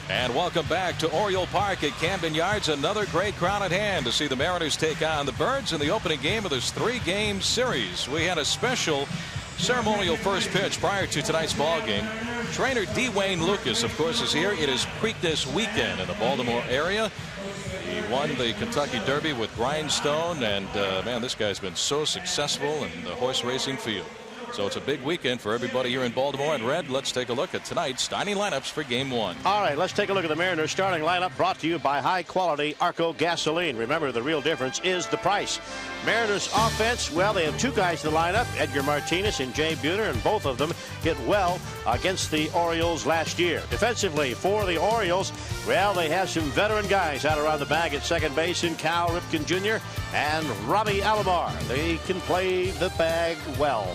And welcome back to Oriole Park at Camden Yards. Another great crowd at hand to see the Mariners take on the Birds in the opening game of this 3-game series. We had a special ceremonial first pitch prior to tonight's ball game. Trainer Dwayne Lucas, of course, is here. It is Preakness weekend in the Baltimore area. He won the Kentucky Derby with Grindstone, and man, this guy's been so successful in the horse racing field. So it's a big weekend for everybody here in Baltimore. And Red, let's take a look at tonight's starting lineups for Game 1. All right, let's take a look at the Mariners starting lineup, brought to you by high quality Arco gasoline. Remember, the real difference is the price. Mariners offense, well, they have two guys in the lineup, EDGAR Martinez and Jay BUHNER, and both of them hit well against the Orioles last year. Defensively, for the Orioles, well, they have some veteran guys out around the bag at second base in Cal Ripken Jr. and Robbie Alomar. They can play the bag well.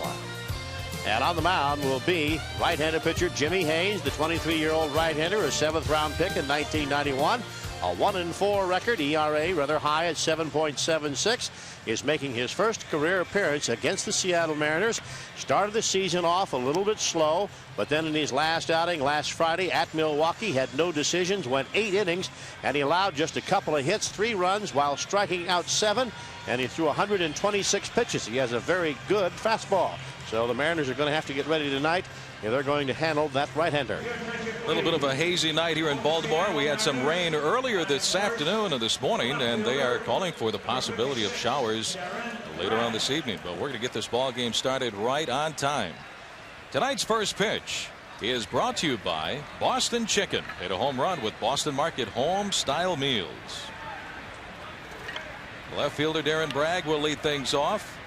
And on the mound will be right-handed pitcher Jimmy Haynes, the 23-year-old right-hander, a 7th-round pick in 1991. A 1-4 record, ERA rather high at 7.76, is making his first career appearance against the Seattle Mariners. Started the season off a little bit slow, but then in his last outing last Friday at Milwaukee, had no decisions, went 8 innings, and he allowed just a couple of hits, 3 runs, while striking out 7, and he threw 126 pitches. He has a very good fastball. So the Mariners are going to have to get ready tonight if they're going to handle that right-hander. A little bit of a hazy night here in Baltimore. We had some rain earlier this afternoon and this morning, and they are calling for the possibility of showers later on this evening. But we're going to get this ball game started right on time. Tonight's first pitch is brought to you by Boston Chicken. Hit a home run with Boston Market home-style meals. Left fielder Darren Bragg will lead things off.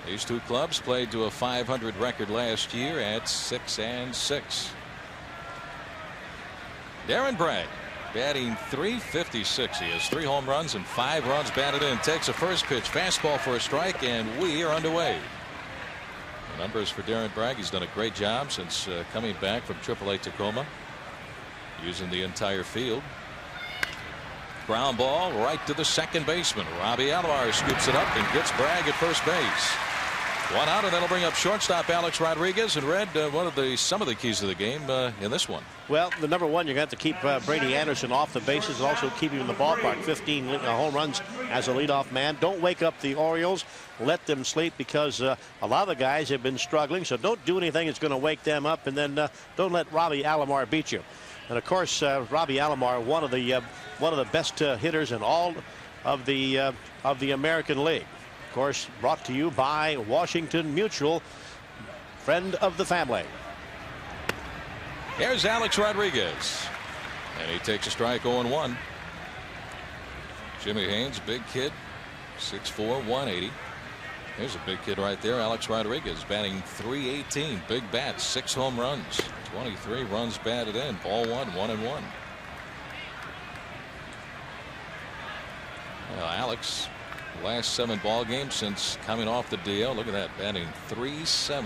These two clubs played to a .500 record last year at 6-6. Darren Bragg batting .356. He has 3 home runs and 5 runs batted in. Takes a first pitch fastball for a strike, and we are underway. The numbers for Darren Bragg. He's done a great job since coming back from AAA Tacoma, using the entire field. Ground ball right to the second baseman. Robbie Alomar scoops it up and gets Bragg at first base. 1 out, and that'll bring up shortstop Alex Rodriguez. And Red, some of the keys to the game in this one. Well, the number one, you're going to have to keep Brady Anderson off the bases and also keep him in the ballpark. 15 home runs as a leadoff man. Don't wake up the Orioles. Let them sleep, because a lot of the guys have been struggling. So don't do anything that's going to wake them up, and then don't let Robbie Alomar beat you. And of course, Robbie Alomar, one of the best hitters in all of the American League. Of course, brought to you by Washington Mutual, friend of the family. Here's Alex Rodriguez, and he takes a strike 0-1. Jimmy Haynes, big kid, 6'4", 180. Here's a big kid right there, Alex Rodriguez, batting .318, big bat, 6 home runs, 23 runs batted in, ball 1, 1-1. Well, Alex, last 7 ball games since coming off the DL. Look at that, batting .370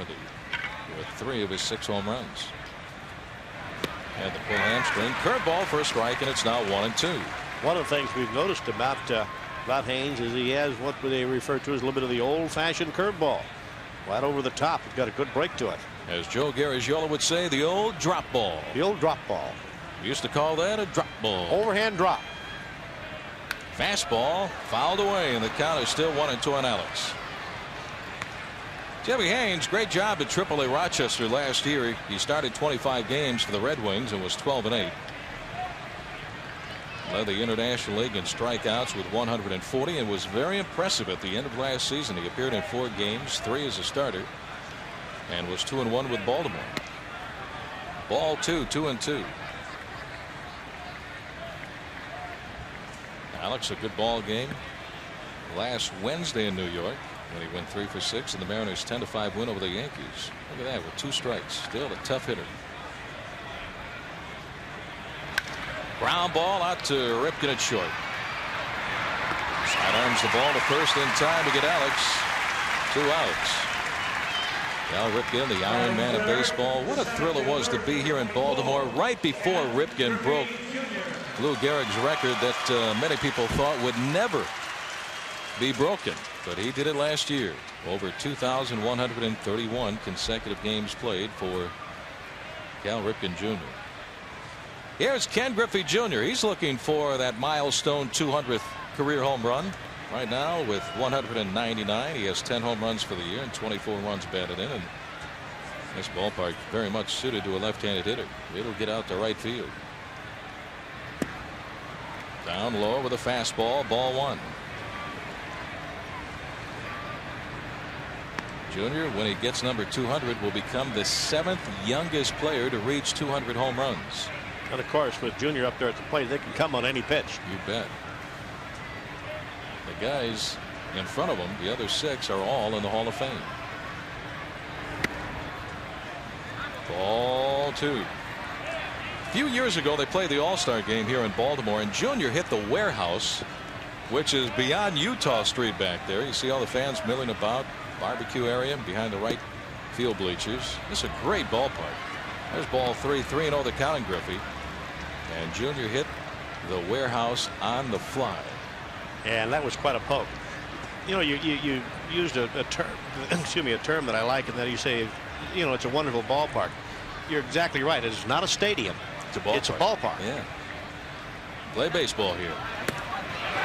with 3 of his 6 home runs. And the pull hamstring, curveball for a strike, and it's now 1-2. One of the things we've noticed about Haynes is he has what they refer to as a little bit of the old-fashioned curveball, right over the top. He's got a good break to it. As Joe Garagiola would say, the old drop ball. The old drop ball. We used to call that a drop ball. Overhand drop. Fastball fouled away, and the count is still 1-2 on Alex. Jimmy Haynes, great job at AAA Rochester last year. He started 25 games for the Red Wings and was 12-8. Led the International League in strikeouts with 140 and was very impressive at the end of last season. He appeared in 4 games, 3 as a starter, and was 2-1 with Baltimore. Ball 2, 2-2. Alex, a good ball game last Wednesday in New York when he went 3 for 6 and the Mariners 10-5 win over the Yankees. Look at that, with 2 strikes. Still a tough hitter. Ground ball out to Ripken at short. Sidearms the ball to first in time to get Alex. 2 outs. Cal Ripken, the Iron Man of baseball. What a thrill it was to be here in Baltimore right before Ripken broke Lou Gehrig's record that many people thought would never be broken, but he did it last year. Over 2,131 consecutive games played for Cal Ripken Jr. Here's Ken Griffey Jr. He's looking for that milestone 200th career home run. Right now with 199, he has 10 home runs for the year and 24 runs batted in. And this ballpark very much suited to a left-handed hitter. It'll get out to right field. Down low with a fastball, ball one. Junior, when he gets number 200, will become the 7th youngest player to reach 200 home runs. And of course, with Junior up there at the plate, they can come on any pitch. You bet. The guys in front of him, the other 6, are all in the Hall of Fame. Ball 2. A few years ago, they played the All-Star game here in Baltimore, and Junior hit the warehouse, which is beyond Eutaw Street back there. You see all the fans milling about, barbecue area behind the right field bleachers. This is a great ballpark. There's ball 3, 3-0 the count, Griffey. And Junior hit the warehouse on the fly. And that was quite a poke. You know, you used a term, excuse me, a term that I like, and then you say, you know, it's a wonderful ballpark. You're exactly right. It's not a stadium. It's a ballpark. It's a ballpark. Yeah. Play baseball here.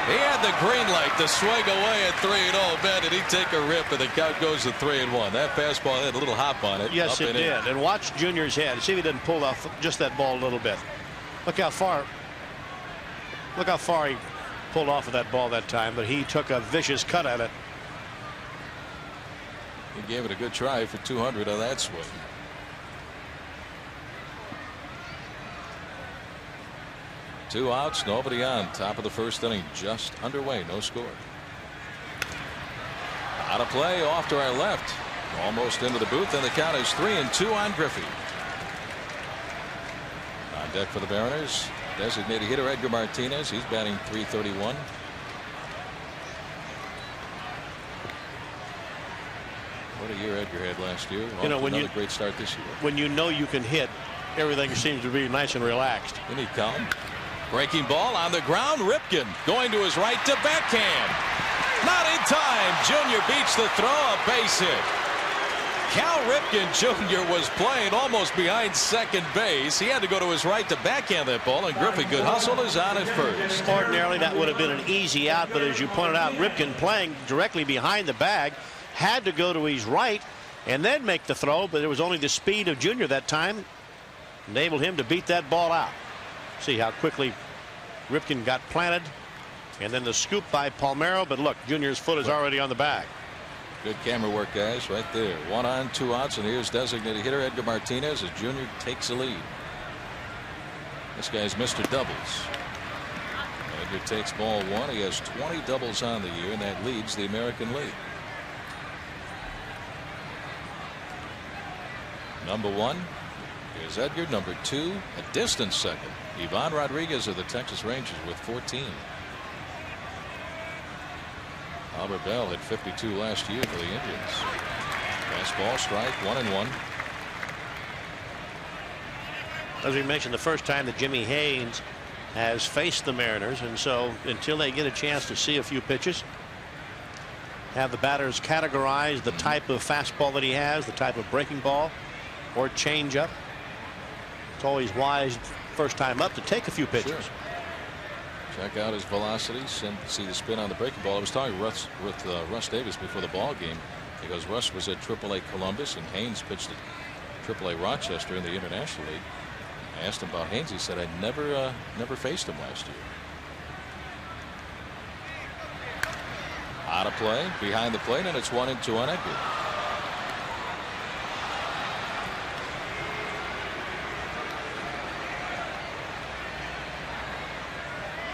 He had the green light to swing away at 3-0. Man, did he take a rip, and the count goes to 3-1. That fastball had a little hop on it. Yes, it did. And watch Junior's head. See if he didn't pull off just that ball a little bit. Look how far he pulled off of that ball that time, but he took a vicious cut at it. He gave it a good try for 200 on that swing. Two outs, nobody on. Top of the first inning, just underway, no score. Out of play, off to our left, almost into the booth, and the count is 3-2 on Griffey. On deck for the Mariners, designated hitter Edgar Martinez. He's batting .331. What a year Edgar had last year. You know, another great start this year. When you know you can hit, everything seems to be nice and relaxed. You need calm. Breaking ball on the ground. Ripken going to his right to backhand. Not in time. Junior beats the throw. A base hit. Cal Ripken Jr. was playing almost behind second base. He had to go to his right to backhand that ball, and Griffey, good hustle, is on at first. Ordinarily, that would have been an easy out, but as you pointed out, Ripken playing directly behind the bag had to go to his right and then make the throw, but it was only the speed of Junior that time enabled him to beat that ball out. See how quickly Ripken got planted, and then the scoop by PALMEIRO, but look, Junior's foot is already on the bag. Good camera work, guys, right there. 1 on, 2 outs, and here's designated hitter Edgar Martinez as Junior takes the lead. This guy's Mr. Doubles. Edgar takes ball 1. He has 20 doubles on the year, and that leads the American League. Number 1 is Edgar. Number 2, a distant second, Ivan Rodriguez of the Texas Rangers with 14. Albert Bell had 52 last year for the Indians. Fastball, strike, 1-1. As we mentioned, the first time that Jimmy Haynes has faced the Mariners, and so until they get a chance to see a few pitches, have the batters categorize the type of fastball that he has, the type of breaking ball or changeup. It's always wise first time up to take a few pitches. Sure. Check out his velocity, see the spin on the breaking ball. I was talking with Russ Davis before the ball game, because Russ was at AAA Columbus and Haynes pitched at AAA Rochester in the International League. I asked him about Haynes. He said, I never faced him last year. Out of play, behind the plate, and it's 1-2 on Edgar.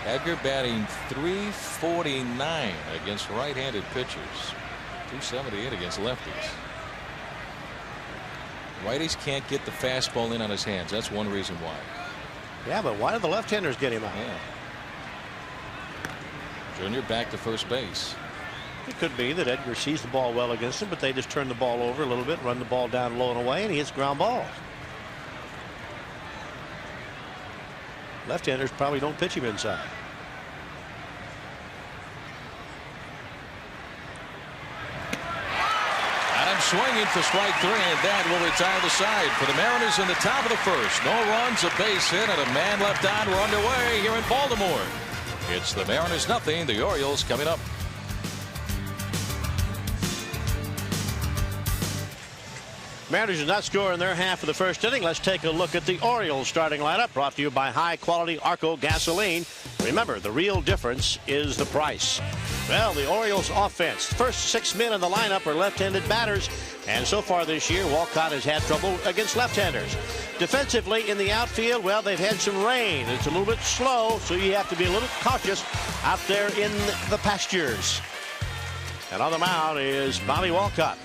Edgar batting .349 against right-handed pitchers, .278 against lefties. Righties can't get the fastball in on his hands. That's one reason why. Yeah, but why did the left-handers get him out? Yeah. Junior back to first base. It could be that Edgar sees the ball well against him, but they just turn the ball over a little bit, run the ball down low and away, and he hits ground balls. Left-handers probably don't pitch him inside. swinging for strike 3, and that will retire the side for the Mariners in the top of the first. No runs, a base hit, and a man left on. We're underway here in Baltimore. It's the Mariners nothing, the Orioles coming up. Mariners did not score in their half of the first inning. Let's take a look at the Orioles starting lineup, brought to you by high-quality Arco gasoline. Remember, the real difference is the price. Well, the Orioles offense. First 6 men in the lineup are left-handed batters, and so far this year, Walcott has had trouble against left-handers. Defensively in the outfield, well, they've had some rain. It's a little bit slow, so you have to be a little cautious out there in the pastures. And on the mound is Bobby Walcott,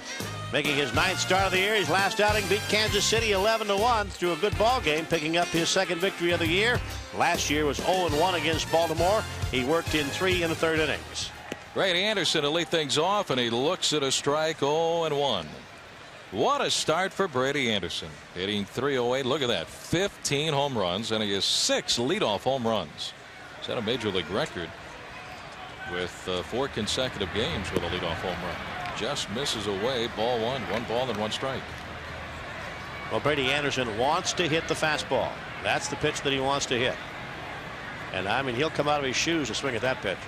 making his 9th start of the year. His last outing beat Kansas City 11-1 through a good ball game, picking up his 2nd victory of the year. Last year was 0-1 against Baltimore. He worked in 3 1/3 innings. Brady Anderson to lead things off, and he looks at a strike. 0-1. What a start for Brady Anderson, hitting .308. Look at that, 15 home runs, and he has 6 leadoff home runs. He's had a major league record with 4 consecutive games with a leadoff home run. Just misses away. Ball 1 ball and 1 strike. Well, Brady Anderson wants to hit the fastball. That's the pitch that he wants to hit. And I mean, he'll come out of his shoes to swing at that pitch.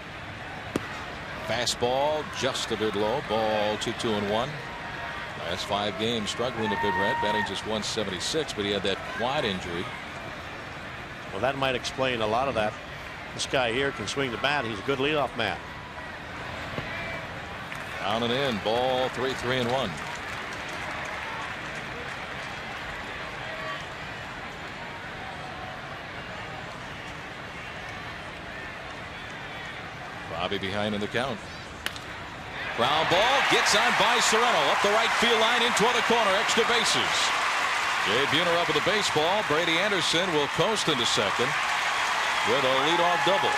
Fastball just a bit low. Ball 2-2-1. Last 5 games struggling a bit, Red, batting just .176, but he had that quad injury. Well, that might explain a lot of that. This guy here can swing the bat. He's a good leadoff man. Down and in. Ball 3-1. Bobby behind in the count. Ground ball gets on by Sorrento up the right field line in toward the corner. Extra bases. Jay Buhner up with the baseball. Brady Anderson will coast into second with a leadoff double.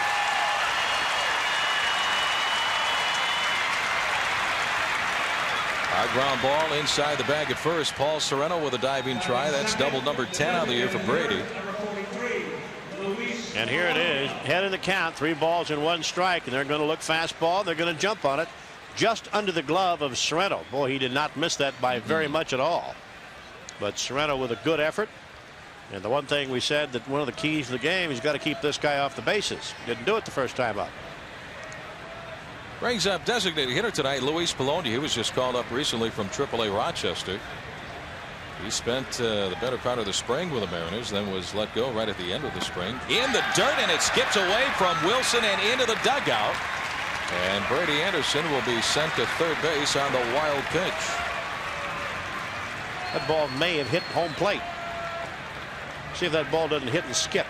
A ground ball inside the bag at first. Paul Sorrento with a diving try. That's double number 10 on the year for Brady. And here it is, head in the count, 3 balls and 1 strike, and they're going to look fastball. They're going to jump on it just under the glove of Sorrento. Boy, he did not miss that by very much at all. But Sorrento with a good effort. And the one thing we said, that one of the keys to the game, he's got to keep this guy off the bases. Didn't do it the first time up. Brings up designated hitter tonight, Luis Polonia. He was just called up recently from AAA Rochester. He spent the better part of the spring with the Mariners, then was let go right at the end of the spring. In the dirt, and it skips away from Wilson and into the dugout. And Brady Anderson will be sent to third base on the wild pitch. That ball may have hit home plate. See if that ball doesn't hit and skip.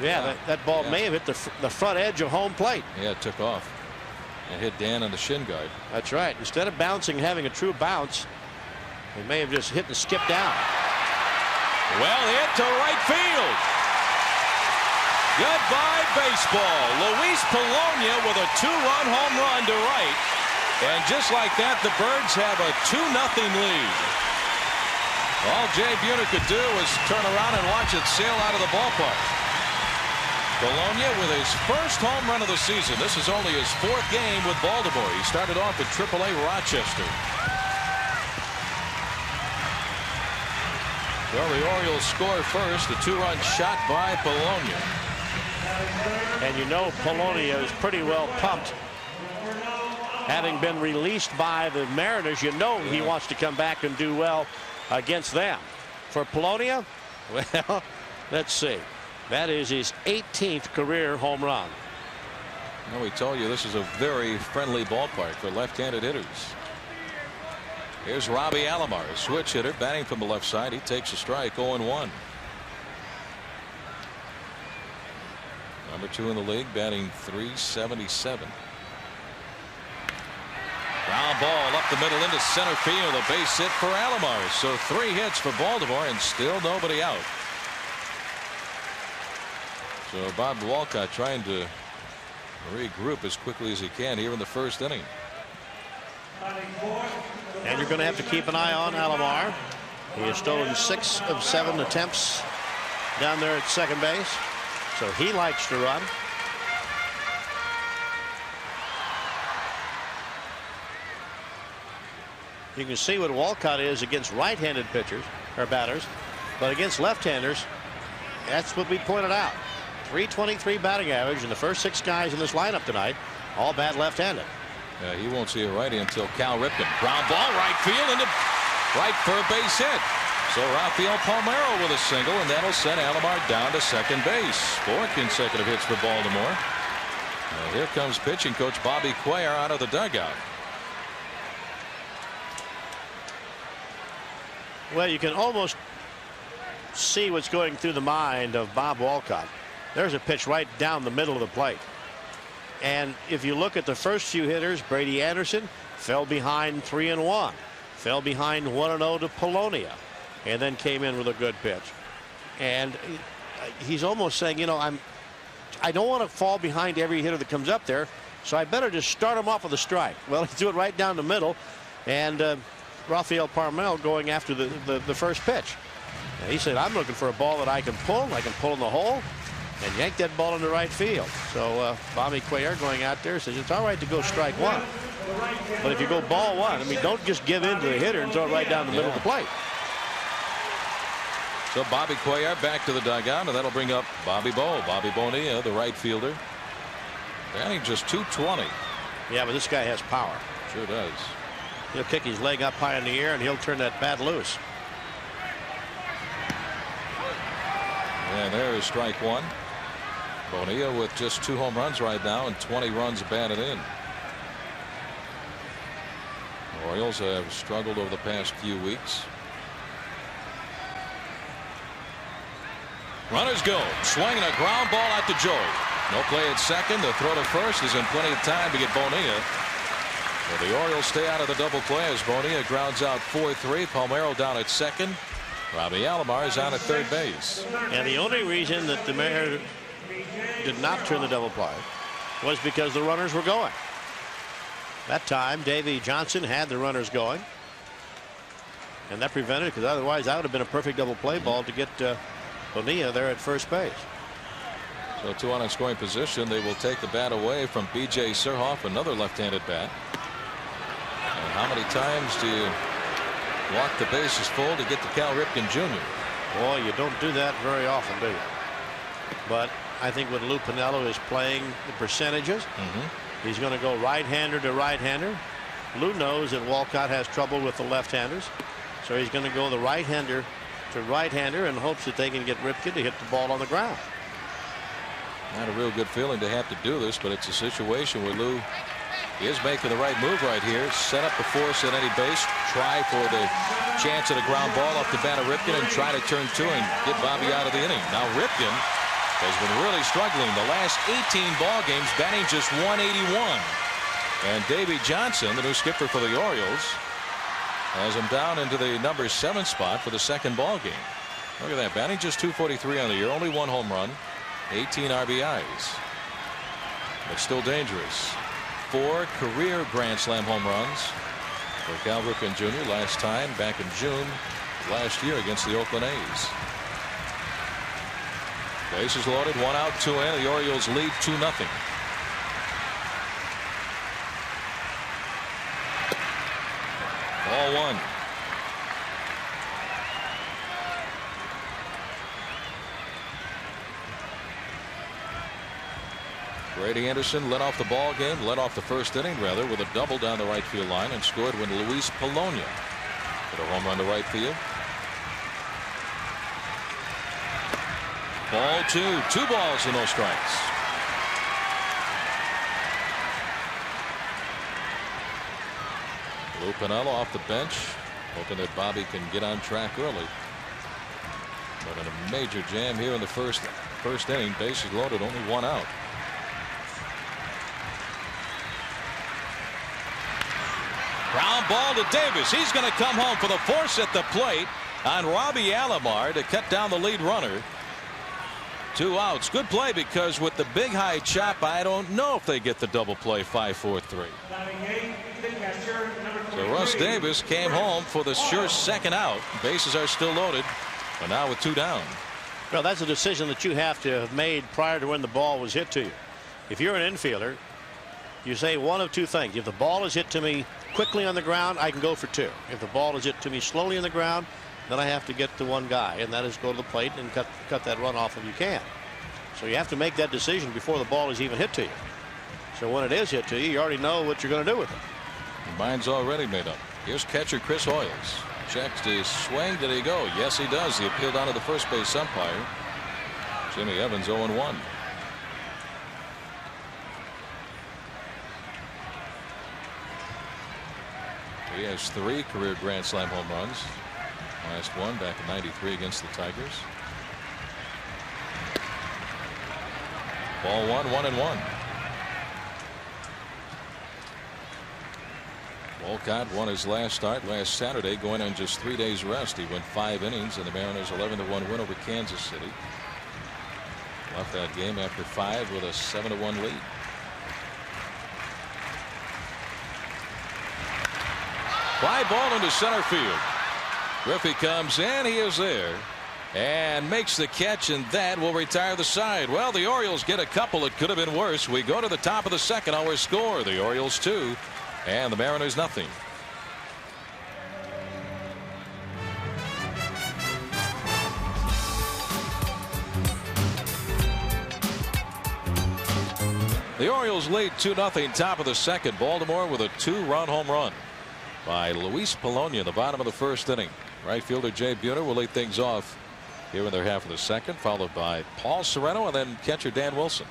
Yeah, that ball may have hit the front edge of home plate. Yeah, it took off and hit Dan on the shin guard. That's right. Instead of bouncing, having a true bounce, it may have just hit and skipped down. Well hit to right field. Goodbye baseball. Luis Polonia with a 2-run home run to right. And just like that, the Birds have a 2-0 lead. All Jay Buhner could do was turn around and watch it sail out of the ballpark. Polonia with his first home run of the season. This is only his 4th game with Baltimore. He started off at AAA Rochester. Well, the Orioles score first. A 2-run shot by Polonia. And you know Polonia is pretty well pumped. Having been released by the Mariners, you know he wants to come back and do well against them. For Polonia, well, let's see. That is his 18th career home run. Well, we told you this is a very friendly ballpark for left-handed hitters. Here's Robbie Alomar, a switch hitter, batting from the left side. He takes a strike, 0-1. Number 2 in the league, batting .377. Ground ball up the middle into center field. A base hit for Alomar. So 3 hits for Baltimore and still nobody out. So Bob Walcott trying to regroup as quickly as he can here in the first inning. And you're going to have to keep an eye on Alomar. He has stolen 6 of 7 attempts down there at second base. So he likes to run. You can see what Walcott is against right-handed pitchers or batters, but against left-handers, that's what we pointed out. 323 batting average, and the first 6 guys in this lineup tonight all bat left-handed. Yeah, he won't see a righty until Cal Ripken. Ground ball right field into right for a base hit. So RAFAEL Palmeiro with a single, and that'll send Alomar down to second base. 4 consecutive hits for Baltimore. Now here comes pitching coach Bobby Cuellar out of the dugout. Well, you can almost see what's going through the mind of Bob Walcott. There's a pitch right down the middle of the plate. And if you look at the first few hitters, Brady Anderson fell behind 3-1, fell behind 1-0 to Polonia, and then came in with a good pitch. And he's almost saying, you know, I don't want to fall behind every hitter that comes up there, so I better just start him off with a strike. Well, he threw it right down the middle, and RAFAEL Palmeiro going after the first pitch. And he said, I'm looking for a ball that I can pull in the hole, and yank that ball into right field. So Bobby Cuellar going out there says it's all right to go strike 1, but if you go ball 1, I mean, don't just give in to the hitter and throw it right down the middle of the plate. So Bobby Cuellar back to the dugout, and that'll bring up Bobby Bonilla, the right fielder. Batting just 220. Yeah, but this guy has power. Sure does. He'll kick his leg up high in the air, and he'll turn that bat loose. And there is strike 1. Bonilla with just 2 home runs right now and 20 runs batted in. The Orioles have struggled over the past few weeks. Runners go. Swinging a ground ball out to Joey. No play at second. The throw to first is in plenty of time to get Bonilla. Well, the Orioles stay out of the double play as Bonilla grounds out 4-3. Palmeiro down at second. Robbie Alomar is on at third base. And the only reason that the Mayor did not turn the double play was because the runners were going. That time Davey Johnson had the runners going, and that prevented it, because otherwise that would have been a perfect double play ball to get Bonilla there at first base. So 2 on in scoring position. They will take the bat away from B.J. SURHOFF, another left-handed bat. And how many times do you walk the bases full to get to Cal Ripken Jr.? Boy, you don't do that very often, do you? But I think when Lou Piniella is playing the percentages, he's going to go right-hander to right-hander. Lou knows that Walcott has trouble with the left-handers, so he's going to go the right-hander to right-hander in hopes that they can get Ripken to hit the ball on the ground. Not a real good feeling to have to do this, but it's a situation where Lou is making the right move right here. Set up the force at any base, try for the chance at a ground ball off the bat of Ripken, and try to turn 2 and get Bobby out of the inning. Now Ripken has been really struggling the last 18 ball games, batting just 181. And Davey Johnson, the new skipper for the Orioles, has him down into the number 7 spot for the second ball game. Look at that, batting just 243 on the year, only 1 home run, 18 RBIs, but still dangerous. 4 career Grand Slam home runs for Cal Ripken Jr. last time back in June last year against the Oakland A's. Bases loaded, 1 out, 2 in. The Orioles lead 2-0. Ball 1. Brady Anderson led off the ball game, led off the first inning rather, with a double down the right field line, and scored when Luis Polonia hit a home run to right field. Ball 2, 2 balls and no strikes. Lou Piniella off the bench, hoping that Bobby can get on track early. But in a major jam here in the first inning, bases loaded, only 1 out. Ground ball to Davis. He's going to come home for the force at the plate on Robbie Alomar to cut down the lead runner. 2 outs. Good play, because with the big high chop, I don't know if they get the double play. 5-4-3. So Russ Davis came home for the sure second out. Bases are still loaded, but now with 2 down. Well, that's a decision that you have to have made prior to when the ball was hit to you. If you're an infielder, you say one of 2 things. If the ball is hit to me quickly on the ground, I can go for 2. If the ball is hit to me slowly on the ground, then I have to get to one guy, and that is go to the plate and cut that run off if you can. So you have to make that decision before the ball is even hit to you. So when it is hit to you, you already know what you're going to do with it. Your mind's already made up. Here's catcher Chris Hoiles. Checks the swing. Did he go? Yes, he does. He appealed down to the first base umpire. Jimmy Evans 0-1. He has 3 career Grand Slam home runs. Last one back in '93 against the Tigers. Ball 1, 1-1. Wolcott won his last start last Saturday, going on just 3 days rest. He went 5 innings in the Mariners' 11-1 win over Kansas City. Left that game after 5 with a 7-1 lead. Fly ball into center field. Griffey comes in. He is there and makes the catch, and that will retire the side. Well, the Orioles get a couple. It could have been worse. We go to the top of the second. Our score: the Orioles 2 and the Mariners nothing. The Orioles lead 2-0, top of the second. Baltimore with a 2-run home run by Luis Polonia in the bottom of the first inning. Right fielder Jay Buhner will lead things off here in their half of the second, followed by Paul Sorrento and then catcher Dan Wilson.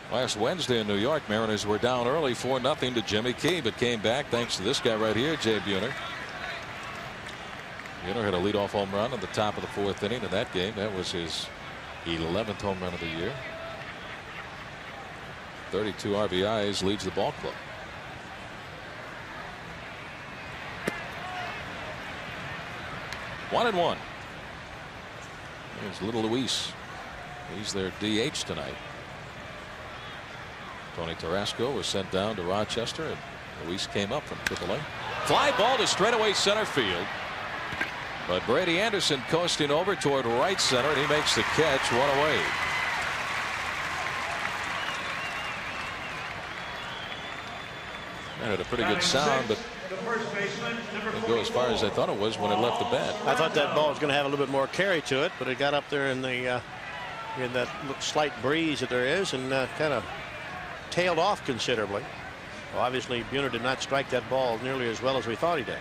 Last Wednesday in New York, Mariners were down early 4-0 to Jimmy Key, but came back thanks to this guy right here, Jay Buhner. Buhner had a leadoff home run in the top of the 4th inning in that game. That was his 11th home run of the year. 32 RBIs, leads the ball club. One and one. Here's little Luis. He's their DH tonight. Tony Tarasco was sent down to Rochester, and Luis came up from AAA. Fly ball to straightaway center field. But Brady Anderson coasting over toward right center, and he makes the catch. One away. That had a pretty good sound, but didn't go as far as I thought it was when it left the bat. I thought that ball was going to have a little bit more carry to it, but it got up there in the in that slight breeze that there is, and kind of tailed off considerably. Well, obviously Buhner did not strike that ball nearly as well as we thought he did.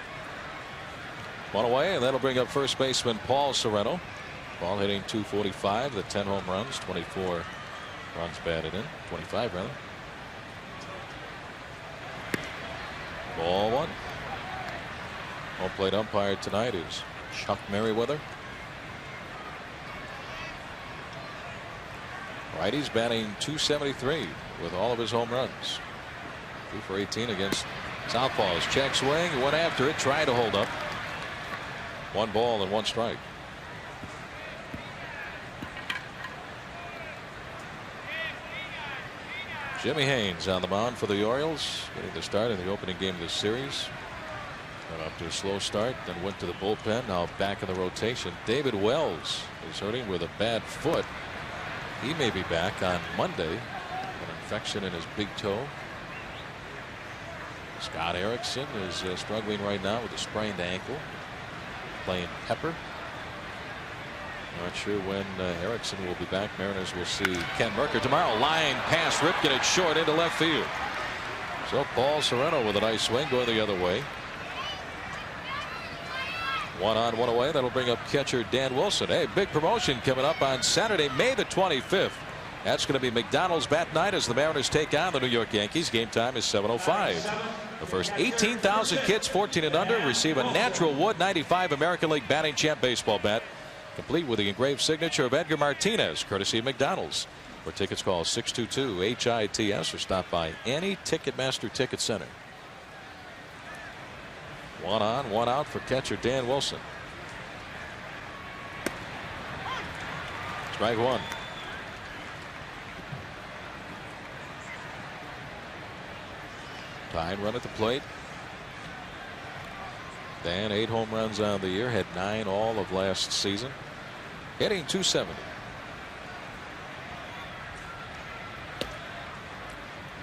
One away, and that'll bring up first baseman Paul Sorrento. Ball hitting .245, the 10 home runs, 24 runs batted in, 25 rather. Ball 1. Home plate umpire tonight is Chuck Merriweather. Righty's batting .273 with all of his home runs. 2 for 18 against Southpaws. Check swing, went after it, tried to hold up. 1 ball and 1 strike. Jimmy Haynes on the mound for the Orioles, getting the start in the opening game of the series. Got off to a slow start, then went to the bullpen. Now back in the rotation. David Wells is hurting with a bad foot. He may be back on Monday. An infection in his big toe. Scott Erickson is struggling right now with a sprained ankle. Playing Pepper. Not sure when Erickson will be back. Mariners will see Ken Mercker tomorrow. Line pass Ripken at short into left field. So Paul Sorrento with a nice swing going the other way. 1 on 1 away. That'll bring up catcher Dan Wilson. Hey, big promotion coming up on Saturday, May the 25th. That's going to be McDonald's bat night as the Mariners take on the New York Yankees. Game time is 7:05. The first 18,000 kids 14 and under receive a Natural Wood 95 American League Batting Champ baseball bat, complete with the engraved signature of Edgar Martinez, courtesy of McDonald's. For tickets, call 622-HITS or stop by any Ticketmaster Ticket Center. 1 on, 1 out for catcher Dan Wilson. Strike 1. Tying run at the plate. Dan 8 home runs on the year, had 9 all of last season. Hitting .270.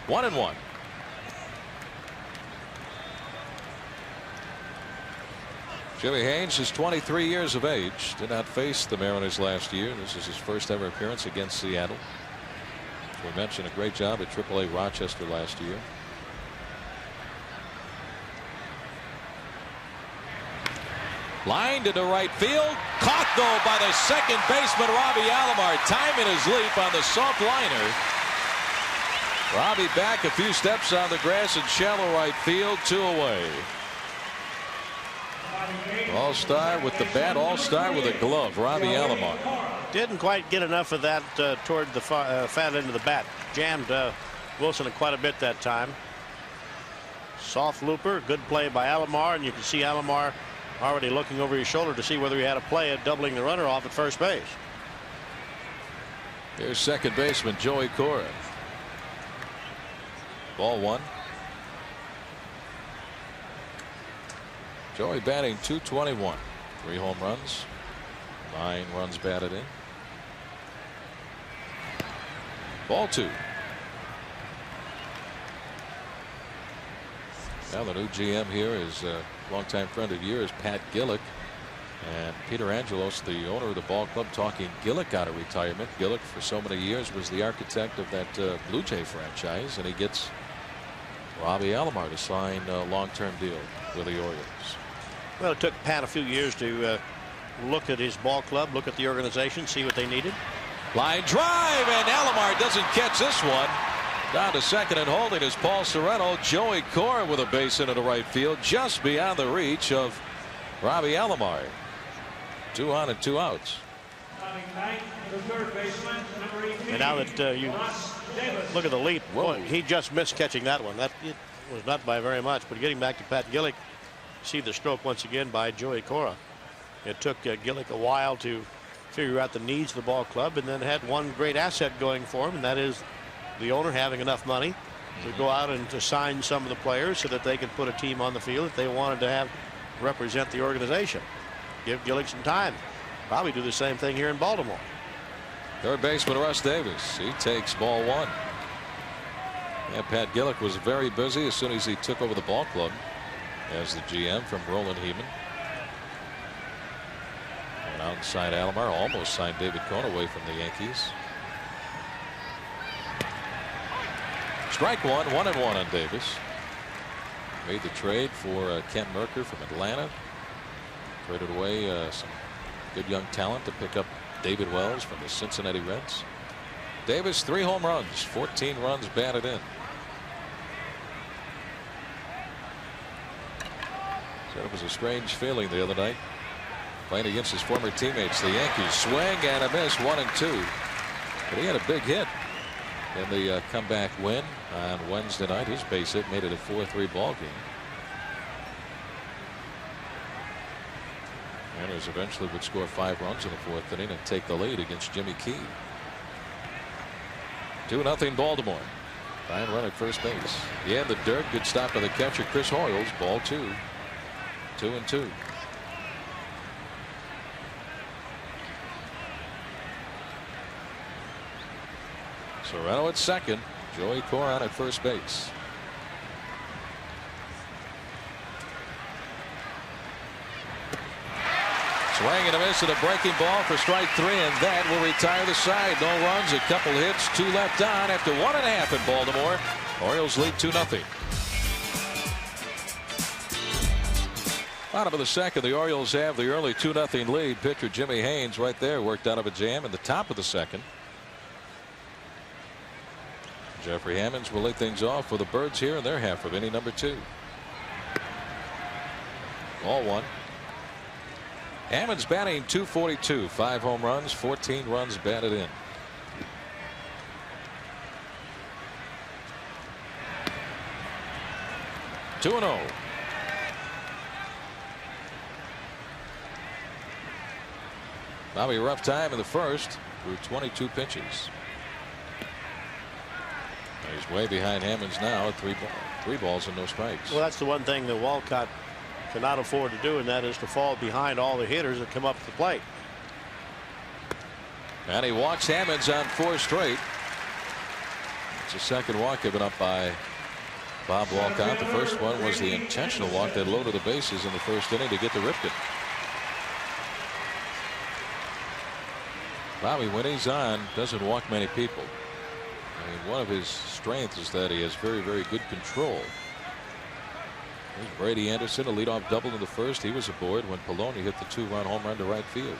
1-1. Jimmy Haynes is 23 years of age. Did not face the Mariners last year. This is his first ever appearance against Seattle. As we mentioned, a great job at AAA Rochester last year. Lined into right field. Caught though by the second baseman Robbie Alomar, timing his leap on the soft liner. Robbie back a few steps on the grass in shallow right field. 2 away. All-star with the bat, all-star with a glove. Robbie Alomar. Didn't quite get enough of that toward the fat end of the bat. Jammed Wilson quite a bit that time. Soft looper. Good play by Alomar, and you can see Alomar already looking over his shoulder to see whether he had a play at doubling the runner off at first base. Here's second baseman Joey Cora. Ball 1. Joey batting .221. 3 home runs. 9 runs batted in. Ball 2. Now the new GM here is a longtime friend of yours, Pat Gillick, and Peter Angelos, the owner of the ball club, talking Gillick out of retirement. Gillick for so many years was the architect of that Blue Jay franchise, and he gets Robbie Alomar to sign a long-term deal with the Orioles. Well, it took Pat a few years to look at his ball club, look at the organization, see what they needed. Line drive, and Alomar doesn't catch this one. Down to second and holding is Paul Sorrento. Joey Cora with a base into the right field, just beyond the reach of Robbie Alomar. 2 on and 2 outs. And now that you look at the leap, boy, he just missed catching that one. That it was not by very much. But getting back to Pat Gillick, see the stroke once again by Joey Cora. It took Gillick a while to figure out the needs of the ball club, and then had one great asset going for him, and that is the owner having enough money to go out and to sign some of the players so that they could put a team on the field that they wanted to have represent the organization. Give Gillick some time. Probably do the same thing here in Baltimore. Third baseman Russ Davis. He takes ball 1. Yeah, Pat Gillick was very busy as soon as he took over the ball club as the GM from Roland Heeman. And outside Alomar, almost signed David Cone away from the Yankees. Strike 1, 1-1 on Davis. Made the trade for Kent Merker from Atlanta. Traded away some good young talent to pick up David Wells from the Cincinnati Reds. Davis 3 home runs, 14 runs batted in. Said it was a strange feeling the other night playing against his former teammates, the Yankees. Swing and a miss, 1-2. But he had a big hit in the comeback win on Wednesday night. His base hit made it a 4-3 ball game. Mariners eventually would score 5 runs in the 4th inning and take the lead against Jimmy Key. 2-0 Baltimore. Fine run at first base. Yeah, the dirt. Good stop by the catcher Chris Hoiles. Ball 2. 2-2. Sorrento at second. Joey Cora at first base. Swing and a miss at a breaking ball for strike 3, and that will retire the side. No runs, a couple hits, 2 left on after 1.5 in Baltimore. Orioles lead 2-0. Bottom of the second, the Orioles have the early 2-0 lead. Pitcher Jimmy Haynes right there worked out of a jam in the top of the second. Jeffrey Hammonds will lead things off for the Birds here in their half of inning number 2. Ball 1. Hammonds batting .242, 5 home runs, 14 runs batted in. Two 2-0. Bobby rough time in the first through 22 pitches. He's way behind Hammonds now at 3 balls and no strikes. Well, that's the one thing that Walcott cannot afford to do, and that is to fall behind all the hitters that come up to the plate. And he walks Hammonds on 4 straight. It's a second walk given up by Bob Walcott. The first one was the intentional walk that loaded the bases in the first inning to get to Ripken. Bobby, when he's on, doesn't walk many people. I mean, one of his strengths is that he has very, very good control. Here's Brady Anderson, a leadoff double in the first. He was aboard when Polonia hit the 2-run home run to right field.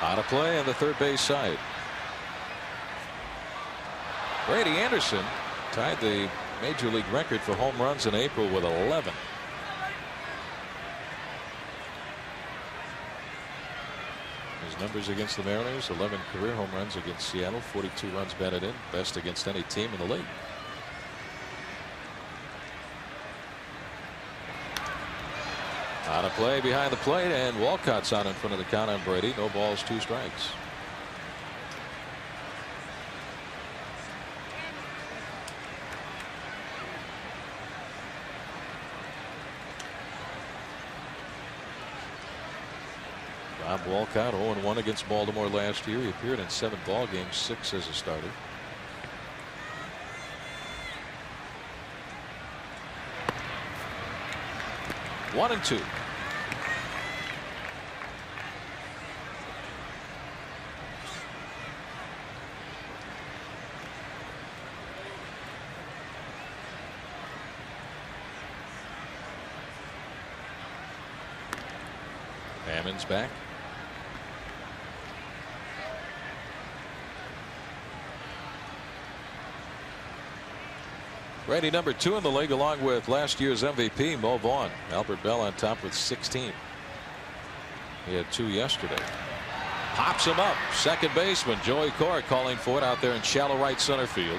Out of play on the third base side. Brady Anderson tied the major league record for home runs in April with 11. His numbers against the Mariners: 11 career home runs against Seattle, 42 runs batted in, best against any team in the league. Out of play behind the plate, and Walcott's out in front of the count on Brady. No balls, 2 strikes. Bob Walcott 0-1 against Baltimore last year. He appeared in 7 ball games, 6 as a starter. One and 2. Hammond's back. Brady number 2 in the league, along with last year's MVP Mo Vaughn. Albert Bell on top with 16. He had 2 yesterday. Pops him up. Second baseman Joey Cora calling for it out there in shallow right center field.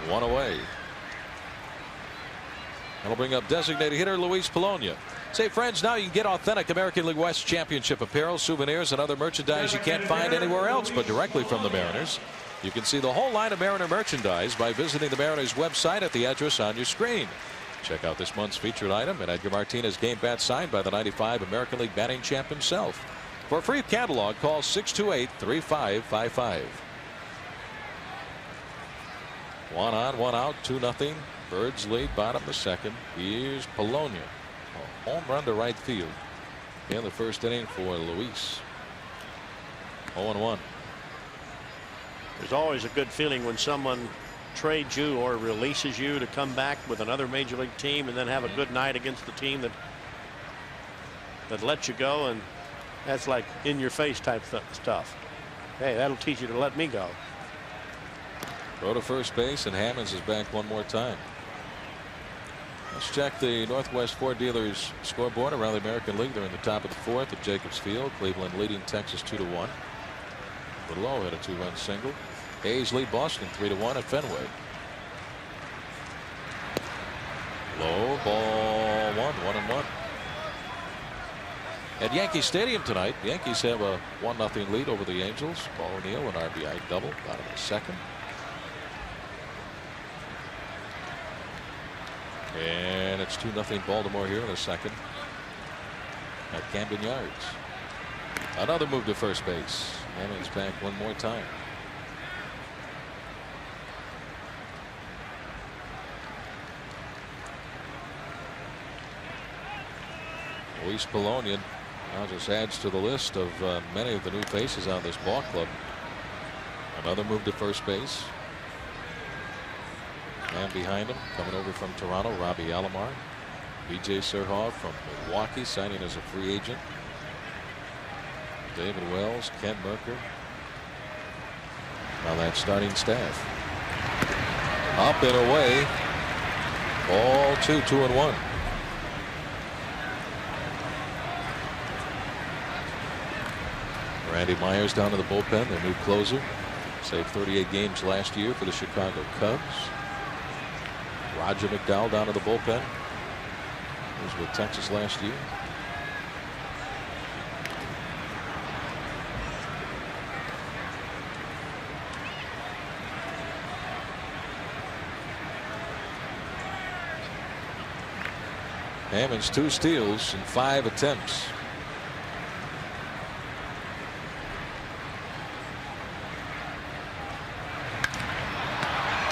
1 away. That'll bring up designated hitter Luis Polonia. Say, friends, now you can get authentic American League West Championship apparel, souvenirs, and other merchandise you can't find anywhere else but directly from the Mariners. You can see the whole line of Mariner merchandise by visiting the Mariners website at the address on your screen. Check out this month's featured item, an Edgar Martinez game bat signed by the '95 American League batting champ himself. For a free catalog, call 628-3555. 1 on, 1 out, 2-0. Birds lead, bottom of the second. Here's Polonia. A home run to right field in the first inning for Luis. 0-1. There's always a good feeling when someone trades you or releases you to come back with another major league team and then have a good night against the team that lets you go, and that's like in your face type stuff. Hey, that'll teach you to let me go. Throw to first base, and Hammonds is back one more time. Let's check the Northwest Ford Dealers scoreboard around the American League. They're in the top of the 4th at Jacobs Field. Cleveland leading Texas 2-1. Low had a 2-run single. Hayes lead Boston 3-1 at Fenway. Low, ball 1-1. At Yankee Stadium tonight, the Yankees have a 1-0 lead over the Angels. Paul O'Neill, an RBI double, bottom of the second. And it's 2-0 Baltimore here in the second at Camden Yards. Another move to first base. Hammond's back one more time. Luis Polonia now just adds to the list of many of the new faces on this ball club. Another move to first base. And behind him, coming over from Toronto, Robbie Alomar. B.J. Surhroff from Milwaukee, signing as a free agent. David Wells, Ken Merker. Now that starting staff. Up and away. Ball 2, 2-1. Randy Myers down to the bullpen, their new closer. Saved 38 games last year for the Chicago Cubs. Roger McDowell down to the bullpen. He was with Texas last year. Hammonds 2 steals in 5 attempts.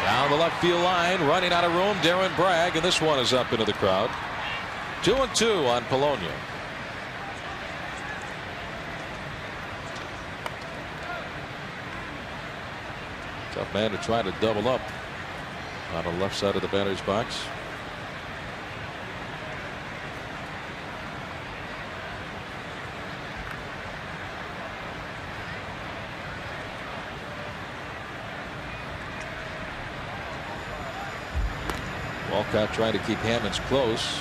Down the left field line, running out of room, Darren Bragg, and this one is up into the crowd. 2-2 on Polonia. Tough man to try to double up on the left side of the batter's box. Walcott trying to keep Hammonds close.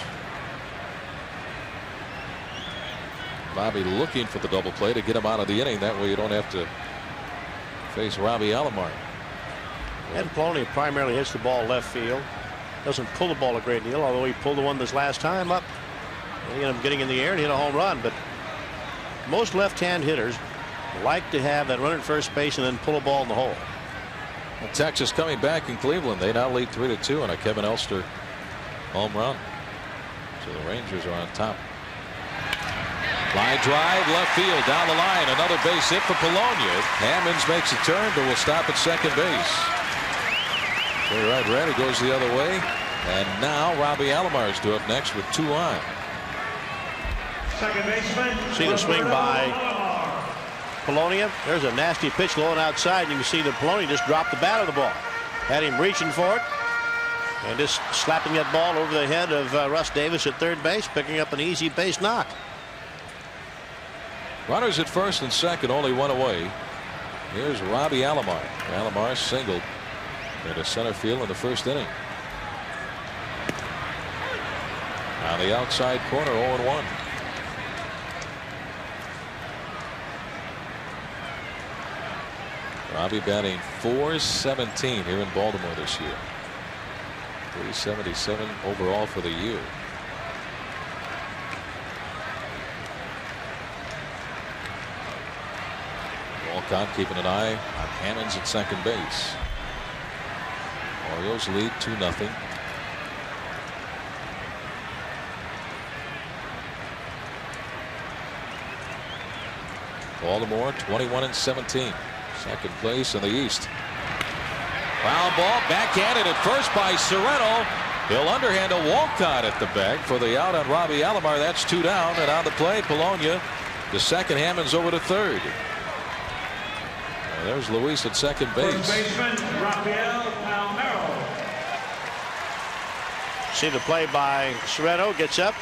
Bobby looking for the double play to get him out of the inning. That way you don't have to face Robbie Alomar. And Polonia primarily hits the ball left field. Doesn't pull the ball a great deal, although he pulled the one this last time up. He ended up getting in the air and hit a home run. But most left-hand hitters like to have that run at first base and then pull a ball in the hole. Well, Texas coming back in Cleveland. They now lead 3-2 on a Kevin Elster home run. So the Rangers are on top. Line drive left field down the line. Another base hit for Polonia. Hammonds makes a turn but will stop at second base. You're right, Brady goes the other way. And now Robbie Alomar is due up next with 2 on. Second baseman. See the swing by Polonia. There's a nasty pitch going outside. You can see that Polonia just dropped the bat of the ball. Had him reaching for it. And just slapping that ball over the head of Russ Davis at third base, picking up an easy base knock. Runners at first and second, only 1 away. Here's Robbie Alomar. Alomar singled into center field in the first inning. On the outside corner, 0-1. Robbie batting .417 here in Baltimore this year. .377 overall for the year. Walcott keeping an eye on Hammonds at second base. Orioles lead 2-0. Baltimore 21-17. Second place in the East. Ground ball backhanded at first by Sorrento. He'll underhand a Walcott at the bag for the out on Robbie Alomar. That's 2 down, and on the play Polonia the second. Hammonds over to third. There's Luis at second base. First baseman, RAFAEL PALMEIRO. See the play by Sorrento. Gets up,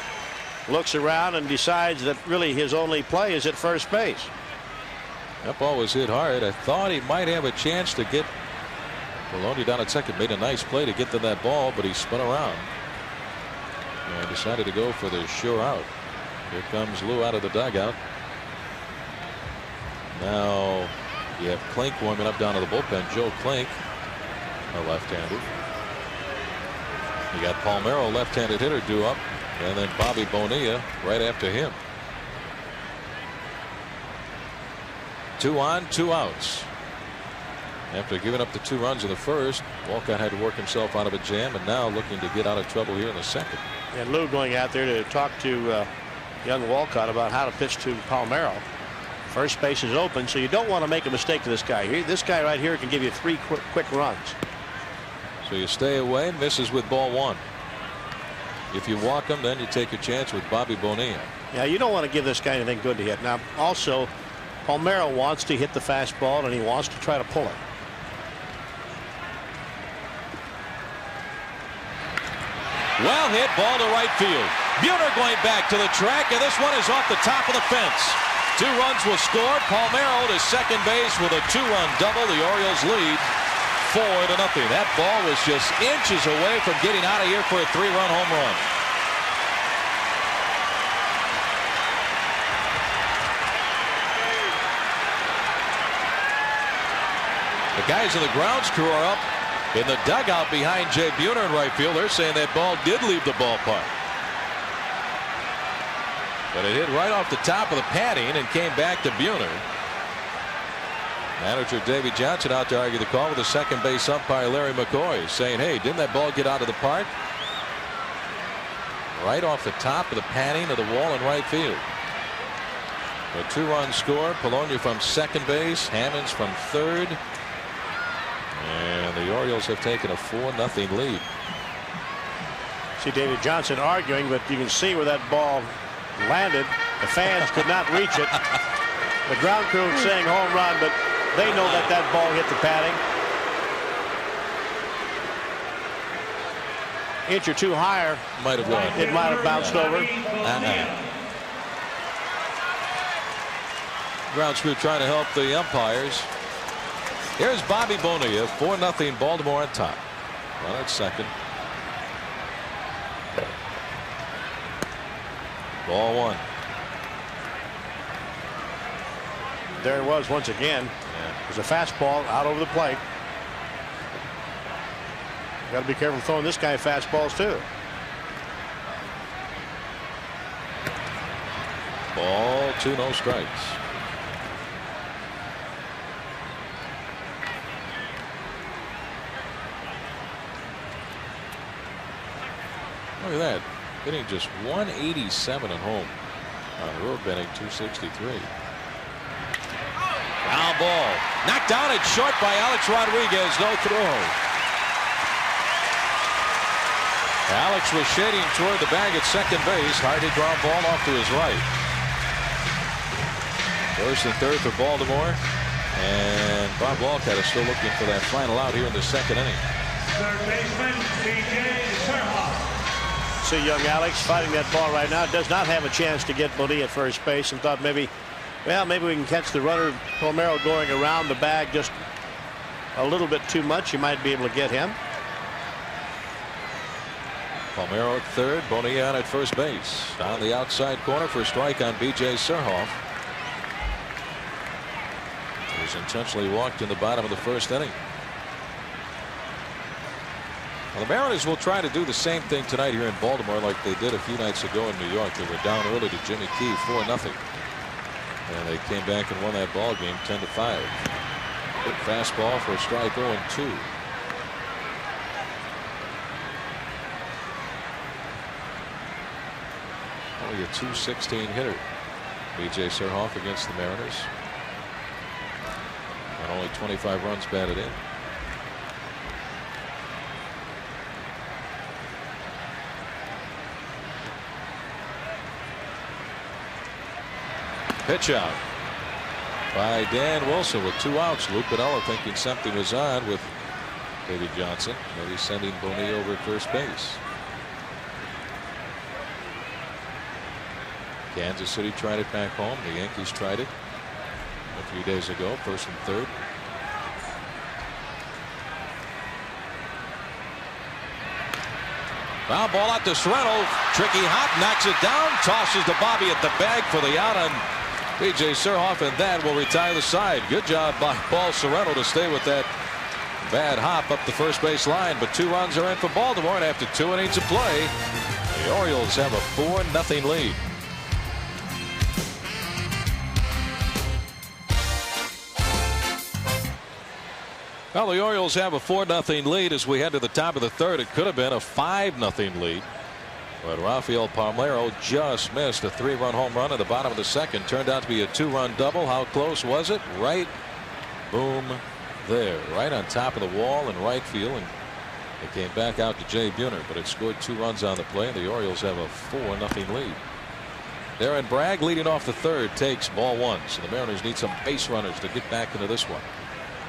looks around, and decides that really his only play is at first base. That ball was hit hard. I thought he might have a chance to get Polonia down at second. Made a nice play to get to that ball, but he spun around and decided to go for the sure out. Here comes Lou out of the dugout. Now you have Klink warming up down to the bullpen. Joe Klink, a left-hander. You got Palmeiro, left-handed hitter, due up, and then Bobby Bonilla right after him. 2 on, 2 outs. After giving up the 2 runs in the first, Walcott had to work himself out of a jam, and now looking to get out of trouble here in the second. And Lou going out there to talk to young Walcott about how to pitch to Palmeiro. First base is open, so you don't want to make a mistake to this guy. This guy right here can give you 3 quick runs. So you stay away, misses with ball 1. If you walk him, then you take your chance with Bobby Bonilla. Yeah, you don't want to give this guy anything good to hit. Now, also, Palmeiro wants to hit the fastball, and he wants to try to pull it. Well hit ball to right field. Buhner going back to the track, and this one is off the top of the fence. 2 runs will score. Palmeiro to second base with a 2-run double. The Orioles lead 4-0. That ball was just inches away from getting out of here for a 3-run home run. The guys in the grounds crew are up in the dugout behind Jay Buhner in right field. They're saying that ball did leave the ballpark. But it hit right off the top of the padding and came back to Buhner. Manager Davey Johnson out to argue the call with the second base umpire Larry McCoy, saying, hey, didn't that ball get out of the park? right off the top of the padding of the wall in right field. A 2-run score. Polonia from second base, Hammonds from third, and the Orioles have taken a 4-0 lead. See David Johnson arguing, but you can see where that ball landed. The fans could not reach it. The ground crew saying home run, but they know that that ball hit the padding. Inch or two higher, might have gone. It might have bounced over. Ground crew trying to help the umpires. Here's Bobby Bonilla, 4-0 Baltimore on top. Well, at second. Ball one. There it was once again. There's a fastball out over the plate. Got to be careful throwing this guy fastballs too. Ball two, no strikes. Look at that. Hitting just 187 at home. On the road, betting 263. Foul ball. Knocked down and short by Alex Rodriguez. No throw. Alex was shading toward the bag at second base. Hardy ground ball off to his right. First and third for Baltimore. And Bob Walcott is still looking for that final out here in the second inning. Third baseman, B.J. SURHOFF. See young Alex fighting that ball right now. Does not have a chance to get Bonilla at first base, and thought maybe, well, maybe we can catch the runner Palmeiro going around the bag just a little bit too much. You might be able to get him. Palmeiro at third, Bonilla at first base. Down the outside corner for a strike on B.J. SURHOFF. He was intentionally walked in the bottom of the first inning. Well, the Mariners will try to do the same thing tonight here in Baltimore like they did a few nights ago in New York. They were down early to Jimmy Key 4-0. And they came back and won that ball game 10-5. Good fastball for a strike, 0-2. Only a .216 hitter. B.J. SURHOFF against the Mariners. And only 25 runs batted in. Pitch out by Dan Wilson with 2 outs. Lou Piniella thinking something was on with David Johnson. Maybe sending Bonilla over at first base. Kansas City tried it back home. The Yankees tried it a few days ago. First and third. Foul ball out to Sorrento. Tricky hop, knocks it down, tosses to Bobby at the bag for the out on B.J. SURHOFF, and that will retire the side. Good job by Paul Sorrento to stay with that bad hop up the first base line. But 2 runs are in for Baltimore, and after 2 innings of play, the Orioles have a 4-0 lead. Well, the Orioles have a 4-0 lead as we head to the top of the third. It could have been a 5-0 lead. But RAFAEL Palmeiro just missed a 3-run home run at the bottom of the second. Turned out to be a 2-run double. How close was it? Right, boom, there. Right on top of the wall in right field. And it came back out to Jay Buhner. But it scored 2 runs on the play. And the Orioles have a 4-0 lead. Darren Bragg leading off the third takes ball 1. So the Mariners need some base runners to get back into this one.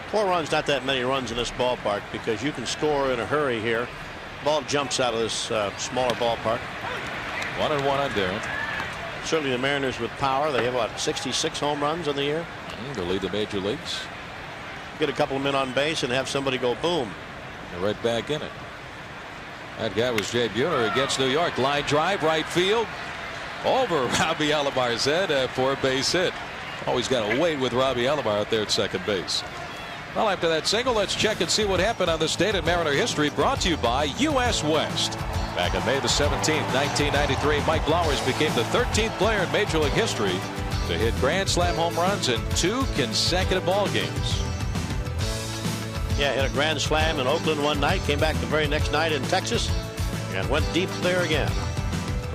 4 runs, not that many runs in this ballpark because you can score in a hurry here. Ball jumps out of this smaller ballpark. 1-1 on Darren. Certainly the Mariners with power. They have about 66 home runs in the year. To lead the major leagues. Get a couple of men on base and have somebody go boom. They're right back in it. That guy was Jay Buhner against New York. Line drive, right field. Over Robbie Alomar's head for a base hit. Always got to wait with Robbie Alomar out there at second base. Well, after that single, let's check and see what happened on this date in Mariner history, brought to you by U.S. West. Back on May the 17th, 1993, Mike Blowers became the 13th player in Major League history to hit grand slam home runs in 2 consecutive ball games. Yeah, hit a grand slam in Oakland one night, came back the very next night in Texas, and went deep there again.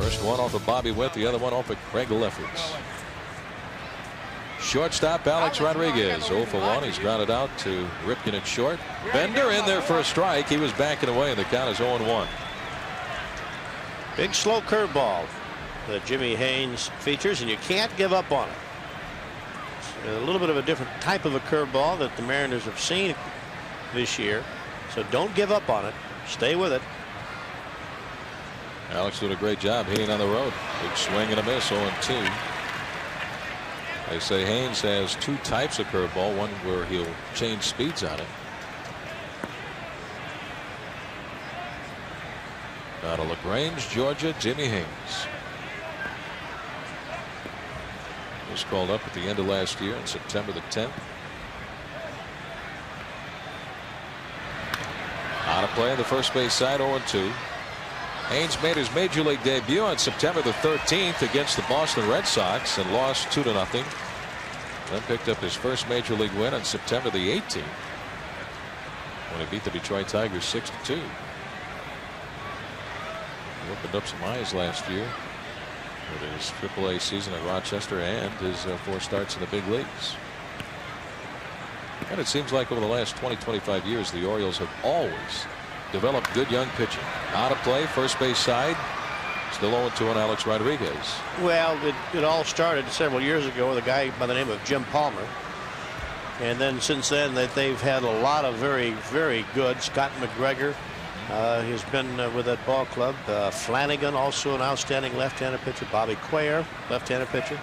First one off of Bobby Witt, the other one off of Craig Lefferts. Shortstop Alex Rodriguez 0 for 1. He's grounded out to Ripken at short. Bender in there for a strike. He was backing away, and the count is 0-1. Big slow curveball that Jimmy Haynes features, and you can't give up on it. It's a little bit of a different type of a curveball that the Mariners have seen this year, so don't give up on it. Stay with it. Alex doing a great job hitting on the road. Big swing and a miss, 0-2. They say Haynes has two types of curveball, one where he'll change speeds on it. Out of LaGrange, Georgia, Jimmy Haynes. Was called up at the end of last year on September the 10th. Out of play on the first base side, 0-2. Haynes made his major league debut on September the 13th against the Boston Red Sox and lost 2-0. Then picked up his first major league win on September the 18th when he beat the Detroit Tigers 6-2. He opened up some eyes last year with his AAA season at Rochester and his 4 starts in the big leagues. And it seems like over the last 20-25 years the Orioles have always developed good young pitching. Out of play, first base side. Still 0-2 on Alex Rodriguez. Well, it all started several years ago with a guy by the name of Jim Palmer. And then since then they've had a lot of very, very good. Scott McGregor has been with that ball club. Flanagan, also an outstanding left-handed pitcher. Bobby Quayer, left-handed pitcher.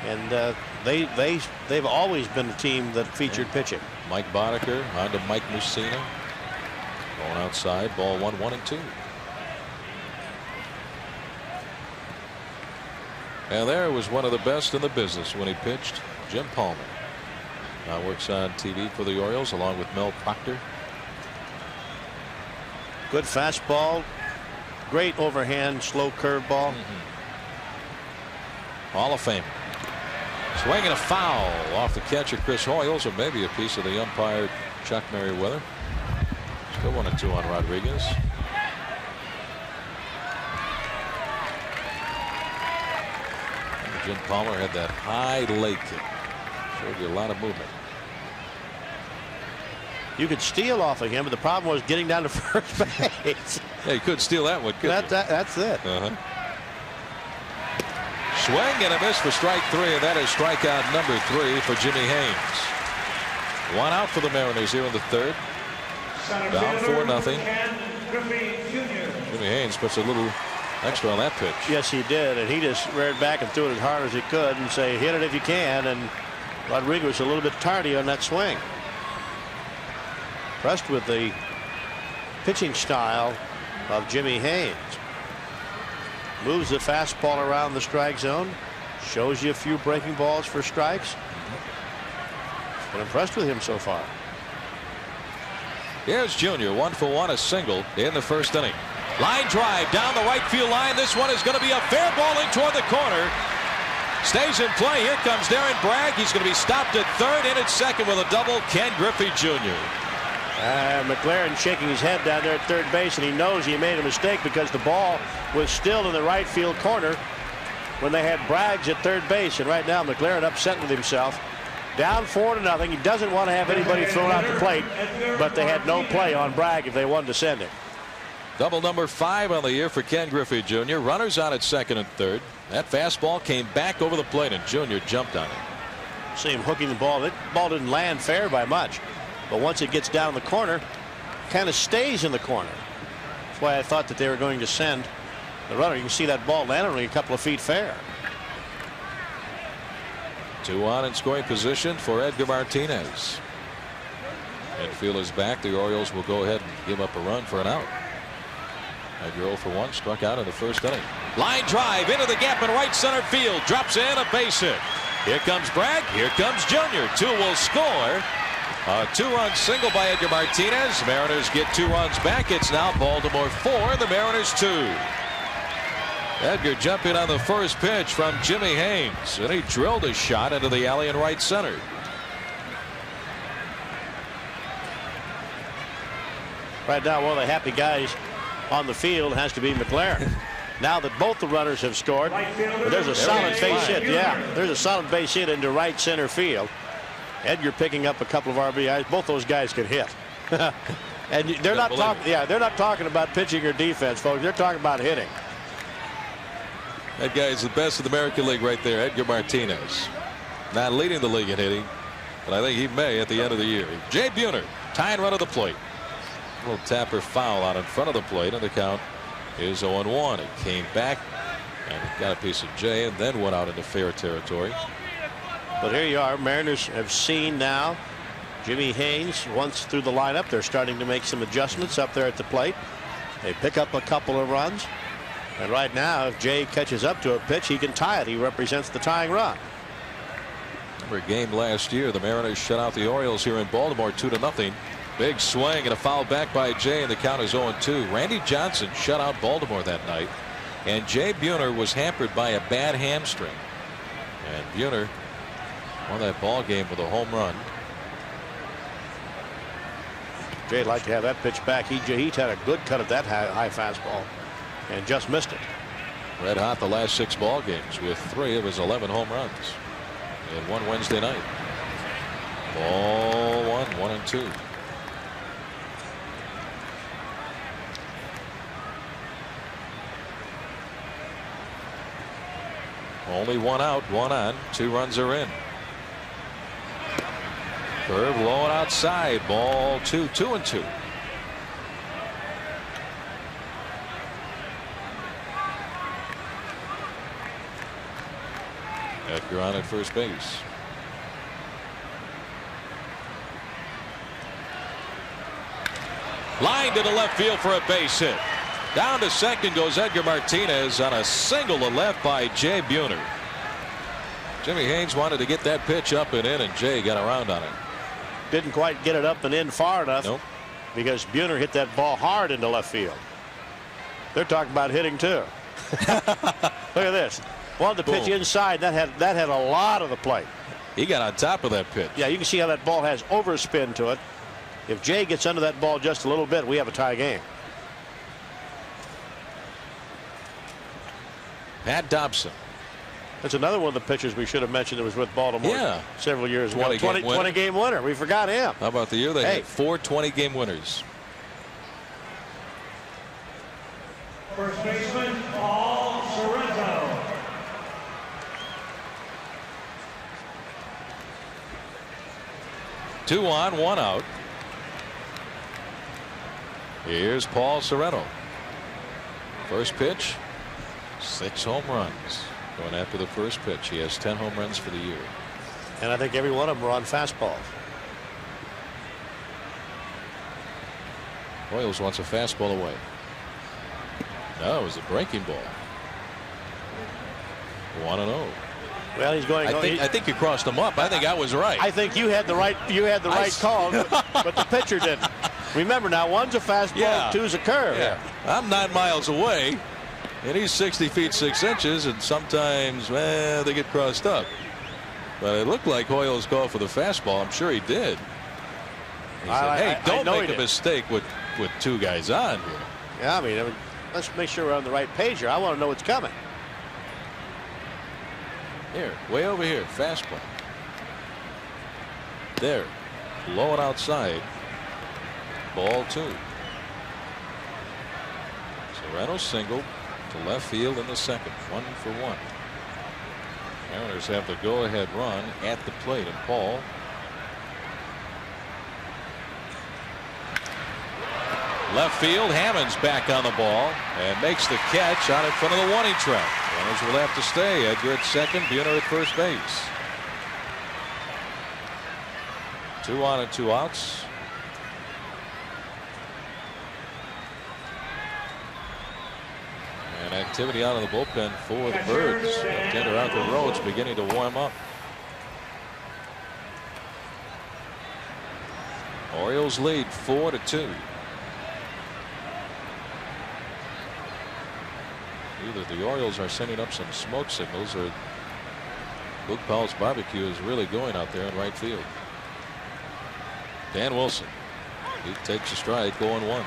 And they've always been a team that featured pitching. Mike Boddicker on to Mike Mussina. Going outside, ball 1-1-2. And there was one of the best in the business when he pitched, Jim Palmer. Now works on TV for the Orioles along with Mel Proctor. Good fastball, great overhand slow curveball. Hall of Fame. Swinging a foul off the catcher Chris Hoiles, or maybe a piece of the umpire Chuck Merriweather. Still 1-2 on Rodriguez. Jim Palmer had that high leg kick. Showed you a lot of movement. You could steal off of him, but the problem was getting down to first base. Yeah, you could steal that one, couldn't you? That's it. Swing and a miss for strike 3, and that is strikeout number 3 for Jimmy Haynes. 1 out for the Mariners here in the 3rd. Down 4-0. Jimmy Haynes puts a little extra on that pitch. Yes, he did, and he just reared back and threw it as hard as he could and say, hit it if you can. And Rodriguez was a little bit tardy on that swing. Impressed with the pitching style of Jimmy Haynes. Moves the fastball around the strike zone. Shows you a few breaking balls for strikes. Been impressed with him so far. Here's Junior, 1 for 1, a single in the 1st inning. Line drive down the right field line. This one is going to be a fair ball in toward the corner. Stays in play. Here comes Darren Bragg. He's going to be stopped at 3rd, in at 2nd with a double. Ken Griffey Jr. McLaren shaking his head down there at 3rd base, and he knows he made a mistake because the ball was still in the right field corner when they had Braggs at 3rd base. And right now McLaren upset with himself. Down 4-0. He doesn't want to have anybody thrown out the plate, but they had no play on Bragg if they wanted to send him. Double number 5 on the year for Ken Griffey Jr. Runners out at 2nd and 3rd. That fastball came back over the plate, and Junior jumped on it. See him hooking the ball. That ball didn't land fair by much, but once it gets down the corner, kind of stays in the corner. That's why I thought that they were going to send the runner. You can see that ball landed only a couple of feet fair. 2 on in scoring position for Edgar Martinez. Infield is back. The Orioles will go ahead and give up a run for an out. Edgar 0 for 1, struck out in the 1st inning. Line drive into the gap in right center field. Drops in, a base hit. Here comes Bragg. Here comes Junior. 2 will score. A 2-run single by Edgar Martinez. Mariners get 2 runs back. It's now Baltimore 4, the Mariners 2. Edgar jumping on the first pitch from Jimmy Haynes, and he drilled a shot into the alley in right center. Right now, one of the happy guys on the field has to be McLaren. now that both the runners have scored. But there's a solid base hit. Yeah, there's a solid base hit into right center field. Edgar picking up a couple of RBIs. Both those guys can hit. And they're not talking. Yeah, they're not talking about pitching or defense, folks. They're talking about hitting. That guy is the best of the American League right there, Edgar Martinez. Not leading the league in hitting, but I think he may at the end of the year. Jay Buhner, tying run of the plate. A little tapper foul out in front of the plate, and the count is 0-1. It came back and got a piece of Jay and then went out into fair territory. But here you are. Mariners have seen now Jimmy Haynes once through the lineup. They're starting to make some adjustments up there at the plate. They pick up a couple of runs. And right now, if Jay catches up to a pitch, he can tie it. He represents the tying run. Remember a game last year, the Mariners shut out the Orioles here in Baltimore 2-0. Big swing and a foul back by Jay, and the count is 0-2. Randy Johnson shut out Baltimore that night, and Jay Buhner was hampered by a bad hamstring. And Buhner won that ball game with a home run. Jay'd like to have that pitch back. He had a good cut of that high fastball and just missed it. Red hot the last 6 ball games with 3 of his 11 home runs in one Wednesday night. Ball 1-2. Only 1 out, 1 on, 2 runs are in. Curve low and outside. Ball 2, 2-2. Edgar on at first base. Line to the left field for a base hit. Down to second goes Edgar Martinez on a single to left by Jay Buhner. Jimmy Haynes wanted to get that pitch up and in, and Jay got around on it. Didn't quite get it up and in far enough. Nope. Because Buhner hit that ball hard into left field. They're talking about hitting too. Look at this. Wanted to pitch inside. That had a lot of the plate. He got on top of that pitch. Yeah, you can see how that ball has overspin to it. If Jay gets under that ball just a little bit, we have a tie game. Pat Dobson. That's another one of the pitchers we should have mentioned that was with Baltimore several years ago. 20 game winner. We forgot him. How about the year they had 4 20-game winners? First baseman, Paul Sorrento. Two on, 1 out. Here's Paul Sorrento. First pitch, 6 home runs. Going after the first pitch. He has 10 home runs for the year. And I think every one of them are on fastballs. Hoiles wants a fastball away. No, it was a breaking ball. 1-0. Well, he's going. I think you crossed him up. I think I was right. I think you had the right. You had the right call, but the pitcher didn't. Remember now, one's a fastball, two's a curve. Yeah. I'm 9 miles away, and he's 60 feet 6 inches, and sometimes, they get crossed up. But it looked like Hoiles called for the fastball. I'm sure he did. He said, hey, don't make a mistake with 2 guys on here. Yeah, I mean, let's make sure we're on the right page here. I want to know what's coming. Here, way over here, fastball. There, low and outside. Ball 2. Sorrento single to left field in the second. 1 for 1. Mariners have the go-ahead run at the plate, and Paul left field. Hammond's back on the ball and makes the catch out in front of the warning track. Runners will have to stay. Edgar at second, Buhner at first base. 2 on and 2 outs. And activity out of the bullpen for the Birds. Tender out the roads beginning to warm up. Orioles lead 4-2. Either the Orioles are sending up some smoke signals, or Luke Powell's barbecue is really going out there in right field. Dan Wilson, he takes a stride, going 1.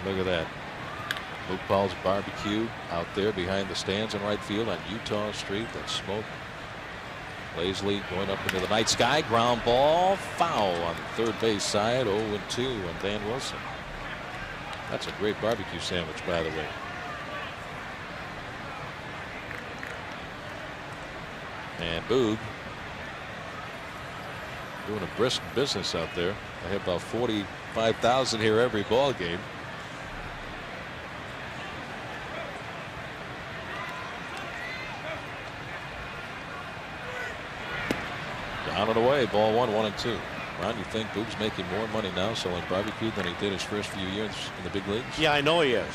Look at that. Luke Paul's barbecue out there behind the stands in right field on Utah Street. That smoke lazily going up into the night sky. Ground ball, foul on the third base side. 0-2 on Dan Wilson. That's a great barbecue sandwich, by the way. And Boog doing a brisk business out there. I have about 45,000 here every ball game. Down and away, ball 1, 1-2. Ron, you think Boog's making more money now selling barbecue than he did his first few years in the big leagues? Yeah, I know he is.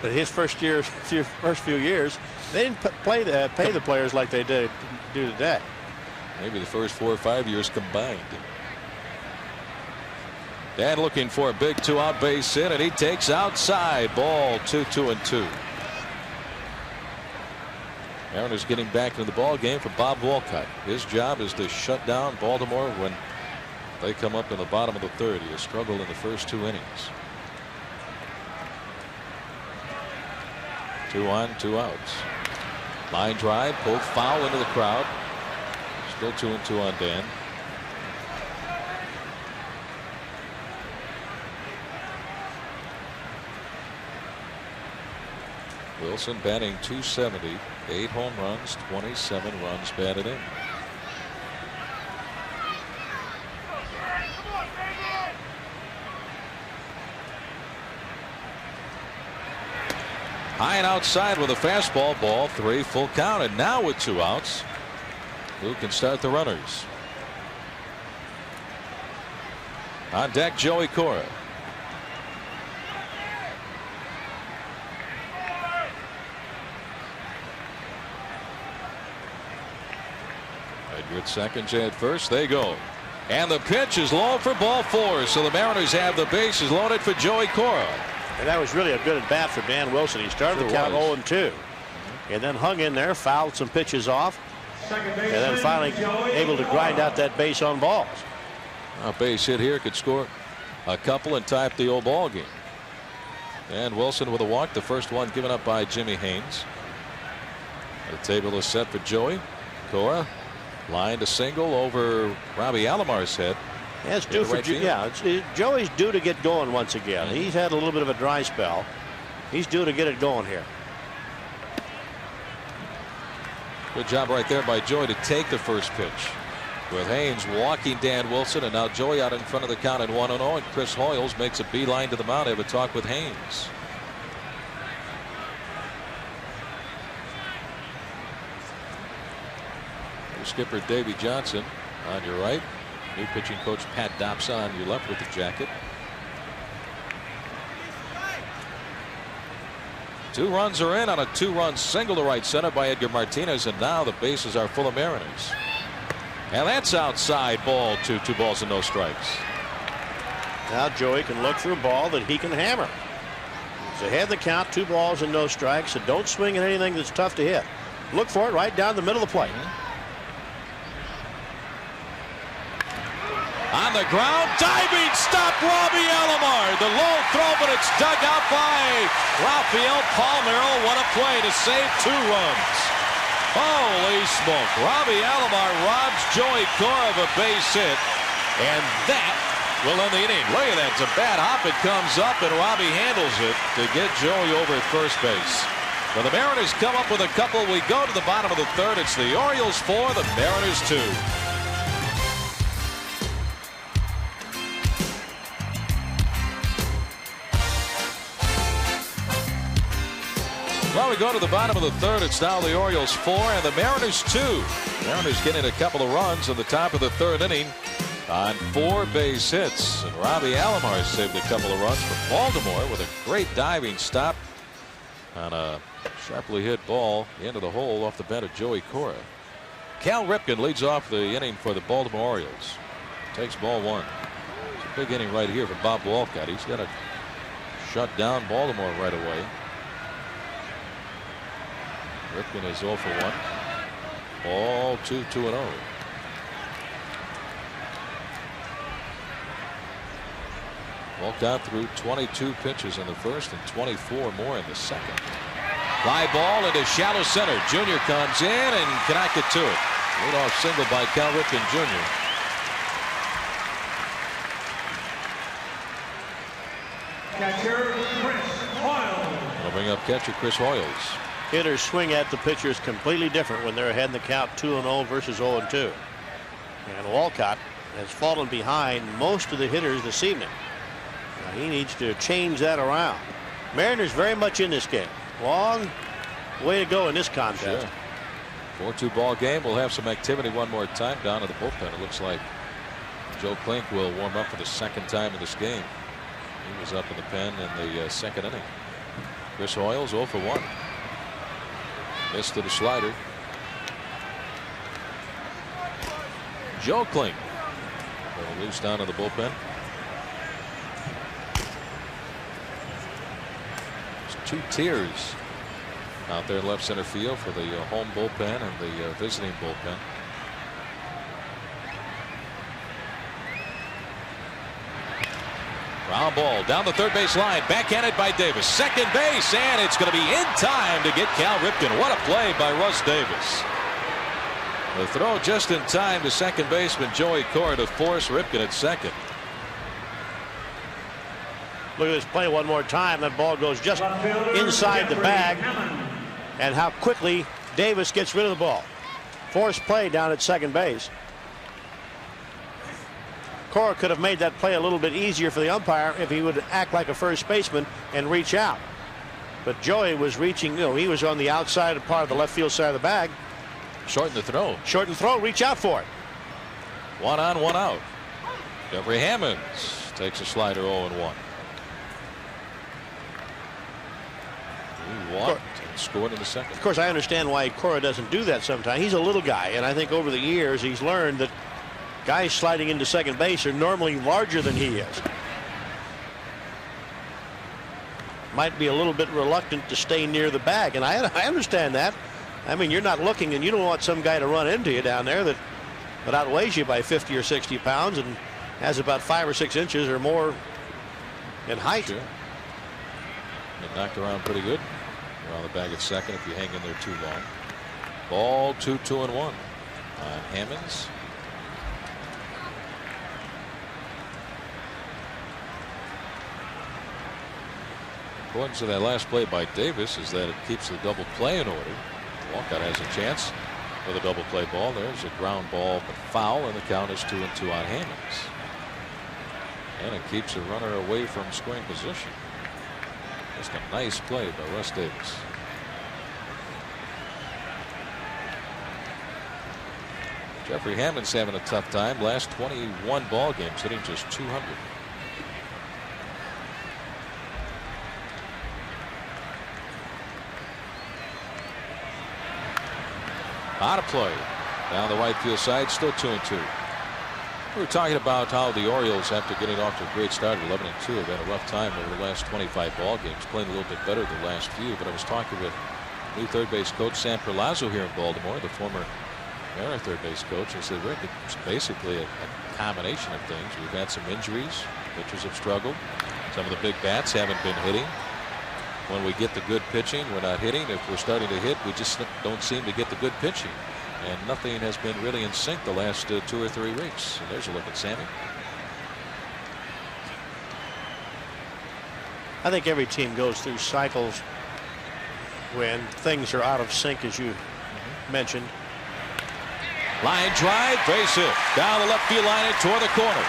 But his first few years, they didn't pay the players like they do today. Maybe the first 4 or 5 years combined. Dan looking for a big 2-out base hit, and he takes outside. Ball 2, 2-2. Mariners getting back into the ball game for Bob Walcott. His job is to shut down Baltimore when they come up in the bottom of the third. He has struggled in the first 2 innings. 2 on, 2 outs. Line drive, pulled foul into the crowd. Still 2-2 on Dan. Wilson batting .270, 8 home runs, 27 runs batted in. High and outside with a fastball. Ball 3, full count, and now with 2 outs, who can start the runners? On deck, Joey Cora. Edgar at second, Jay at first. They go. And the pitch is low for ball 4. So the Mariners have the bases loaded for Joey Cora. And that was really a good at bat for Dan Wilson. He started the count 0-2. And then hung in there, fouled some pitches off. And then finally able to grind out that base on balls. A base hit here could score a couple and tie up the old ball game. And Wilson with a walk, the first one given up by Jimmy Haynes. The table is set for Joey Cora. Line to single over Robbie Alomar's head. Yeah, it's due for Joey's due to get going once again. He's had a little bit of a dry spell. He's due to get it going here. Good job right there by Joey to take the first pitch. With Haynes walking Dan Wilson, and now Joey out in front of the count at 1-0, and Chris Hoiles makes a beeline to the mound. They have a talk with Haynes. Skipper Davey Johnson on your right. New pitching coach Pat Dobson on your left with the jacket. 2 runs are in on a 2-run single to right center by Edgar Martinez, and now the bases are full of Mariners. And that's outside, ball 2, 2 balls and no strikes. Now Joey can look for a ball that he can hammer. He's ahead the count, 2 balls and no strikes, so don't swing at anything that's tough to hit. Look for it right down the middle of the plate. On the ground, diving stop, Robbie Alomar. The low throw, but it's dug out by RAFAEL. PALMEIRO. What a play to save 2 runs. Holy smoke. Robbie Alomar robs Joey Cora of a base hit, and that will end the inning. Look at that. It's a bad hop. It comes up, and Robbie handles it to get Joey over at first base. So the Mariners come up with a couple. We go to the bottom of the third. It's the Orioles 4, the Mariners 2. Well, we go to the bottom of the third. It's now the Orioles 4 and the Mariners 2. Mariners getting a couple of runs in the top of the third inning on 4 base hits. And Robbie Alomar saved a couple of runs for Baltimore with a great diving stop on a sharply hit ball into the hole off the bat of Joey Cora. Cal Ripken leads off the inning for the Baltimore Orioles. Takes ball 1. It's a big inning right here for Bob Walcott. He's got to shut down Baltimore right away. Ripken is 0 for 1. Ball 2, 2-0. Walcott threw 22 pitches in the first and 24 more in the second. Fly ball into shallow center. Junior comes in and cannot get to it. Leadoff single by Cal Ripken Jr. Catcher Chris Hoiles. They'll bring up catcher Chris Hoiles. Hitters swing at the pitchers completely different when they're ahead in the count 2-0 versus 0-2. And Walcott has fallen behind most of the hitters this evening. Now he needs to change that around. Mariners very much in this game. Long way to go in this contest. Sure. 4-2 ball game. We'll have some activity one more time down in the bullpen. It looks like Joe Klink will warm up for the second time in this game. He was up in the pen in the second inning. Chris Hoiles 0 for 1. Missed to the slider. Joe Klink loose down in the bullpen. There's 2 tiers out there in left center field for the home bullpen and the visiting bullpen. Ground ball down the third base line, backhanded by Davis. Second base, and it's going to be in time to get Cal Ripken. What a play by Russ Davis. The throw just in time to second baseman Joey Cora to force Ripken at second. Look at this play one more time. That ball goes just inside the bag. And how quickly Davis gets rid of the ball. Forced play down at second base. Cora could have made that play a little bit easier for the umpire if he would act like a first baseman and reach out. But Joey was reaching, he was on the outside part of the left field side of the bag. Shorten the throw. Shorten the throw, reach out for it. 1 on, 1 out. Jeffrey Hammonds takes a slider 0-1. He walked and scored in the second. Of course, I understand why Cora doesn't do that sometimes. He's a little guy, and I think over the years he's learned that guys sliding into second base are normally larger than he is. Might be a little bit reluctant to stay near the bag, and I understand that. I mean, you're not looking, and you don't want some guy to run into you down there that outweighs you by 50 or 60 pounds and has about 5 or 6 inches or more in height. Sure. Get knocked around pretty good around the bag at second if you hang in there too long. Ball 2-2-1 on Hammonds. According to that last play by Davis is that it keeps the double play in order. Walcott has a chance with a double play ball. There's a ground ball but foul, and the count is 2-2 on Hammonds. And it keeps the runner away from scoring position. Just a nice play by Russ Davis. Jeffrey Hammonds having a tough time. Last 21 ball games hitting just 200. Out of play down the right field side, still 2-2. We were talking about how the Orioles, after getting off to a great start at 11-2, have had a rough time over the last 25 ball games, playing a little bit better the last few. But I was talking with new third base coach Sam Perlazzo here in Baltimore, the former Mariner third base coach, and said, Rick, it's basically a combination of things. We've had some injuries, pitchers have struggled, some of the big bats haven't been hitting. When we get the good pitching, we're not hitting. If we're starting to hit, we just don't seem to get the good pitching. And nothing has been really in sync the last 2 or 3 weeks. So there's a look at Sammy. I think every team goes through cycles when things are out of sync, as you mentioned. Line drive, base hit. Down the left field line and toward the corner.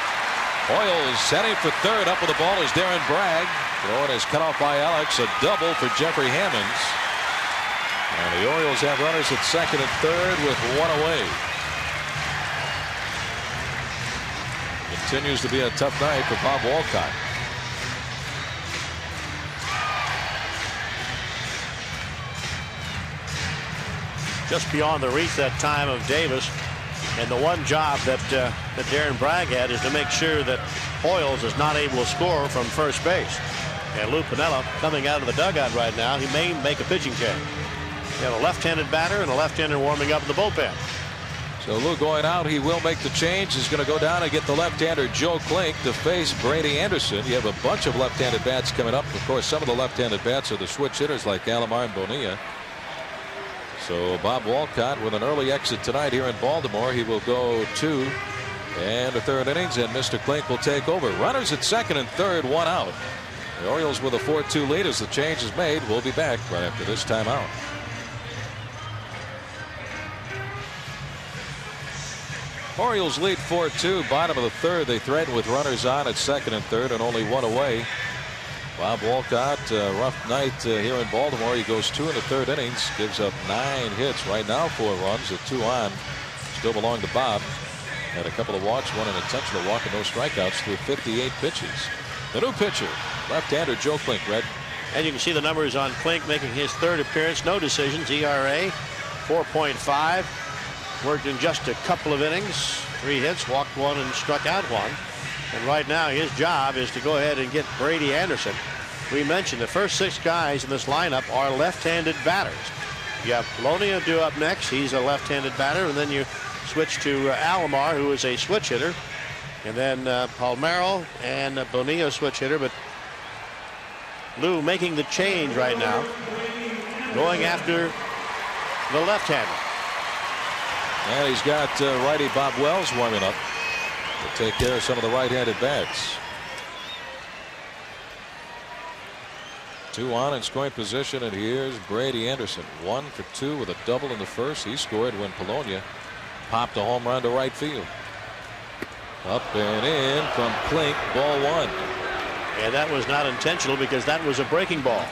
Hoiles heading for third. Up with the ball is Darren Bragg. Throw is cut off by Alex. A double for Jeffrey Hammonds. And the Orioles have runners at second and third with 1 away. Continues to be a tough night for Bob Walcott. Just beyond the reach that time of Davis. And the one job that Darren Bragg had is to make sure that Hoiles is not able to score from first base. And Lou Piniella coming out of the dugout right now. He may make a pitching change. You have a left-handed batter and a left-hander warming up in the bullpen. So Lou going out. He will make the change. He's going to go down and get the left-hander Joe Klink to face Brady Anderson. You have a bunch of left-handed bats coming up. Of course, some of the left-handed bats are the switch hitters like ALOMAR and Bonilla. So Bob Walcott with an early exit tonight here in Baltimore. He will go 2 and the 3rd innings, and Mr. Klink will take over. Runners at 2nd and 3rd, 1 out. The Orioles with a 4-2 lead as the change is made. We'll be back right after this timeout. Orioles lead 4-2, bottom of the 3rd. They threaten with runners on at 2nd and 3rd and only 1 away. Bob Walcott, rough night here in Baltimore. He goes 2 in the 3rd innings, gives up 9 hits. Right now 4 runs at 2 on. Still belong to Bob. Had a couple of walks, 1 intentional walk and no strikeouts through 58 pitches. The new pitcher, left-hander Joe Klink, Red. And you can see the numbers on Klink making his 3rd appearance. No decisions. ERA 4.5. Worked in just a couple of innings. 3 hits, walked 1 and struck out 1. And right now his job is to go ahead and get Brady Anderson. We mentioned the first 6 guys in this lineup are left-handed batters. You have Polonia due up next. He's a left-handed batter. And then you switch to ALOMAR, who is a switch hitter. And then PALMEIRO and Bonillla switch hitter. But Lou making the change right now, going after the left-hander. And he's got righty Bob Wells warming up to take care of some of the right-handed bats. 2 on in scoring position, and here's Brady Anderson. 1 for 2 with a double in the first. He scored when Polonia popped a home run to right field. Up and in from Klink, ball 1. And that was not intentional because that was a breaking ball.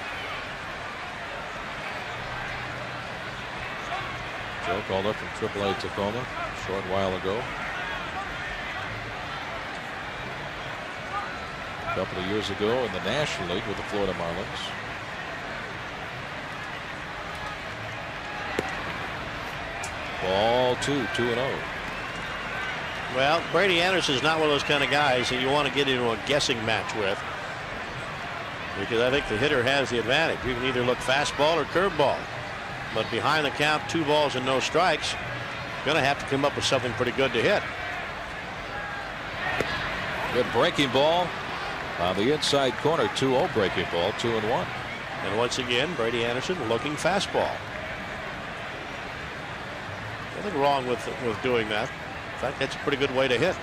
Joe called up from AAA Tacoma a short while ago. A couple of years ago in the National League with the Florida Marlins. Ball 2, 2-0. Well, Brady Anderson is not one of those kind of guys that you want to get into a guessing match with, because I think the hitter has the advantage. You can either look fastball or curveball. But behind the count, 2 balls and no strikes, going to have to come up with something pretty good to hit. Good breaking ball on the inside corner. 2-0 breaking ball, 2-1. And once again, Brady Anderson looking fastball. Nothing wrong with doing that. In fact, that's a pretty good way to hit.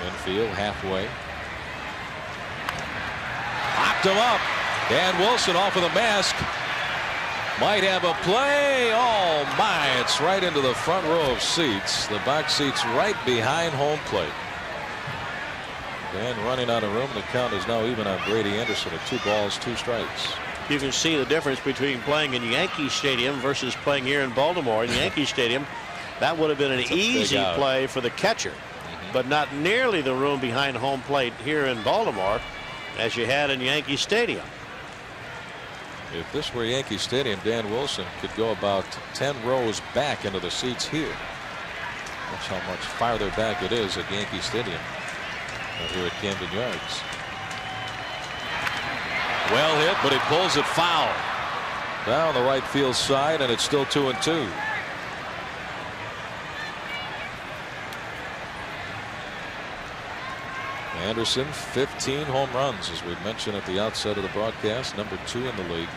Infield halfway. Popped him up. Dan Wilson off of the mask. Might have a play. Oh my, it's right into the front row of seats. The box seats right behind home plate. Dan running out of room. The count is now even on Brady Anderson at 2 balls, 2 strikes. You can see the difference between playing in Yankee Stadium versus playing here in Baltimore. In Yankee Stadium, that would have been an easy play for the catcher. But not nearly the room behind home plate here in Baltimore as you had in Yankee Stadium. If this were Yankee Stadium, Dan Wilson could go about 10 rows back into the seats here. That's how much farther back it is at Yankee Stadium than here at Camden Yards. Well hit, but he pulls it foul down the right field side, and it's still 2-2. Anderson, 15 home runs, as we mentioned at the outset of the broadcast, number 2 in the league.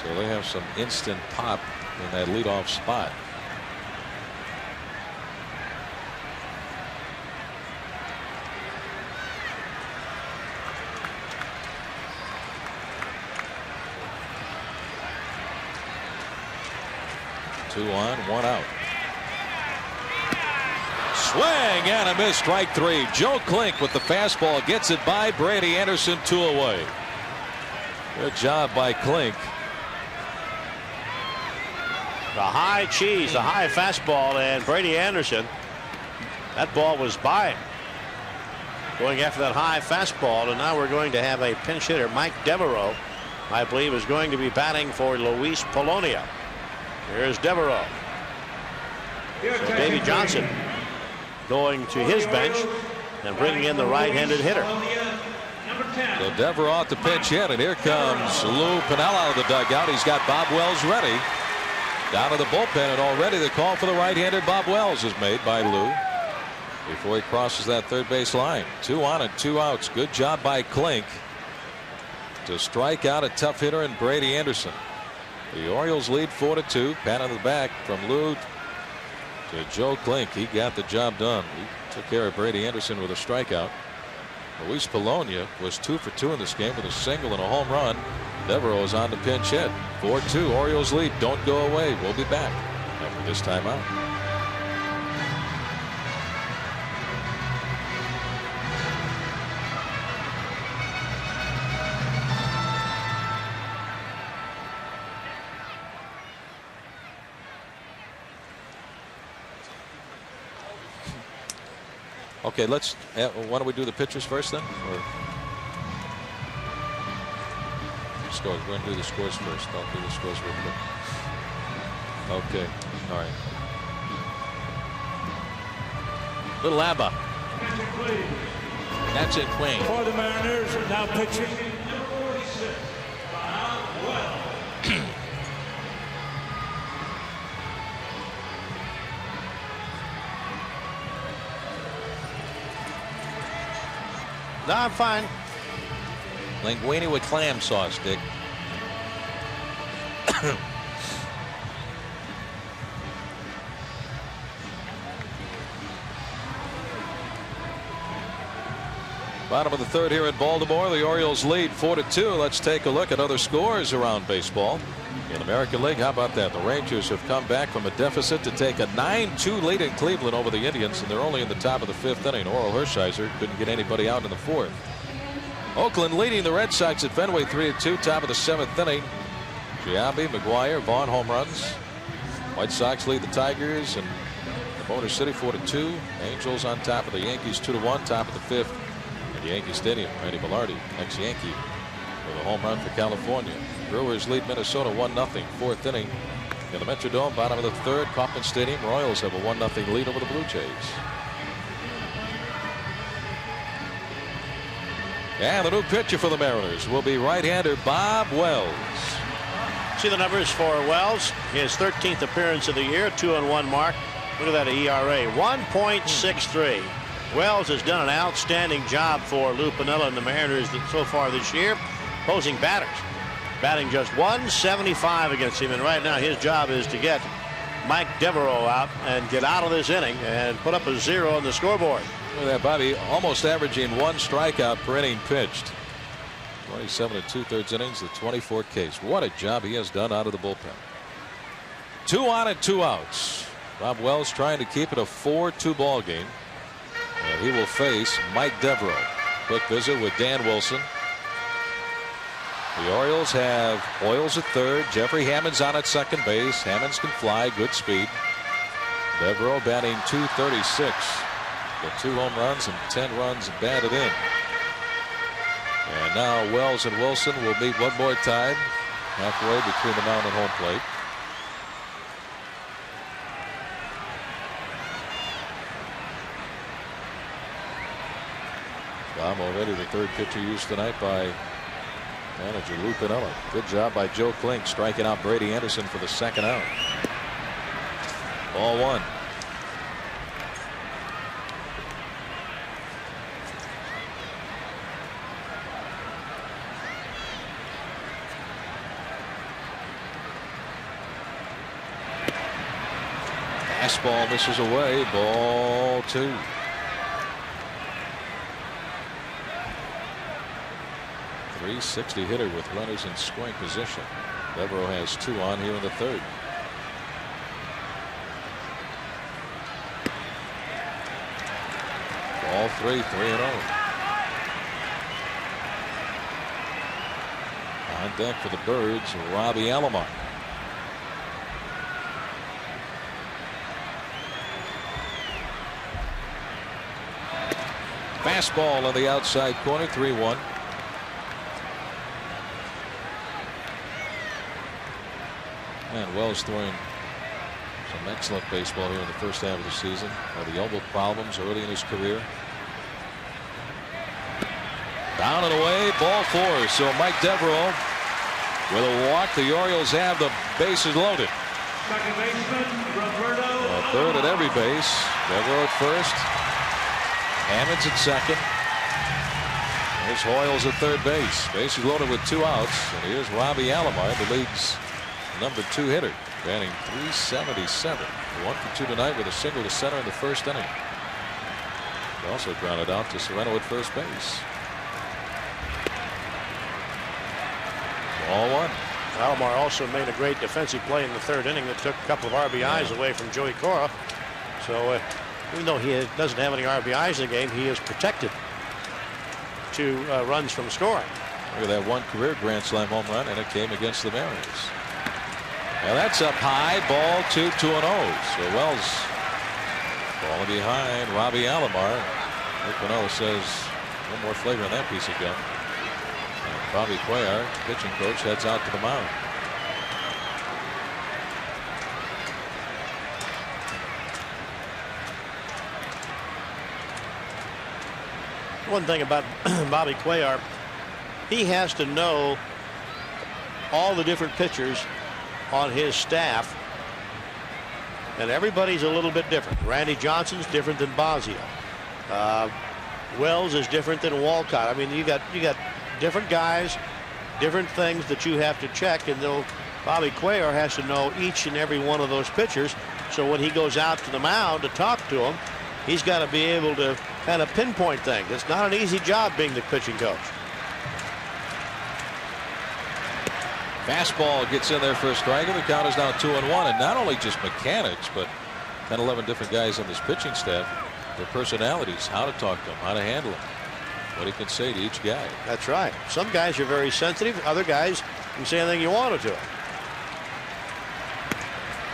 So they have some instant pop in that leadoff spot. Two on, 1 out. Swing and a miss, strike 3. Joe Klink with the fastball gets it by Brady Anderson, 2 away. Good job by Klink. The high cheese, the high fastball, and Brady Anderson, that ball was by him. Going after that high fastball, and now we're going to have a pinch hitter. Mike Devereaux, I believe, is going to be batting for Luis Polonia. Here's Devereaux. So Davey Johnson going to his bench and bringing in the right-handed hitter. So Devereaux at the pinch hit, and here comes Lou Piniella out of the dugout. He's got Bob Wells ready. Down to the bullpen, and already the call for the right-handed Bob Wells is made by Lou before he crosses that third base line. 2 on and 2 outs. Good job by Klink to strike out a tough hitter in Brady Anderson. The Orioles lead 4-2. Pat on the back from Lou to Joe Klink. He got the job done. He took care of Brady Anderson with a strikeout. Luis Polonia was 2 for 2 in this game with a single and a home run. Devereaux is on the pinch hit. 4-2. Orioles lead. Don't go away. We'll be back after this timeout. Okay, let's. Why don't we do the pitchers first then? Or scores. We're going to do the scores first. I'll do the scores real quick. Okay. All right. Little ABBA. That's it, Queen. For the Mariners, now pitching number 46, Bob Wells. No, I'm fine. Linguine with clam sauce, Dick. Bottom of the third here in Baltimore. The Orioles lead 4-2. Let's take a look at other scores around baseball. In American League, how about that? The Rangers have come back from a deficit to take a 9-2 lead in Cleveland over the Indians, and they're only in the top of the 5th inning. Oral Hershiser couldn't get anybody out in the 4th. Oakland leading the Red Sox at Fenway 3-2, top of the 7th inning. Giambi, McGuire, Vaughn home runs. White Sox lead the Tigers and the Motor City 4-2. Angels on top of the Yankees 2-1, top of the 5th. At Yankee Stadium, Randy Velarde, ex-Yankee, with a home run for California. Brewers lead Minnesota 1-0, 4th inning. In the Metrodome, bottom of the 3rd, Kauffman Stadium, Royals have a 1-0 lead over the Blue Jays. And the new pitcher for the Mariners will be right-hander Bob Wells. See the numbers for Wells. His 13th appearance of the year, 2-1 mark. Look at that ERA, 1.63. Wells has done an outstanding job for Lou Piniella and the Mariners so far this year, posing batters. Batting just 175 against him, and right now his job is to get Mike Devereaux out and get out of this inning and put up a 0 on the scoreboard. Look at that, Bobby, almost averaging 1 strikeout per inning pitched. 27 2/3 innings, the 24 Ks. What a job he has done out of the bullpen. 2 on and 2 outs. Bob Wells trying to keep it a 4-2 ball game. And he will face Mike Devereaux. Quick visit with Dan Wilson. The Orioles have Hoiles at third. Jeffrey Hammond's on at second base. Hammonds can fly, good speed. Devereaux batting .236. Got 2 home runs and 10 runs batted in. And now Wells and Wilson will meet one more time halfway between the mound and home plate. Bomb already the 3rd pitcher used tonight by manager Lou Piniella. Good job by Joe Klink striking out Brady Anderson for the 2nd out. Ball 1. Fastball misses away. Ball 2. .360 hitter with runners in scoring position. Devereaux has 2 on here in the 3rd. Ball 3, 3-0. On deck for the Birds, Robbie Alomar. Fastball on the outside corner, 3-1. And Wells throwing some excellent baseball here in the first half of the season. Had the elbow problems early in his career. Down and away, ball 4. So Mike Devereaux with a walk. The Orioles have the bases loaded. Second baseman, Roberto. Third at every base. Devereaux at first. Hammonds at second. Here's Hoiles at third base. Bases loaded with 2 outs. And here's Robbie Alomar, the league's number 2 hitter, batting .377. 1 for 2 tonight with a single to center in the first inning. He also grounded out to Sorrento at first base. Ball 1. Alomar also made a great defensive play in the 3rd inning that took a couple of RBIs away from Joey CORA. So even though he doesn't have any RBIs in the game, he is protected 2 runs from scoring. Look at that one career Grand Slam home run, and it came against the Mariners. Now that's up high, ball 2, 2-0. So Wells falling behind Robbie Alomar. Rick Bonilla says one more flavor in that piece of gum. And Bobby Cuellar, pitching coach, heads out to the mound. One thing about Bobby Cuellar, he has to know all the different pitchers on his staff, and everybody's a little bit different. Randy Johnson's different than Bosio. Wells is different than Walcott. I mean, you got different guys, different things that you have to check, and though Bobby Cuellar has to know each and every one of those pitchers, so when he goes out to the mound to talk to them, he's got to be able to kind of pinpoint things. It's not an easy job being the pitching coach. Fastball gets in there for a strike, and the count is now 2-1. And not only just mechanics, but 10, 11 different guys on this pitching staff, their personalities, how to talk to them, how to handle them, what he can say to each guy. That's right. Some guys are very sensitive. Other guys can say anything you want to them.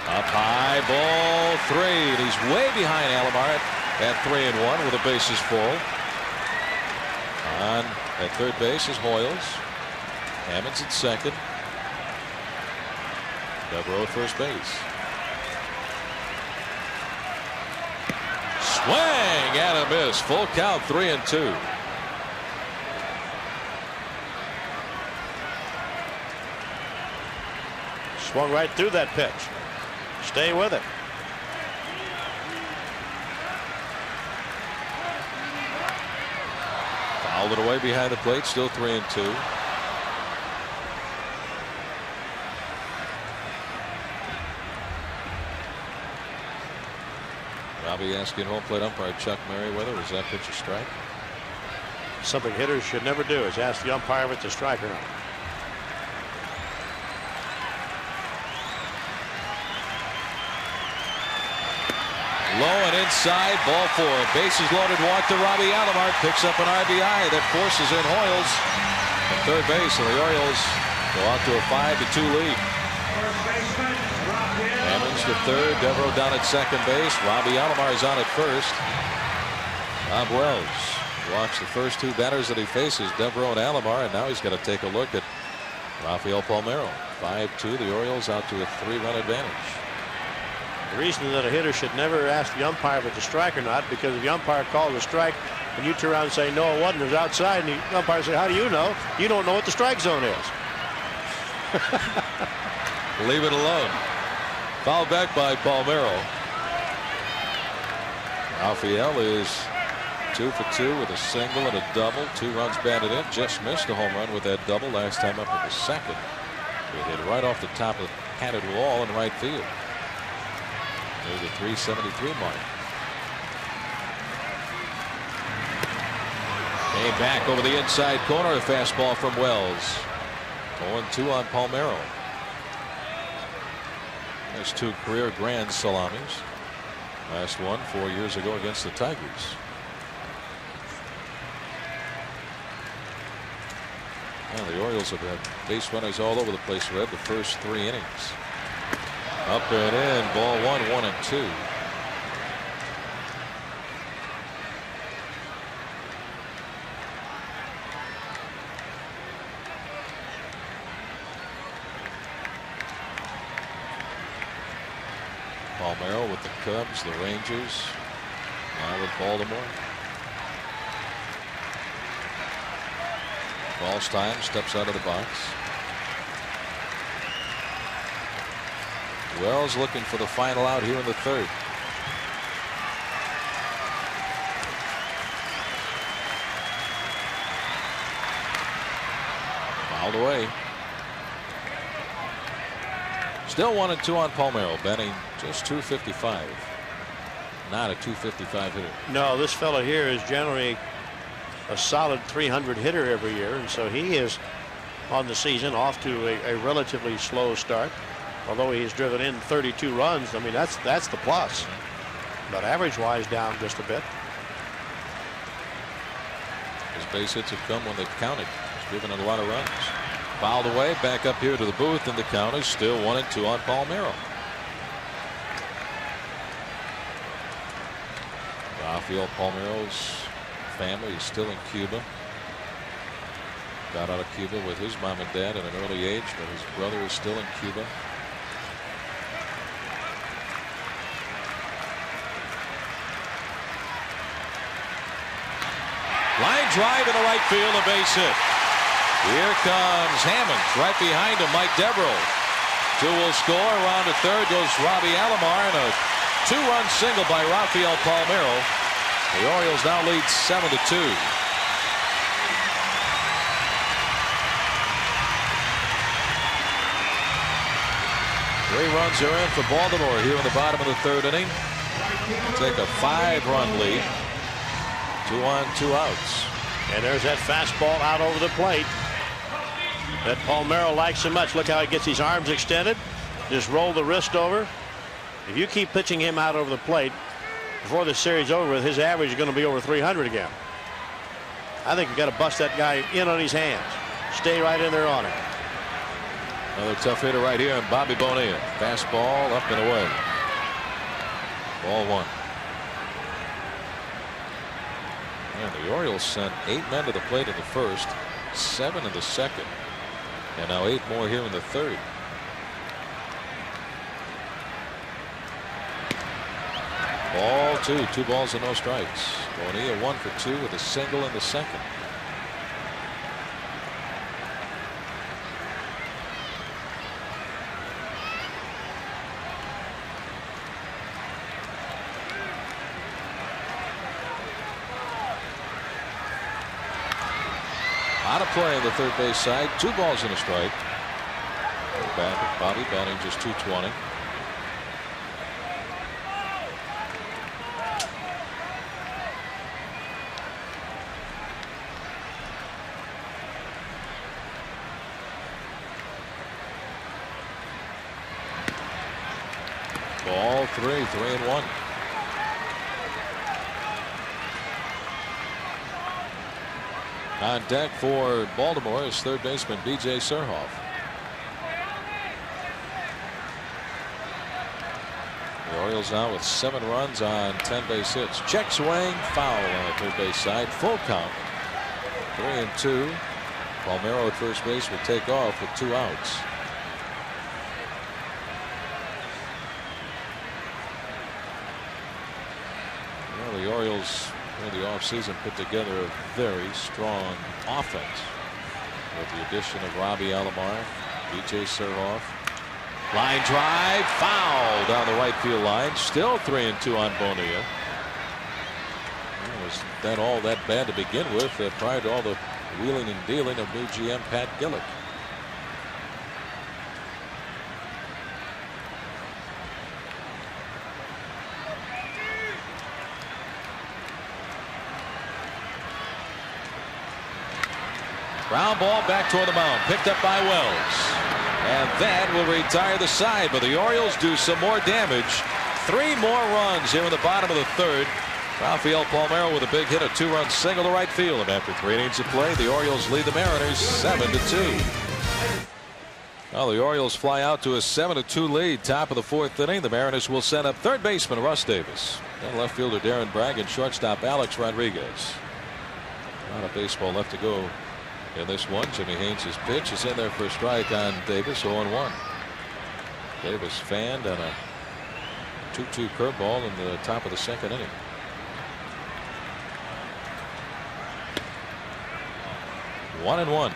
Up high, ball 3. And he's way behind Alomar at 3-1 with the bases full. On at third base is Hoiles. Hammonds at second. Devereaux at first base. Swing and a miss. Full count, 3-2. Swung right through that pitch. Stay with it. Fouled it away behind the plate. Still 3-2. Robbie asking home plate umpire Chuck Merriweather, was that pitch a strike? Something hitters should never do is ask the umpire if it's a strike or not. Low and inside, ball 4. Bases loaded, walk to Robbie Alomar, picks up an RBI that forces in Hoiles at third base, and the Orioles go out to a 5-2 lead. First baseman, Ripken. Hammonds to third, Devereaux down at second base. Robbie Alomar is on at first. Bob Wells walks the first 2 batters that he faces, Devereaux and Alomar, and now he's got to take a look at Rafael Palmeiro. 5-2, the Orioles out to a 3-run advantage. The reason that a hitter should never ask the umpire if it's a strike or not, because if the umpire calls a strike and you turn around and say no it wasn't, it was outside, and the umpire says how do you know? You don't know what the strike zone is. Leave it alone. Fouled back by Palmeiro. Rafael is 2 for 2 with a single and a double. 2 runs batted in. Just missed a home run with that double last time up in the second. It hit right off the top of the padded wall in right field. There's the 373 mark. Came back over the inside corner. A fastball from Wells. 0-2 on Palmeiro. There's 2 career grand salamis. Last one 4 years ago against the Tigers. Well, the Orioles have had base runners all over the place. Read the first 3 innings. Up and in, ball 1, 1-2. Palmeiro with the Cubs, the Rangers, now with Baltimore. Ball's time, steps out of the box. Wells looking for the final out here in the third. Fouled away. Still 1-2 on Palmeiro, batting just .255. Not a .255 hitter. No, this fella here is generally a solid 300 hitter every year, and so he is on the season off to a relatively slow start. Although he has driven in 32 runs, I mean that's the plus. But average-wise, down just a bit. His base hits have come when they've counted. He's driven in a lot of runs. Fouled away, back up here to the booth, and the count is still 1-2 on Palmeiro. Rafael Palmeiro's family is still in Cuba. Got out of Cuba with his mom and dad at an early age, but his brother is still in Cuba. Line drive in the right field, a base hit. Here comes Hammonds right behind him, Mike Devereaux. Two will score. Around to third goes Robbie Alomar, and a two-run single by Rafael Palmeiro. The Orioles now lead 7-2. 3 runs are in for Baltimore here in the bottom of the third inning. Take a 5-run lead. 2 on, 2 outs. And there's that fastball out over the plate that Palmeiro likes so much. Look how he gets his arms extended. Just roll the wrist over. If you keep pitching him out over the plate, before the series over with, his average is going to be over 300 again. I think you got to bust that guy in on his hands. Stay right in there on him. Another tough hitter right here, and Bobby Bonilla. Fastball up and away. Ball 1. And the Orioles sent 8 men to the plate in the first, 7 in the second, and now 8 more here in the third. Ball 2, 2 balls and no strikes. Bonilla 1 for 2 with a single in the second. Out of play on the third base side. 2 balls and a strike. Bobby batting just .220. Ball 3, 3-1. On deck for Baltimore is third baseman B.J. Surhoff. The Orioles now with 7 runs on 10 base hits. Check swing, foul on the third base side. Full count. 3-2. Palmeiro at first base will take off with 2 outs. Well, the Orioles in the offseason put together a very strong offense with the addition of Robbie Alomar, B.J. Surhoff. Line drive, foul down the right field line. Still 3-2 on Bonilla. Was that all that bad to begin with prior to all the wheeling and dealing of new GM Pat Gillick? Ground ball back toward the mound, picked up by Wells, and that will retire the side. But the Orioles do some more damage. 3 more runs here in the bottom of the third. Rafael Palmeiro with a big hit, a 2-run single to right field, and after 3 innings of play, the Orioles lead the Mariners 7-2. Well, the Orioles fly out to a 7-2 lead, top of the 4th inning. The Mariners will send up third baseman Russ Davis, then left fielder Darren Bragg, and shortstop Alex Rodriguez. Not a baseball left to go in this one. Jimmy Haynes' pitch is in there for a strike on Davis. 0-1. Davis fanned on a 2-2 curveball in the top of the 2nd inning. 1-1.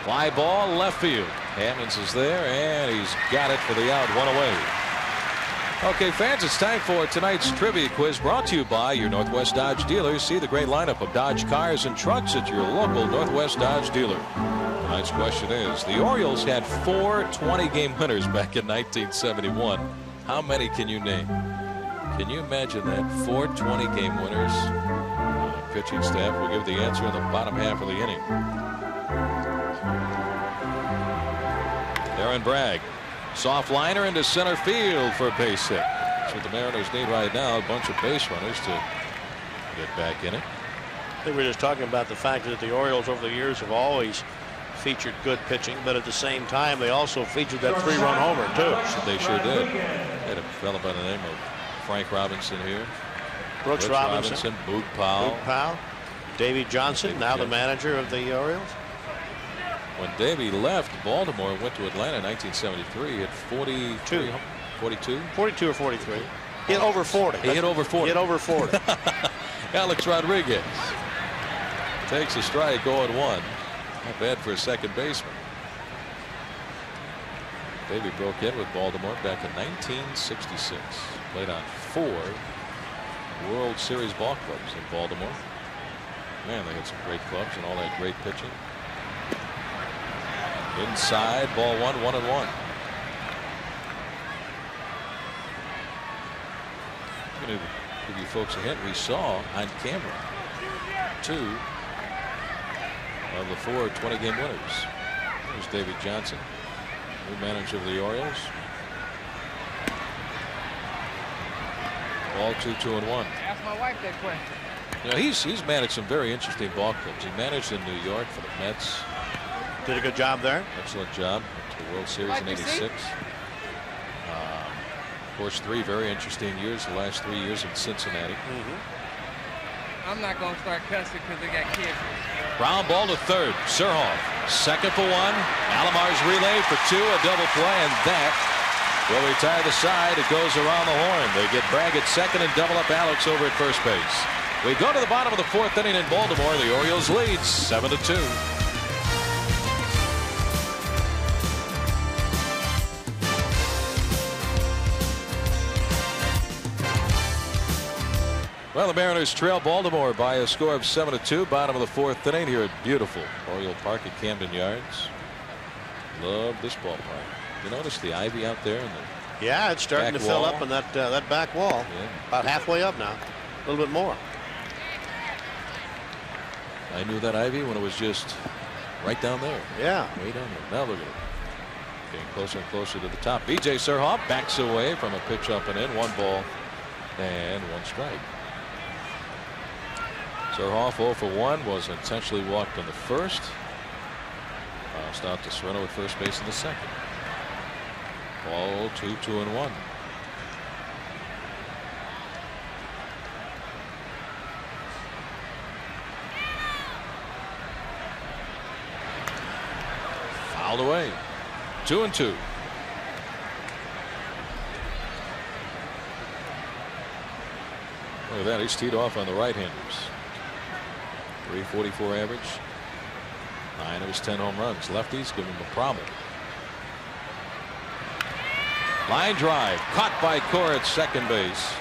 Fly ball left field. Hammonds is there, and he's got it for the out. 1 away. Okay, fans, it's time for tonight's trivia quiz, brought to you by your Northwest Dodge dealers. See the great lineup of Dodge cars and trucks at your local Northwest Dodge dealer. Tonight's question is, the Orioles had 4 20-game winners back in 1971. How many can you name? Can you imagine that? 4 20-game winners. Pitching staff will give the answer in the bottom half of the inning. Darren Bragg. Soft liner into center field for a base hit. That's what the Mariners need right now. A bunch of base runners to get back in it. I think we're just talking about the fact that the Orioles over the years have always featured good pitching, but at the same time they also featured that 3-run homer too. They sure did. Had a fellow by the name of Frank Robinson here. Brooks Robinson, Boog Powell, Davey Johnson, now the manager of the Orioles. When Davey left Baltimore and went to Atlanta in 1973, he had 42 or 43. He hit over 40. He hit over 40. Hit over 40. Alex Rodriguez takes a strike, 0-1. Not bad for a second baseman. Davey broke in with Baltimore back in 1966. Played on 4 World Series ball clubs in Baltimore. Man, they had some great clubs and all that great pitching. Inside, ball 1, 1-1. I'm going to give you folks a hint. We saw on camera 2 of the 4 20-game winners. There's David Johnson, new manager of the Orioles. Ball 2, 2-1. Ask my wife that question. You know, he's managed some very interesting ball clubs. He managed in New York for the Mets. Did a good job there. Excellent job. Went to the World Series in '86. Of course, 3 very interesting years. The last 3 years in Cincinnati. I'm not going to start cussing because they got kids. Ground ball to third. Surhhoff. Second for 1. Alomar's relay for 2. A double play, and that will retire the side. It goes around the horn. They get Bragg at second and double up Alex over at first base. We go to the bottom of the 4th inning in Baltimore. The Orioles lead 7-2. Well, the Mariners trail Baltimore by a score of 7-2. Bottom of the 4th inning here at beautiful Oriole Park at Camden Yards. Love this ballpark. You notice the ivy out there? Yeah, it's starting to fill up in that back wall. Yeah. About halfway up now. A little bit more. I knew that ivy when it was just right down there. Yeah. Way down there. Now look at it. Getting closer and closer to the top. B.J. Surhhoff backs away from a pitch up and in. 1 ball and 1 strike. Surhhoff 0 for 1 was intentionally walked in the first. Bounced out to Sorrento at first base in the second. Ball 2, 2-1. Fouled away. 2-2. Look at that. He's teed off on the right-handers. 344 average. 9 of his 10 home runs. Lefties give him a problem. Line drive caught by CORA at second base.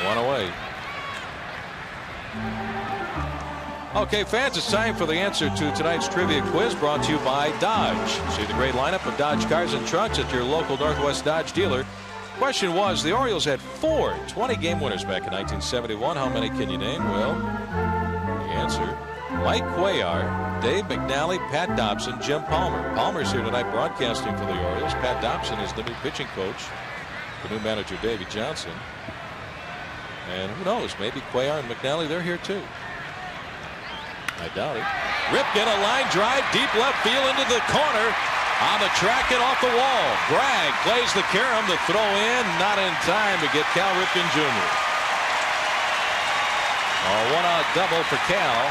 1 away. Okay, fans, it's time for the answer to tonight's trivia quiz, brought to you by Dodge. See the great lineup of Dodge cars and trucks at your local Northwest Dodge dealer. Question was, the Orioles had 4 20-game winners back in 1971. How many can you name? Well, the answer: Mike Cuellar, Dave McNally, Pat Dobson, Jim Palmer. Palmer's here tonight broadcasting for the Orioles. Pat Dobson is the new pitching coach, the new manager Davey Johnson. And who knows, maybe Cuellar and McNally, they're here too. I doubt it. Ripken, a line drive deep left field into the corner. On the track and off the wall. Bragg plays the carom. The throw in, not in time to get Cal Ripken Jr. A 1-out double for Cal.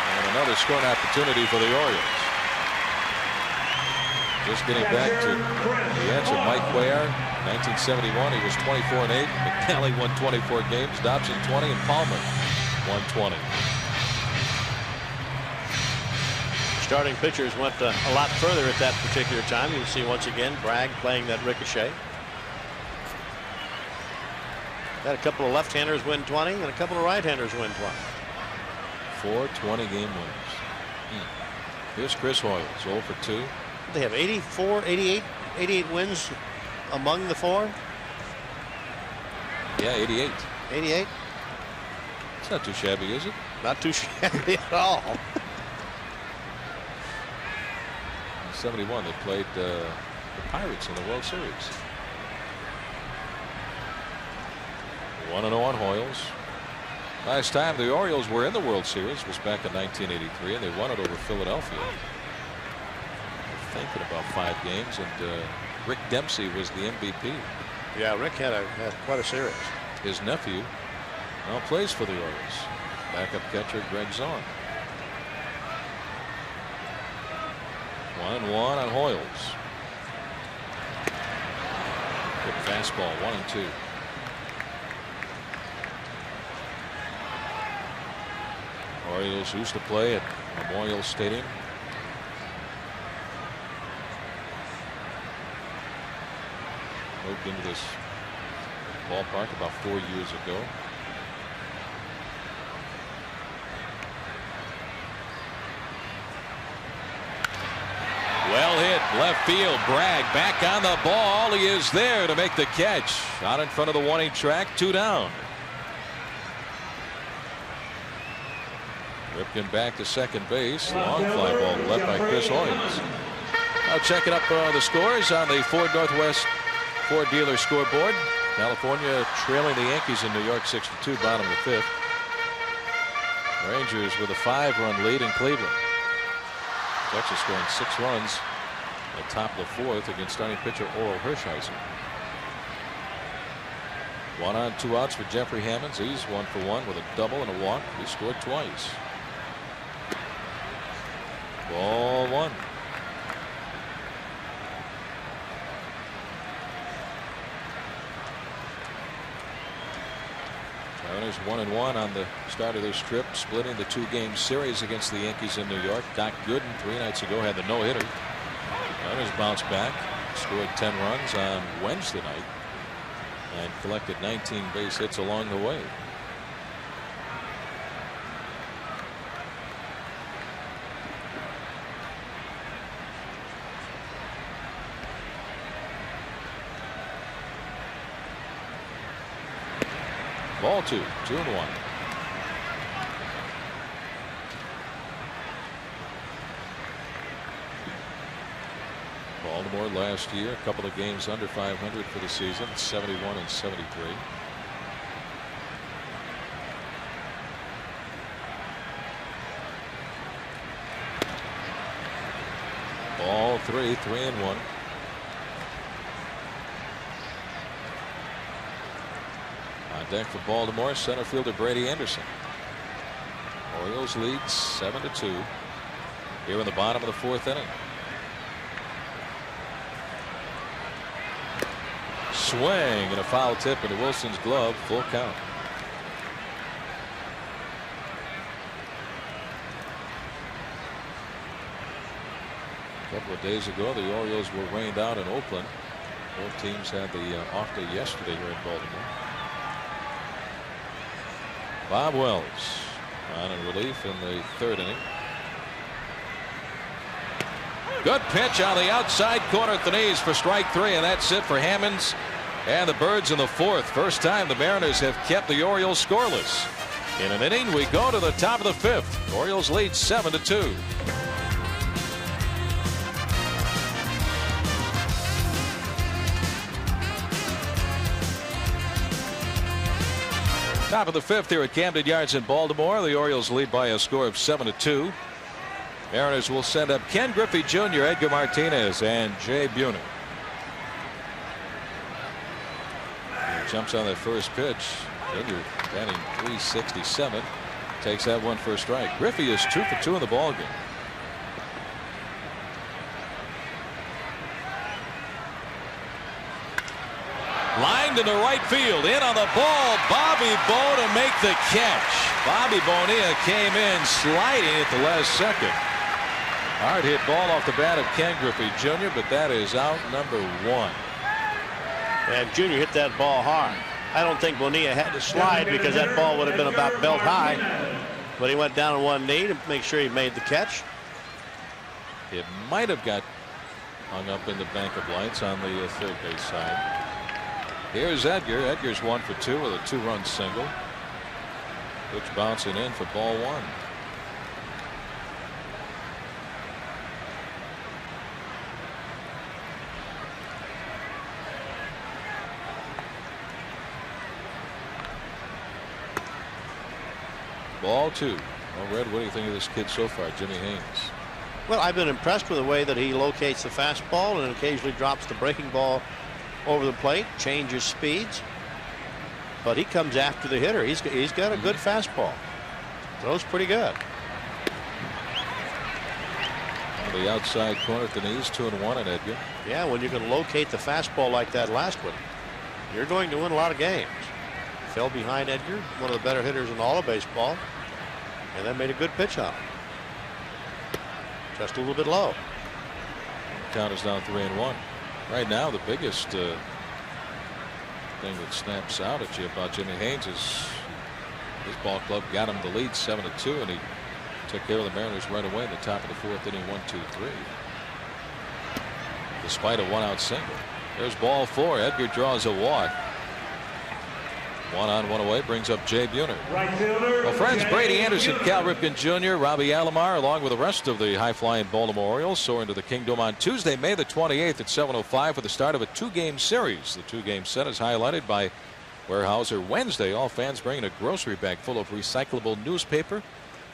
And another scoring opportunity for the Orioles. Just getting back to the answer. Mike Cuellar, 1971, he was 24-8. McNally won 24 games. Dobson 20, and Palmer won 20. Starting pitchers went a lot further at that particular time. You'll see once again Bragg playing that ricochet. Had a couple of left-handers win 20 and a couple of right-handers win 20. 4 20-game winners. Here's Chris Hoiles, 0 for 2. They have 84, 88 wins among the 4. Yeah, 88. 88. It's not too shabby, is it? Not too shabby at all. 71, they played the Pirates in the World Series. 1-0 on Hoiles. Last time the Orioles were in the World Series was back in 1983, and they won it over Philadelphia. They're thinking about 5 games, and Rick Dempsey was the MVP. Yeah, Rick had quite a series. His nephew now plays for the Orioles. Backup catcher Greg Zorn. 1-1 on Hoiles. Good fastball, 1-2. Orioles used to play at Memorial Stadium. Moved into this ballpark about 4 years ago. Well hit, left field. Bragg back on the ball. He is there to make the catch. Out in front of the warning track, 2 down. Ripken back to second base. Long fly ball left by Chris Hoiles. Now checking up the scores on the Ford Northwest Ford dealer scoreboard. California trailing the Yankees in New York 6-2, bottom of the 5th. Rangers with a 5-run lead in Cleveland. Texas scoring 6 runs at the top of the 4th against starting pitcher Oral Hershiser. 1 on 2 outs for Jeffrey Hammonds. He's 1 for 1 with a double and a walk. He scored twice. Ball 1. Mariners 1-1 on the start of this trip, splitting the 2-game series against the Yankees in New York. Doc Gooden 3 nights ago had the no-hitter. Mariners bounced back, scored 10 runs on Wednesday night, and collected 19 base hits along the way. Ball 2, 2-1. Baltimore last year, a couple of games under 500 for the season, 71 and 73. Ball 3, 3-1. On deck for Baltimore, center fielder Brady Anderson. Orioles lead 7-2 here in the bottom of the 4th inning. Swing and a foul tip into Wilson's glove, full count. A couple of days ago, the Orioles were rained out in Oakland. Both teams had the off day yesterday here in Baltimore. Bob Wells on in relief in the 3rd inning. Good pitch on the outside corner at the knees for strike 3, and that's it for Hammonds and the Birds in the 4th. First time the Mariners have kept the Orioles scoreless. In an inning, we go to the top of the 5th. Orioles lead 7-2. Top of the 5th here at Camden Yards in Baltimore. The Orioles lead by a score of 7-2. Mariners will send up Ken Griffey Jr., Edgar Martinez, and Jay Buhner. He jumps on that first pitch. Jr. batting .367. Takes that one for a strike. Griffey is 2 for 2 in the ballgame. Lined into right field. In on the ball. Bobby Bo to make the catch. Bobby Bonilla came in sliding at the last second. Hard hit ball off the bat of Ken Griffey Jr., but that is out number 1. And Junior hit that ball hard. I don't think Bonilla had to slide because that ball would have been about belt high. But he went down on one knee to make sure he made the catch. It might have got hung up in the bank of lights on the third base side. Here's Edgar. Edgar's 1 for 2 with a 2-run single. Pitch bouncing in for ball 1. Ball 2. Well, Red, what do you think of this kid so far, Jimmy Haynes? Well, I've been impressed with the way that he locates the fastball and occasionally drops the breaking ball over the plate, changes speeds. But he comes after the hitter. He's got a good fastball. Throws pretty good. On the outside corner at the knees, 2-1 at Edgar. Yeah, when you can locate the fastball like that last one, you're going to win a lot of games. Fell behind Edgar, one of the better hitters in all of baseball, and then made a good pitch on him. Just a little bit low. Count is down 3-1. Right now, the biggest thing that snaps out at you about Jimmy Haynes is his ball club got him the lead 7-2, and he took care of the Mariners right away in the top of the 4th inning, 1-2-3. Despite a 1-out single. There's ball 4. Edgar draws a walk. 1 on, 1 away brings up Jay Buhner. Well, friends, Brady Anderson, Cal Ripken Jr., Robbie Alomar, along with the rest of the high-flying Baltimore Orioles, soar into the Kingdom on Tuesday, May the 28th at 7:05 for the start of a 2-game series. The 2-game set is highlighted by Weyerhaeuser Wednesday. All fans bringing a grocery bag full of recyclable newspaper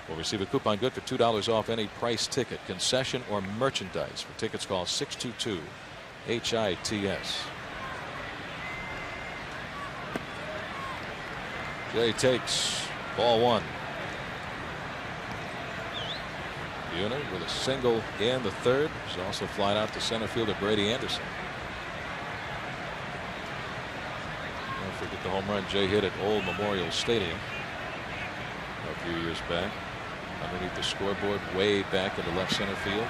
will receive a coupon good for $2 off any price ticket, concession, or merchandise. For tickets, call 622-HITS. Jay takes ball 1. Buhner with a single in the 3rd. He's also flying out to center fielder Brady Anderson. Don't forget the home run Jay hit at Old Memorial Stadium a few years back. Underneath the scoreboard, way back into left center field.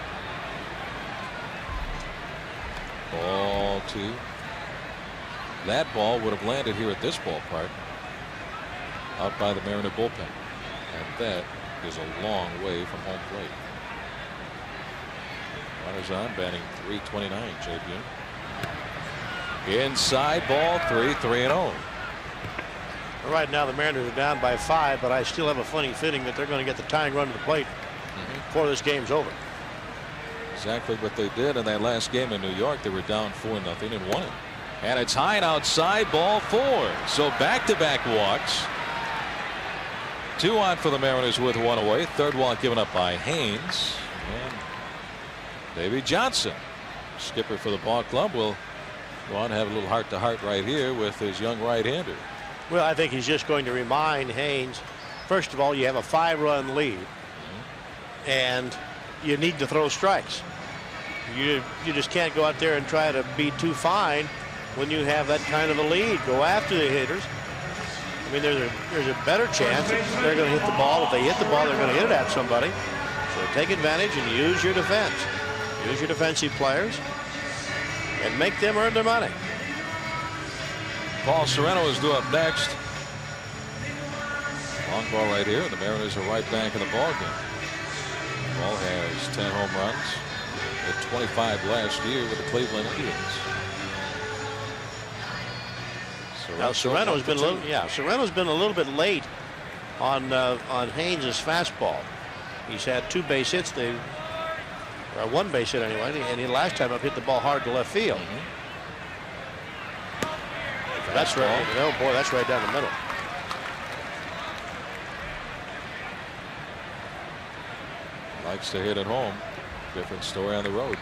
Ball 2. That ball would have landed here at this ballpark, out by the Mariner bullpen, and that is a long way from home plate. Runners on, batting .329, Jay Buhner. Inside, ball 3, 3-0. Right now the Mariners are down by 5, but I still have a funny feeling that they're going to get the tying run to the plate before this game's over. Exactly what they did in that last game in New York. They were down 4-0 and won it. And it's high and outside, ball 4. So back-to-back walks. 2 on for the Mariners with 1 away. 3rd walk given up by Haynes. And Davey Johnson, skipper for the ball club, will go on and have a little heart-to-heart right here with his young right-hander. Well, I think he's just going to remind Haynes, first of all, you have a 5-run lead, and you need to throw strikes. You just can't go out there and try to be too fine when you have that kind of a lead. Go after the hitters. I mean, there's a better chance that they're going to hit the ball. If they hit the ball, they're going to hit it at somebody. So take advantage and use your defense. Use your defensive players and make them earn their money. Paul Sorrento is due up next. Long ball right here. The Mariners are right back in the ball game. Paul has 10 home runs. Hit 25 last year with the Cleveland Indians. Now Sorrento's been Sorrento's been a little bit late on Haynes' fastball. He's had 2 base hits. Or 1 base hit anyway, and he last time up hit the ball hard to left field. That's right. Oh boy, that's right down the middle. Likes to hit at home. Different story on the road.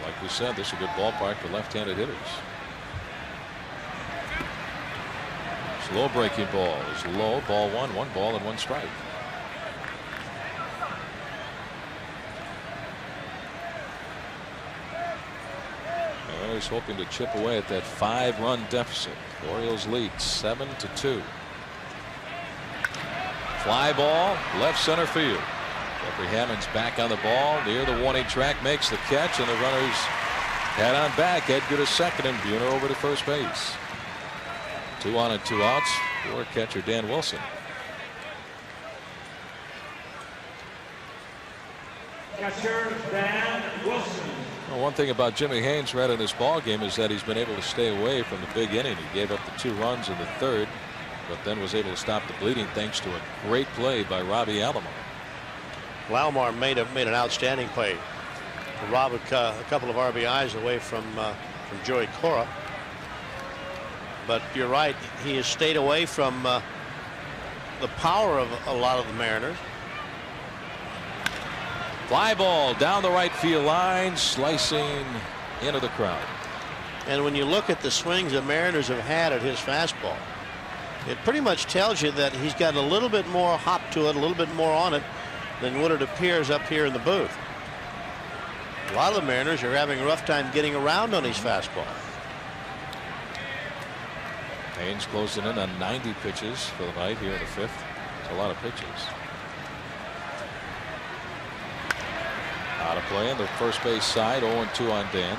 Like we said, this is a good ballpark for left-handed hitters. Slow breaking ball is low. Ball 1, 1 ball and 1 strike. Mariners hoping to chip away at that 5-run deficit. The Orioles lead 7-2. Fly ball, left center field. Jeffrey Hammond's back on the ball near the warning track, makes the catch, and the runners head on back. Edgar to second and Buhner over to first base. 2 on and 2 outs for catcher Dan Wilson. Catcher Dan Wilson. Well, one thing about Jimmy Haynes right in this ball game is that he's been able to stay away from the big inning. He gave up the 2 runs in the 3rd, but then was able to stop the bleeding thanks to a great play by Robbie Alomar. Alomar made an outstanding play to rob a couple of RBIs away from Joey Cora. But you're right, he has stayed away from the power of a lot of the Mariners. Fly ball down the right field line, slicing into the crowd. And when you look at the swings the Mariners have had at his fastball, it pretty much tells you that he's got a little bit more hop to it, a little bit more on it than what it appears up here in the booth. A lot of the Mariners are having a rough time getting around on his fastball. Haynes closing in on 90 pitches for the night here in the 5th. It's a lot of pitches. Out of play on the first base side, 0-2 on Dan.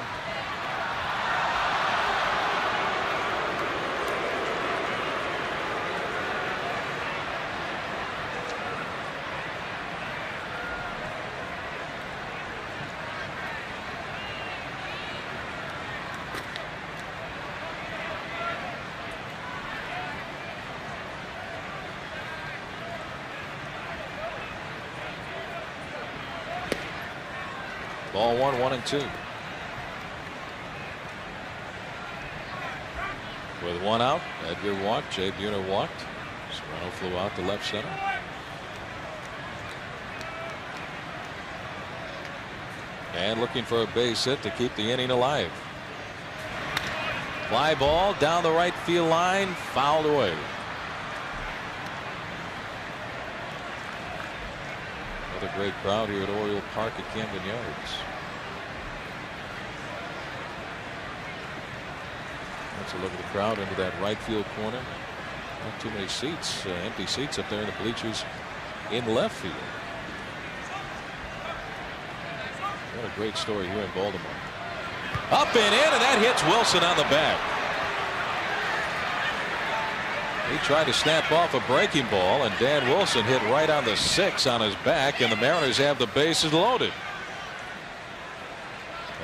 Ball 1-1-2. With 1 out, Edgar walked, Jay Buhner walked. Serrano flew out to left center. And looking for a base hit to keep the inning alive. Fly ball down the right field line, fouled away. Another great crowd here at Oriole Park at Camden Yards. Let's look at the crowd into that right field corner. Not too many seats, empty seats up there in the bleachers in left field. What a great story here in Baltimore. Up and in, and that hits Wilson on the back. He tried to snap off a breaking ball, and Dan Wilson hit right on the 6 on his back, and the Mariners have the bases loaded.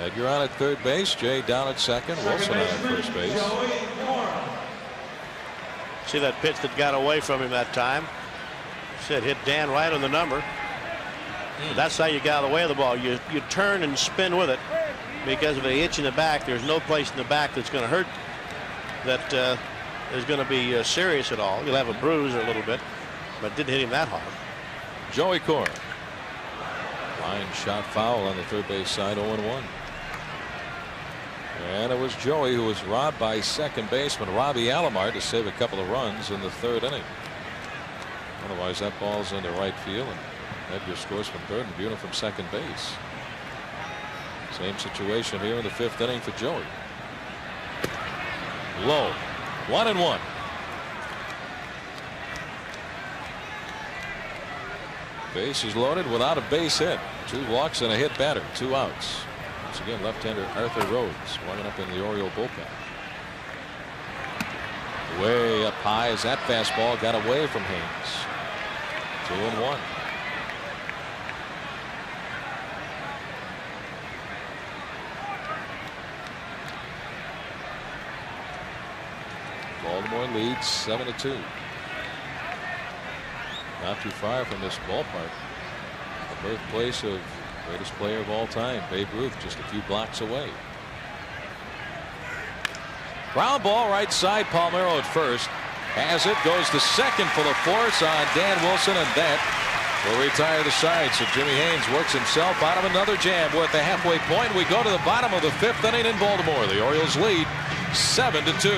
Edgar on at third base, Jay down at second, Wilson on at first base. See that pitch that got away from him that time? Said hit Dan right on the number. That's how you got out of the way of the ball. You turn and spin with it, because of the itch in the back. There's no place in the back that's going to hurt that is going to be serious at all. You'll have a bruise or a little bit, but it didn't hit him that hard. Joey Cora. Line shot foul on the third base side, 0-1. And it was Joey who was robbed by second baseman Robbie Alomar to save a couple of runs in the 3rd inning. Otherwise, that ball's into right field, and Edgar scores from third and Buhner from second base. Same situation here in the 5th inning for Joey. Low, 1-1. Base is loaded without a base hit. 2 walks and a hit batter. 2 outs. Once again, left-hander Arthur Rhodes warming up in the Oriole bullpen. Way up high as that fastball got away from Haynes. 2-1. Baltimore leads 7-2. Not too far from this ballpark. The birthplace of greatest player of all time, Babe Ruth, just a few blocks away. Ground ball right side, Palmeiro at first. Has it, goes to second for the force on Dan Wilson, and that will retire the side. So Jimmy Haynes works himself out of another jam. We're at the halfway point. We go to the bottom of the 5th inning in Baltimore. The Orioles lead 7-2.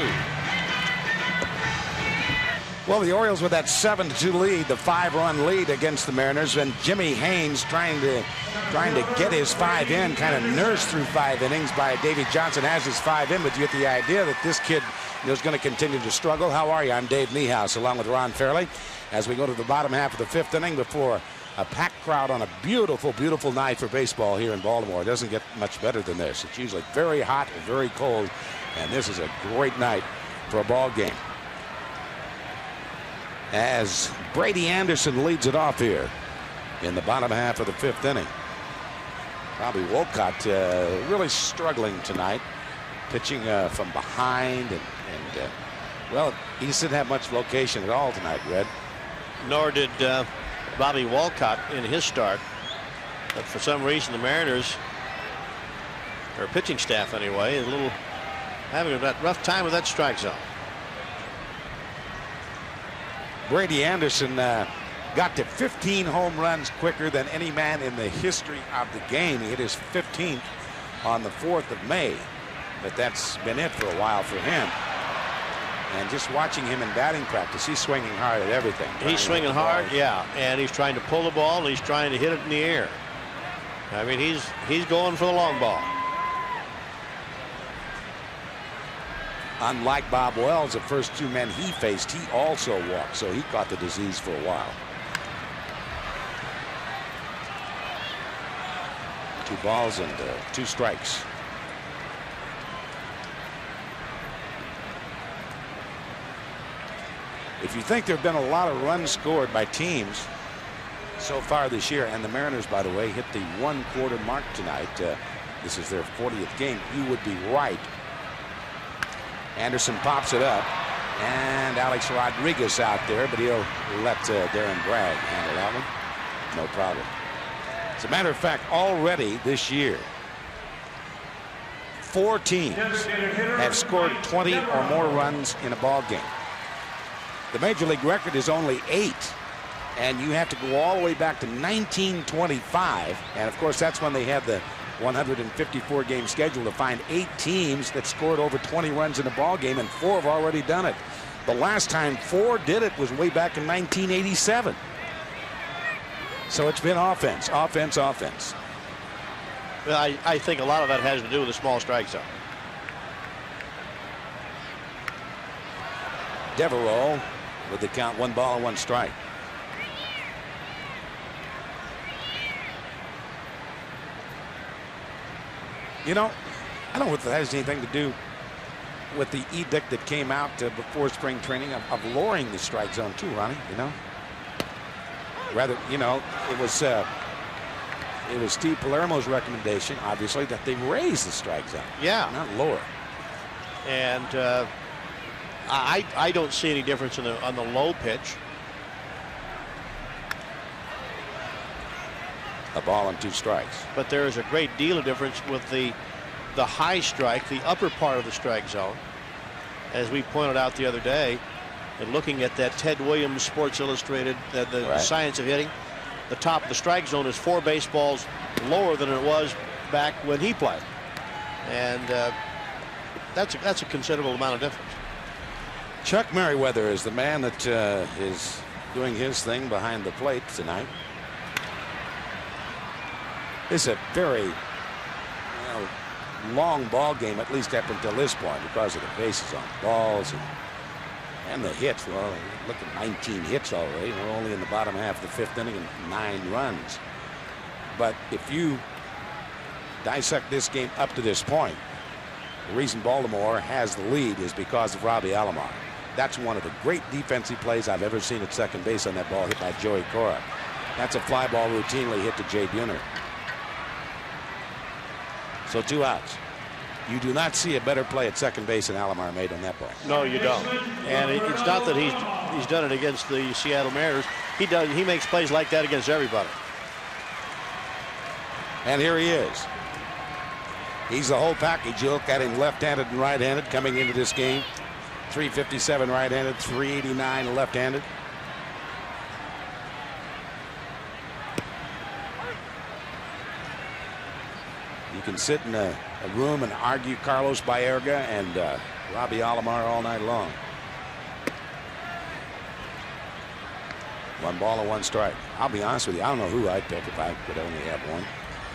Well, the Orioles with that 7-2 lead, the 5-run lead against the Mariners, and Jimmy Haynes trying to get his 5 in, kind of nursed through 5 innings by Davey Johnson, has his 5 in, but you get the idea that this kid is going to continue to struggle. How are you? I'm Dave Niehaus, along with Ron Fairley, as we go to the bottom half of the 5th inning before a packed crowd on a beautiful, beautiful night for baseball here in Baltimore. It doesn't get much better than this. It's usually very hot and very cold, and this is a great night for a ball game. As Brady Anderson leads it off here in the bottom half of the 5th inning. Bobby Wolcott really struggling tonight, pitching from behind, and well, he just didn't have much location at all tonight, Red. Nor did Bobby Wolcott in his start. But for some reason, the Mariners, or pitching staff anyway, is having a rough time with that strike zone. Brady Anderson got to 15 home runs quicker than any man in the history of the game. He hit his 15th on the 4th of May, but that's been it for a while for him. And just watching him in batting practice, he's swinging hard at everything. He's swinging hard, yeah, and he's trying to pull the ball, and he's trying to hit it in the air. I mean, he's going for the long ball. Unlike Bob Wells, the first 2 men he faced, he also walked, so he caught the disease for a while. 2 balls and 2 strikes. If you think there have been a lot of runs scored by teams so far this year, and the Mariners, by the way, hit the 1/4 mark tonight. This is their 40th game. You would be right. Anderson pops it up, and Alex Rodriguez out there, but he'll let Darren Bragg handle that one. No problem. As a matter of fact, already this year, 4 teams have scored 20 or more runs in a ball game. The major league record is only 8, and you have to go all the way back to 1925, and of course that's when they had the 154 game schedule to find 8 teams that scored over 20 runs in a ball game, and 4 have already done it. The last time 4 did it was way back in 1987. So it's been offense, offense, offense. Well, I think a lot of that has to do with the small strike zone. Devereaux with the count, 1 ball and 1 strike. You know, I don't know if that has anything to do with the edict that came out before spring training of lowering the strike zone too, Ronnie, you know. Rather, you know, it was Steve Palermo's recommendation, obviously, that they raise the strike zone. Yeah. Not lower. And I don't see any difference on the low pitch. A ball and 2 strikes. But there is a great deal of difference with the high strike, the upper part of the strike zone. As we pointed out the other day, and looking at that Ted Williams Sports Illustrated, the science of hitting, the top of the strike zone is 4 baseballs lower than it was back when he played. And that's a considerable amount of difference. Chuck Merriweather is the man that is doing his thing behind the plate tonight. It's a very long ball game, at least up until this point, because of the bases on balls and the hits. Well, look at 19 hits already. We're only in the bottom half of the 5th inning and 9 runs. But if you dissect this game up to this point, the reason Baltimore has the lead is because of Robbie Alomar. That's one of the great defensive plays I've ever seen at second base on that ball hit by Joey Cora. That's a fly ball routinely hit to Jay Buhner. So 2 outs. You do not see a better play at second base than Alomar made on that ball. No, you don't. And it's not that he's done it against the Seattle Mariners. He makes plays like that against everybody. And here he is. He's the whole package. You look at him left-handed and right-handed coming into this game. 357 right-handed, 389 left-handed. You can sit in a room and argue Carlos Baerga and Robbie Alomar all night long. 1 ball and 1 strike. I'll be honest with you, I don't know who I'd pick if I could only have one.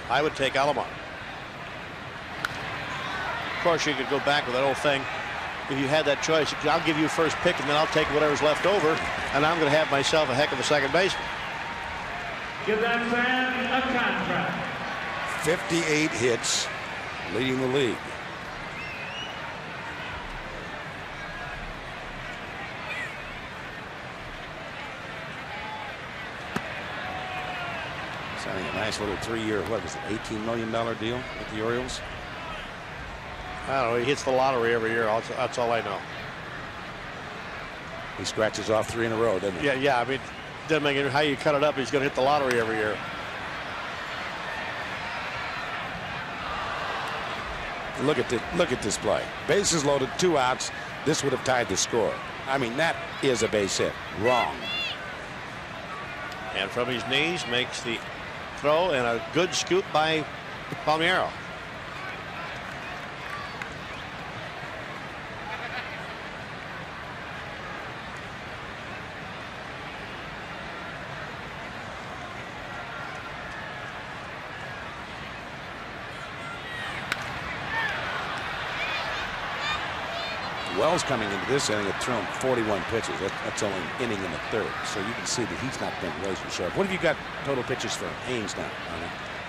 I would take ALOMAR. Of course, you could go back with that old thing. If you had that choice, I'll give you first pick, and then I'll take whatever's left over, and I'm going to have myself a heck of a second baseman. Give that man a contract. 58 hits, leading the league. Signing a nice little 3-year, what was it, $18 million deal with the Orioles? I don't know. He hits the lottery every year. That's all I know. He scratches off 3 in a row, doesn't he? Yeah. I mean, doesn't make it how you cut it up. He's going to hit the lottery every year. Look at this play. Bases loaded, 2 outs. This would have tied the score. I mean, that is a base hit. Wrong. And from his knees makes the throw, and a good scoop by PALMEIRO. Wells coming into this inning had thrown 41 pitches. That's only an inning in the 3rd. So you can see that he's not been razor sharp. What have you got total pitches for Haynes now?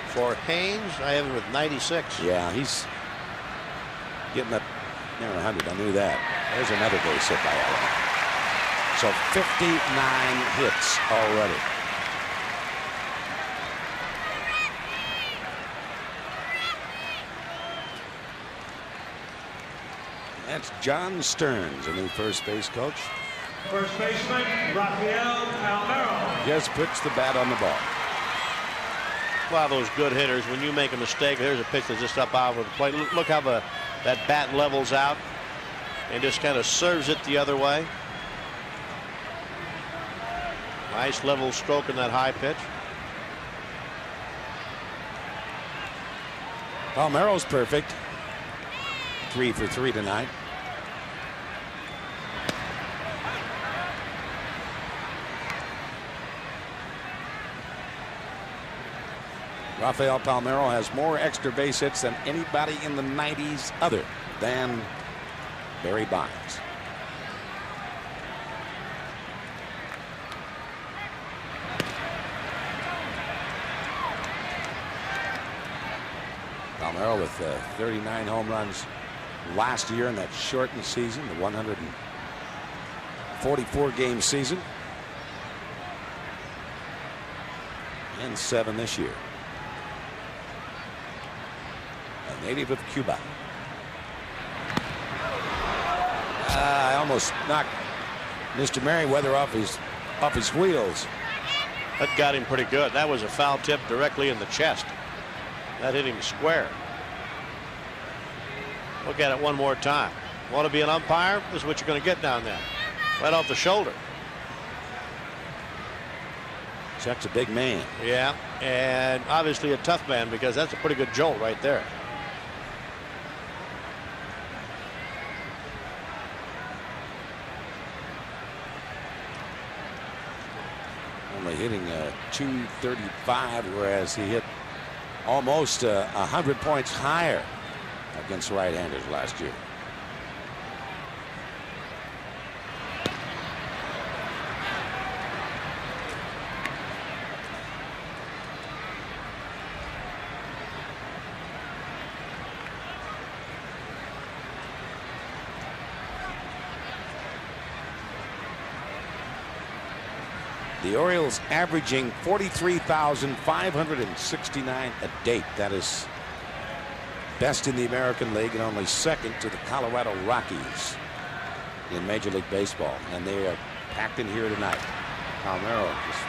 For Haynes, I have him with 96. Yeah, he's getting up near 100. I knew that. There's another base hit by Allen. So 59 hits already. That's John Stearns, a new first base coach. First baseman, RAFAEL PALMEIRO. Just puts the bat on the ball. Well, those good hitters, when you make a mistake, there's a pitch that's just up out of the plate. Look how that bat levels out and just kind of serves it the other way. Nice level stroke in that high pitch. PALMEIRO's perfect. 3 for 3 tonight. Rafael PALMEIRO has more extra base hits than anybody in the 90s other than Barry Bonds. PALMEIRO with 39 home runs last year in that shortened season, the 144 game season, and 7 this year. A native of Cuba. I almost knocked Mr. Merriweather off his wheels. That got him pretty good. That was a foul tip directly in the chest. That hit him square. Look at it one more time. Want to be an umpire? This is what you're going to get down there. Right off the shoulder. Chuck's a big man. Yeah, and obviously a tough man, because that's a pretty good jolt right there. Only hitting 235, whereas he hit almost 100 points higher against right-handers last year. The Orioles averaging 43,569 a date. That is best in the American League and only second to the Colorado Rockies in Major League Baseball. And they are packed in here tonight. PALMEIRO just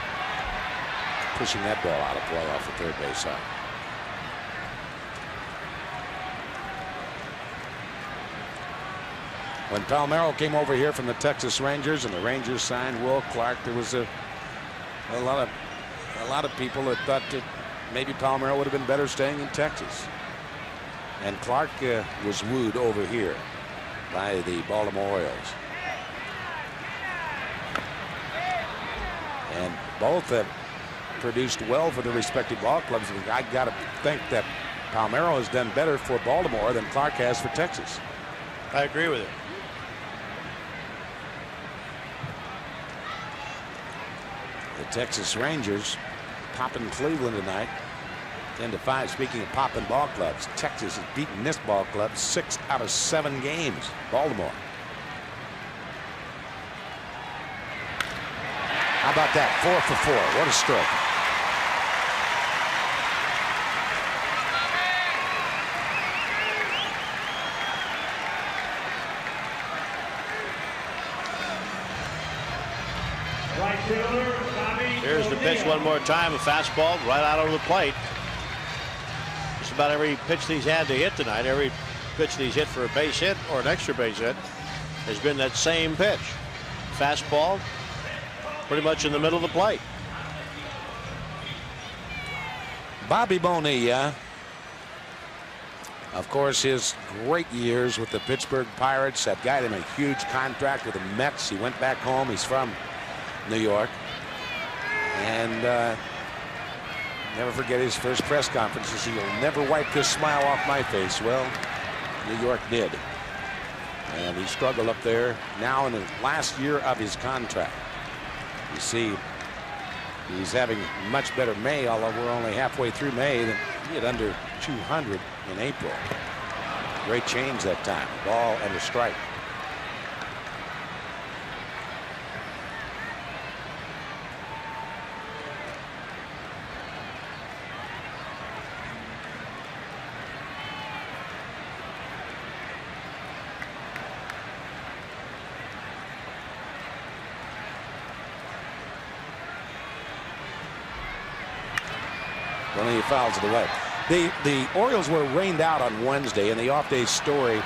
pushing that ball out of play off the third base side. When PALMEIRO came over here from the Texas Rangers and the Rangers signed Will Clark, there was a lot of people that thought that maybe PALMEIRO would have been better staying in Texas. And Clark was wooed over here by the Baltimore Orioles. And both have produced well for their respective ball clubs. I got to think that Palmeiro has done better for Baltimore than Clark has for Texas. I agree with you. The Texas Rangers popping Cleveland tonight, 10-5. Speaking of popping ball clubs, Texas has beaten this ball club 6 out of 7 games. Baltimore. How about that? 4 for 4. What a stroke. Here's the pitch one more time. A fastball right out over the plate. Just about every pitch that he's had to hit tonight, every pitch that he's hit for a base hit or an extra base hit, has been that same pitch. Fastball pretty much in the middle of the plate. Bobby Bonilla, of course, his great years with the Pittsburgh Pirates that got him a huge contract with the Mets. He went back home. He's from New York. And never forget his first press conferences. He'll never wipe this smile off my face. Well, New York did. And he struggled up there now in the last year of his contract. You see, he's having much better May, although we're only halfway through May. Than he had under 200 in April. Great change that time. Ball and a strike. He fouls it away. The Orioles were rained out on Wednesday, and the off-day story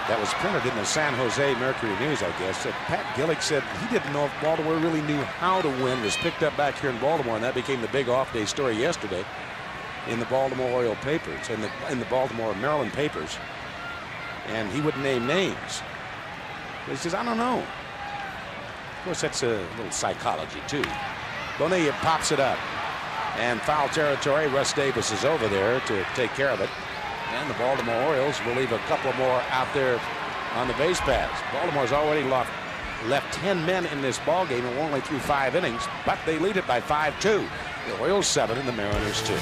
that was printed in the San Jose Mercury News, I guess, that Pat Gillick said he didn't know if Baltimore really knew how to win. Was picked up back here in Baltimore, and that became the big off-day story yesterday in the Baltimore Oriole papers, in the Baltimore Maryland papers. And he wouldn't name names. But he says, I don't know. Of course, that's a little psychology, too. Bonilla pops it up. And foul territory. Russ Davis is over there to take care of it. And the Baltimore Orioles will leave a couple more out there on the base paths. Baltimore's already left 10 men in this ball game and only through 5 innings, but they lead it by 5-2. The Orioles 7 and the Mariners 2.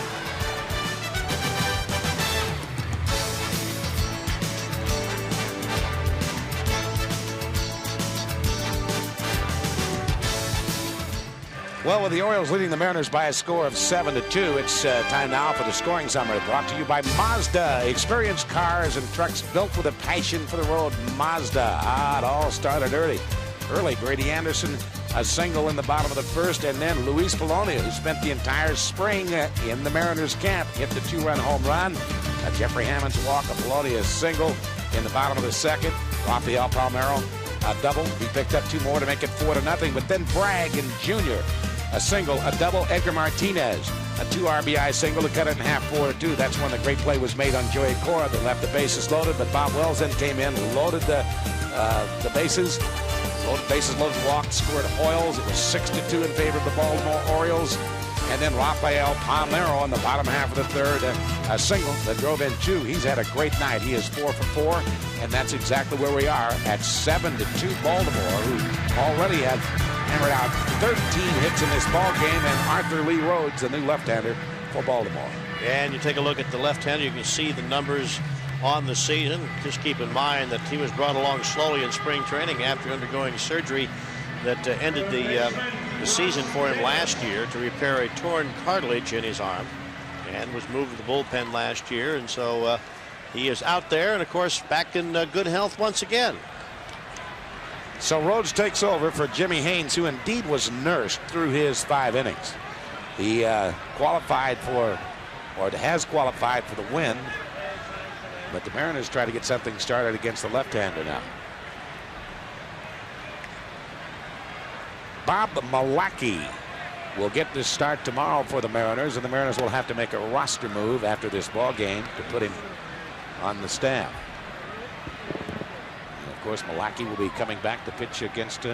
Well, with the Orioles leading the Mariners by a score of 7-2, it's time now for the scoring summary, brought to you by Mazda. Experienced cars and trucks built with a passion for the road. Mazda. It all started early. Grady Anderson, a single in the bottom of the first, and then Luis Polonia, who spent the entire spring in the Mariners camp, hit the 2-run home run. Jeffrey Hammond's walk, a Polonia single in the bottom of the second. Rafael Palmeiro, a double. He picked up 2 more to make it 4-0. But then Bragg and Jr., a single, a double. Edgar Martinez, a 2 RBI single to cut it in half, 4-2. That's when the great play was made on Joey Cora that left the bases loaded. But Bob Wells then came in, loaded the bases. Bases loaded, walked, scored Hoiles. It was 6-2 in favor of the Baltimore Orioles. And then Rafael Palmeiro on the bottom half of the third, a single that drove in 2. He's had a great night. He is 4 for 4, and that's exactly where we are at 7-2 Baltimore, who already have hammered out 13 hits in this ball game, and Arthur Lee Rhodes, the new left-hander for Baltimore. And you take a look at the left-hander, you can see the numbers on the season. Just keep in mind that he was brought along slowly in spring training after undergoing surgery that ended the season for him last year to repair a torn cartilage in his arm, and was moved to the bullpen last year. And so he is out there and, of course, back in good health once again. So Rhodes takes over for Jimmy Haynes, who indeed was nursed through his 5 innings. He qualified for, or has qualified for the win, but the Mariners try to get something started against the left-hander now. Bob Malacki will get this start tomorrow for the Mariners, and the Mariners will have to make a roster move after this ball game to put him on the staff. And of course, Malacki will be coming back to pitch against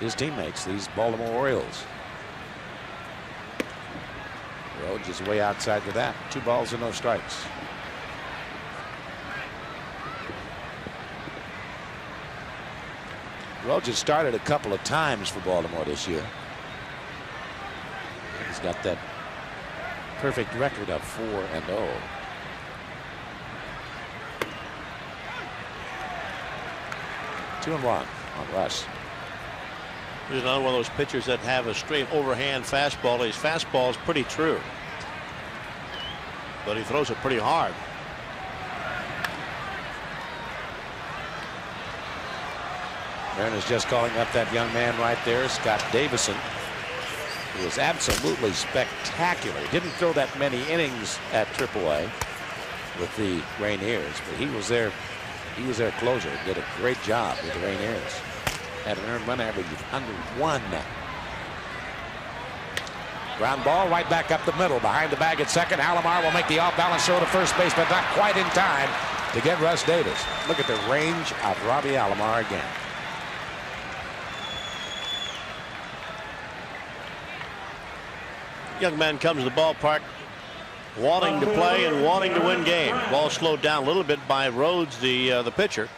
his teammates, these Baltimore Orioles. Rhodes is way outside with that. 2 balls and no strikes. Rhodes has started a couple of times for Baltimore this year. He's got that perfect record of 4-0. Two and one on Russ. He's not one of those pitchers that have a straight overhand fastball. His fastball is pretty true, but he throws it pretty hard. Mariners just calling up that young man right there, Scott Davison, who was absolutely spectacular. He didn't throw that many innings at AAA with the Rainiers, but he was their closer. Did a great job with the Rainiers. Had an earned run average of under 1. Ground ball right back up the middle, behind the bag at second. Alomar will make the off-balance throw to first base, but not quite in time to get Russ Davis. Look at the range of Robbie Alomar again. Young man comes to the ballpark wanting to play and wanting to win game. Ball slowed down a little bit by Rhodes, the pitcher,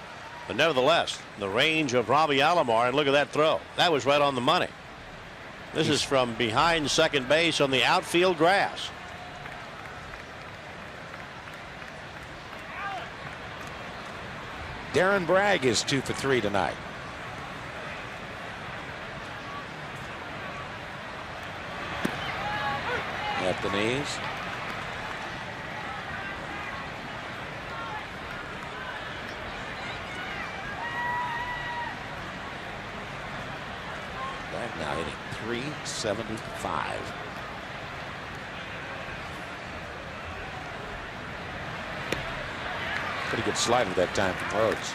but nevertheless, the range of Robbie Alomar, and look at that throw. That was right on the money. This is from behind second base on the outfield grass. Darren Bragg is 2 for 3 tonight. At the knees. Bragg now hitting .375. Pretty good slider that time from Rhodes.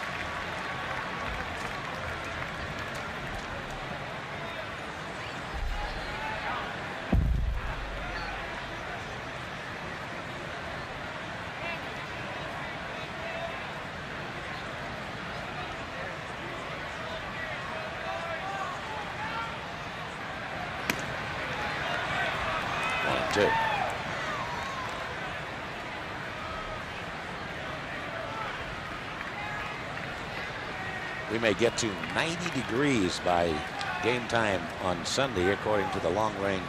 We may get to 90 degrees by game time on Sunday, according to the long-range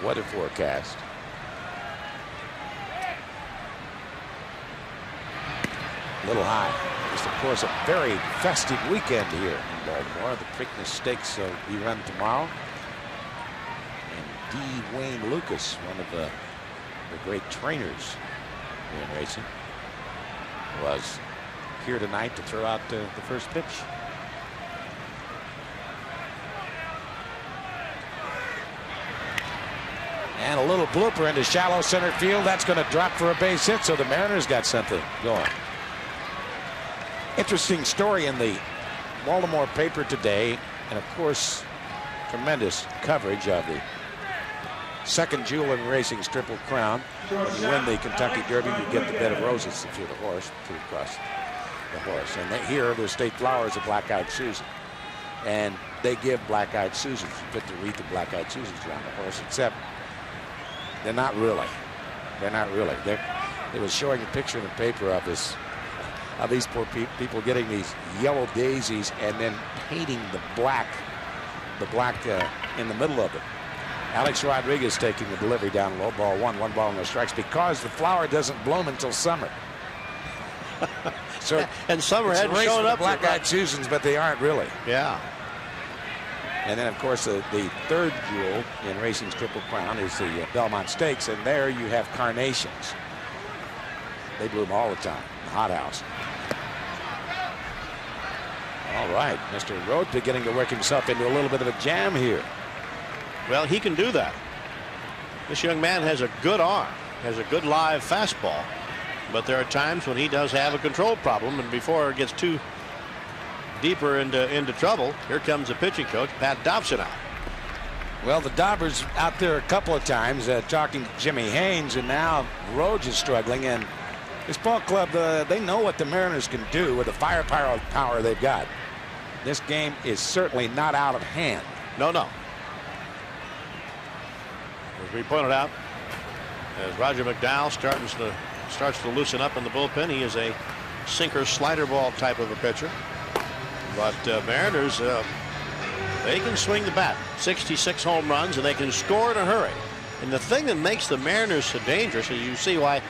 weather forecast. A little high. It's, of course, a very festive weekend here in Baltimore. The Preakness Stakes will be run tomorrow. And D. Wayne Lucas, one of the great trainers here in racing, was here tonight to throw out the first pitch. And a little blooper into shallow center field. That's going to drop for a base hit, so the Mariners got something going. Interesting story in the Baltimore paper today, and of course tremendous coverage of the second jewel in racing's Triple Crown. When you win the Kentucky Derby, you get the bed of roses if you're the horse to cross the horse. And here, the state flower is a Black-Eyed Susan. And they give Black-Eyed Susans, you put the wreath of Black-Eyed Susans around the horse, except they're not really. They're not really. They was showing a picture in the paper of this, of these poor people getting these yellow daisies and then painting the black in the middle of it. Alex Rodriguez taking the delivery down low, ball one ball no strikes, because the flower doesn't bloom until summer. So and summer hadn't shown up. Black-Eyed Susans, but they aren't really. Yeah. And then, of course, the third jewel in racing's Triple Crown is the Belmont Stakes, and there you have carnations. They bloom all the time in the hothouse. All right, Mr. Rhodes beginning to work himself into a little bit of a jam here. Well, he can do that. This young man has a good arm, has a good live fastball, but there are times when he does have a control problem, and before it gets too deeper into trouble, here comes the pitching coach, Pat Dobson, out. Well, the Daubers out there a couple of times talking to Jimmy Haynes, and now Rhodes is struggling. And this ball club, they know what the Mariners can do with the firepower they've got. this game is certainly not out of hand. No, no. As we pointed out, as Roger McDowell starts to loosen up in the bullpen, he is a sinker slider ball type of a pitcher. But Mariners, they can swing the bat. 66 home runs, and they can score in a hurry. And the thing that makes the Mariners so dangerous, and you see why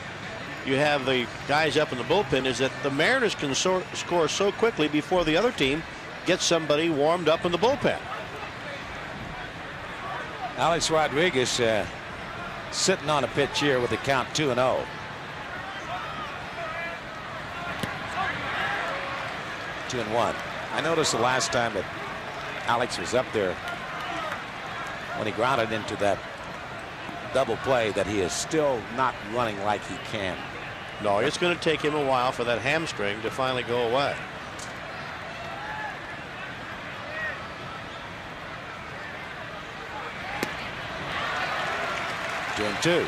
you have the guys up in the bullpen, is that the Mariners can score so quickly before the other team gets somebody warmed up in the bullpen. Alex Rodriguez sitting on a pitch here with the count 2-0. Two and one. I noticed the last time that Alex was up there when he grounded into that double play that he is still not running like he can. No, it's going to take him a while for that hamstring to finally go away. Two and two.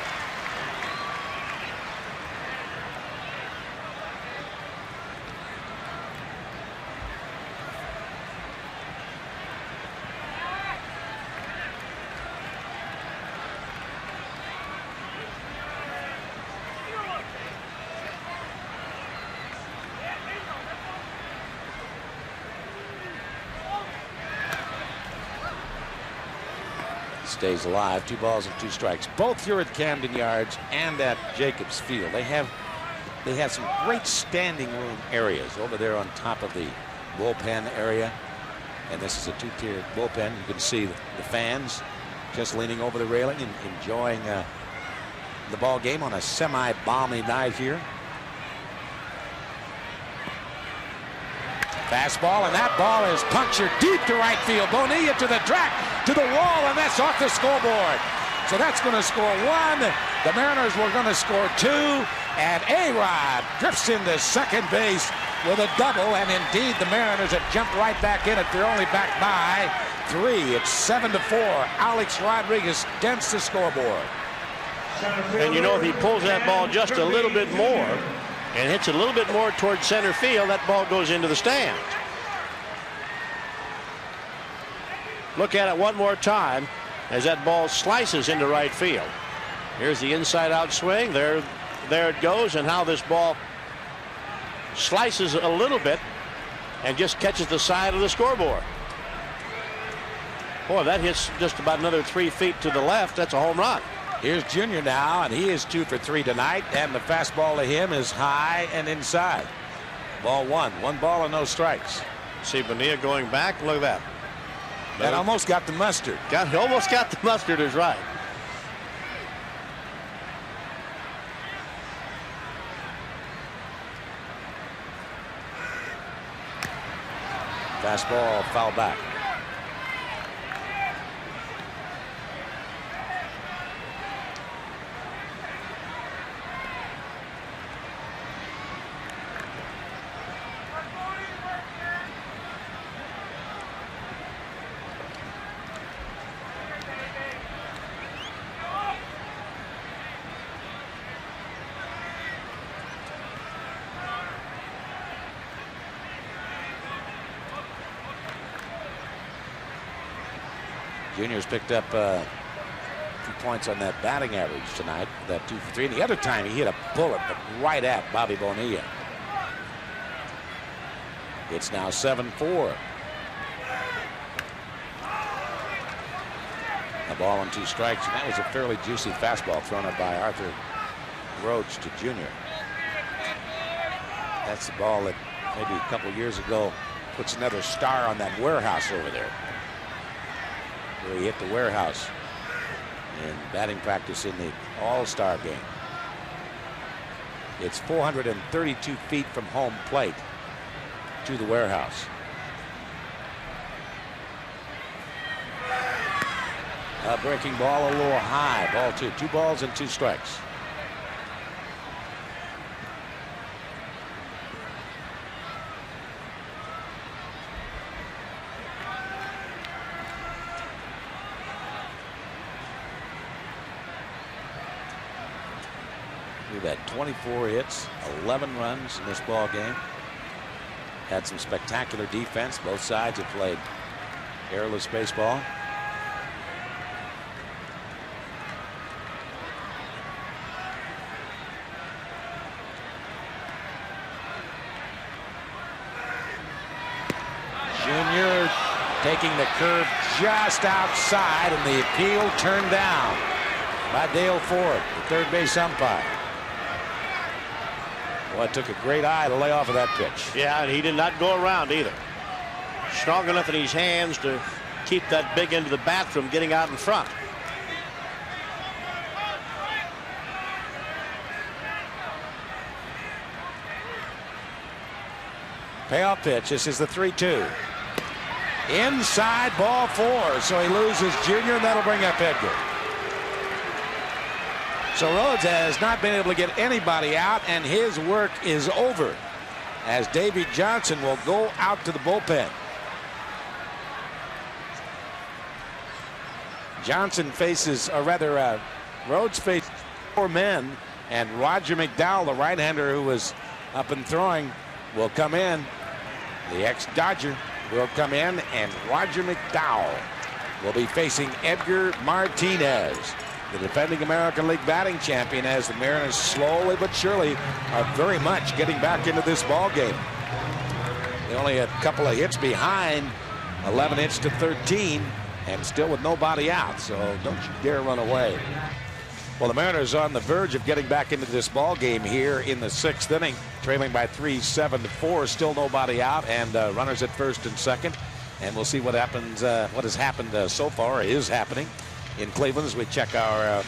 Stays alive. 2 balls and 2 strikes. Both here at Camden Yards and at Jacobs Field. They have some great standing room areas over there on top of the bullpen area. And this is a 2-tiered bullpen. You can see the fans just leaning over the railing and enjoying the ball game on a semi-balmy night here. Fastball, and that ball is punctured deep to right field. Bonilla to the track, to the wall, and that's off the scoreboard. So that's going to score 1. The Mariners were going to score 2, and A-Rod drifts into second base with a double, and indeed the Mariners have jumped right back in it. They're only back by 3. It's 7-4. Alex Rodriguez dents the scoreboard. And you know, if he pulls that ball just a little bit more and hits it a little bit more towards center field, that ball goes into the stands. Look at it one more time as that ball slices into right field. Here's the inside out swing. There it goes, and how this ball slices a little bit and just catches the side of the scoreboard. Boy, that hits just about another 3 feet to the left. That's a home run. Here's Junior now, and he is 2 for 3 tonight, and the fastball to him is high and inside. Ball 1. 1 ball and no strikes. See Bonilla going back. Look at that. That almost got the mustard. Almost got the mustard is right. Fastball foul back. Junior's picked up a few points on that batting average tonight, that 2 for 3. And the other time he hit a bullet, but right at Bobby Bonilla. It's now 7-4. A ball and 2 strikes, and that was a fairly juicy fastball thrown up by Arthur Roach to Junior. That's the ball that maybe a couple years ago puts another star on that warehouse over there, where he hit the warehouse in batting practice in the All-Star game. It's 432 feet from home plate to the warehouse. A breaking ball a little high. Ball 2. 2 balls and 2 strikes. We've had 24 hits, 11 runs in this ball game. had some spectacular defense. Both sides have played airless baseball. Junior taking the curve just outside, and the appeal turned down by Dale Ford, the third base umpire. Well, it took a great eye to lay off of that pitch. Yeah, and he did not go around either. Strong enough in his hands to keep that big end of the bat from getting out in front. Payoff pitch. This is the 3-2. Inside, ball 4. So he loses Junior, and that'll bring up Edgar. So Rhodes has not been able to get anybody out, and his work is over as Davy Johnson will go out to the bullpen. Johnson faces, or rather, Rhodes faces 4 men, and Roger McDowell, the right-hander who was up and throwing, will come in. The ex-Dodger will come in, and Roger McDowell will be facing Edgar Martinez, the defending American League batting champion, as the Mariners slowly but surely are very much getting back into this ball game. They only had a couple of hits behind, 11 hits to 13, and still with nobody out, so don't you dare run away. Well, the Mariners are on the verge of getting back into this ball game here in the 6th inning, trailing by 3, 7-4. Still nobody out, and runners at first and second. And we'll see what happens. What has happened so far, or is happening in Cleveland as we check our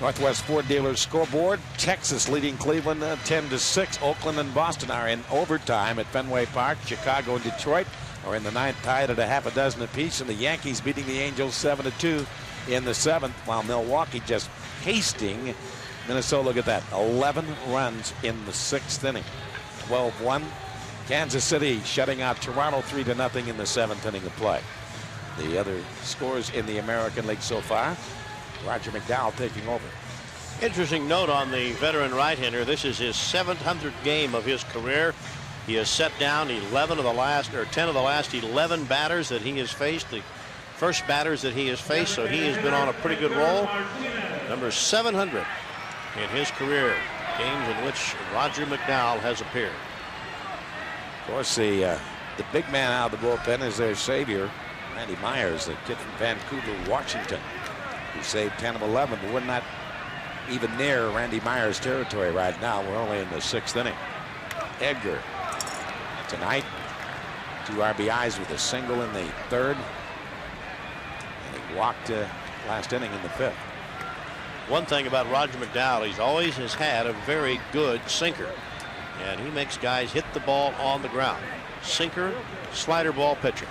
Northwest Ford Dealers scoreboard. Texas leading Cleveland 10-6. Oakland and Boston are in overtime at Fenway Park. Chicago and Detroit are in the 9th, tied at a half a dozen apiece, and the Yankees beating the Angels 7-2 in the 7th, while Milwaukee just hasting Minnesota. Look at that, 11 runs in the 6th inning. 12-1. Kansas City shutting out Toronto 3-0 in the 7th inning of play. The other scores in the American League so far, Roger McDowell taking over. Interesting note on the veteran right-hander. This is his 700th game of his career. He has set down 10 of the last 11 batters that he has faced. The first batters that he has faced, so he has been on a pretty good roll. Number 700 in his career, games in which Roger McDowell has appeared. Of course, the big man out of the bullpen is their savior, Randy Myers, the kid from Vancouver, Washington, who saved 10 of 11, but we're not even near Randy Myers' territory right now. We're only in the 6th inning. Edgar tonight, 2 RBIs with a single in the 3rd. Walked last inning in the 5th. One thing about Roger McDowell, he's always has had a very good sinker, and he makes guys hit the ball on the ground. Sinker, slider ball pitcher.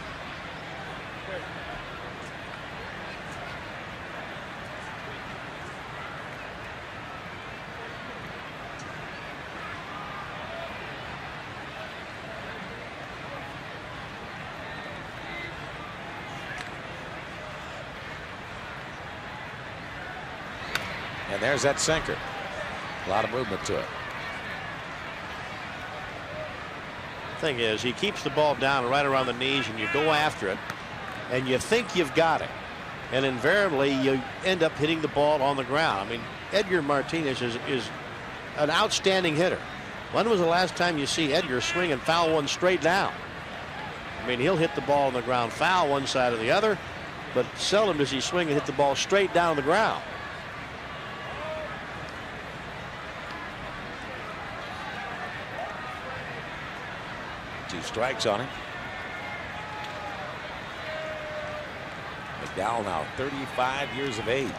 And there's that sinker. A lot of movement to it. Thing is, he keeps the ball down right around the knees, and you go after it, and you think you've got it, and invariably you end up hitting the ball on the ground. I mean, Edgar Martinez is an outstanding hitter. When was the last time you see Edgar swing and foul one straight down? I mean, he'll hit the ball on the ground foul one side or the other, but seldom does he swing and hit the ball straight down the ground. 2 strikes on him. McDowell now 35 years of age.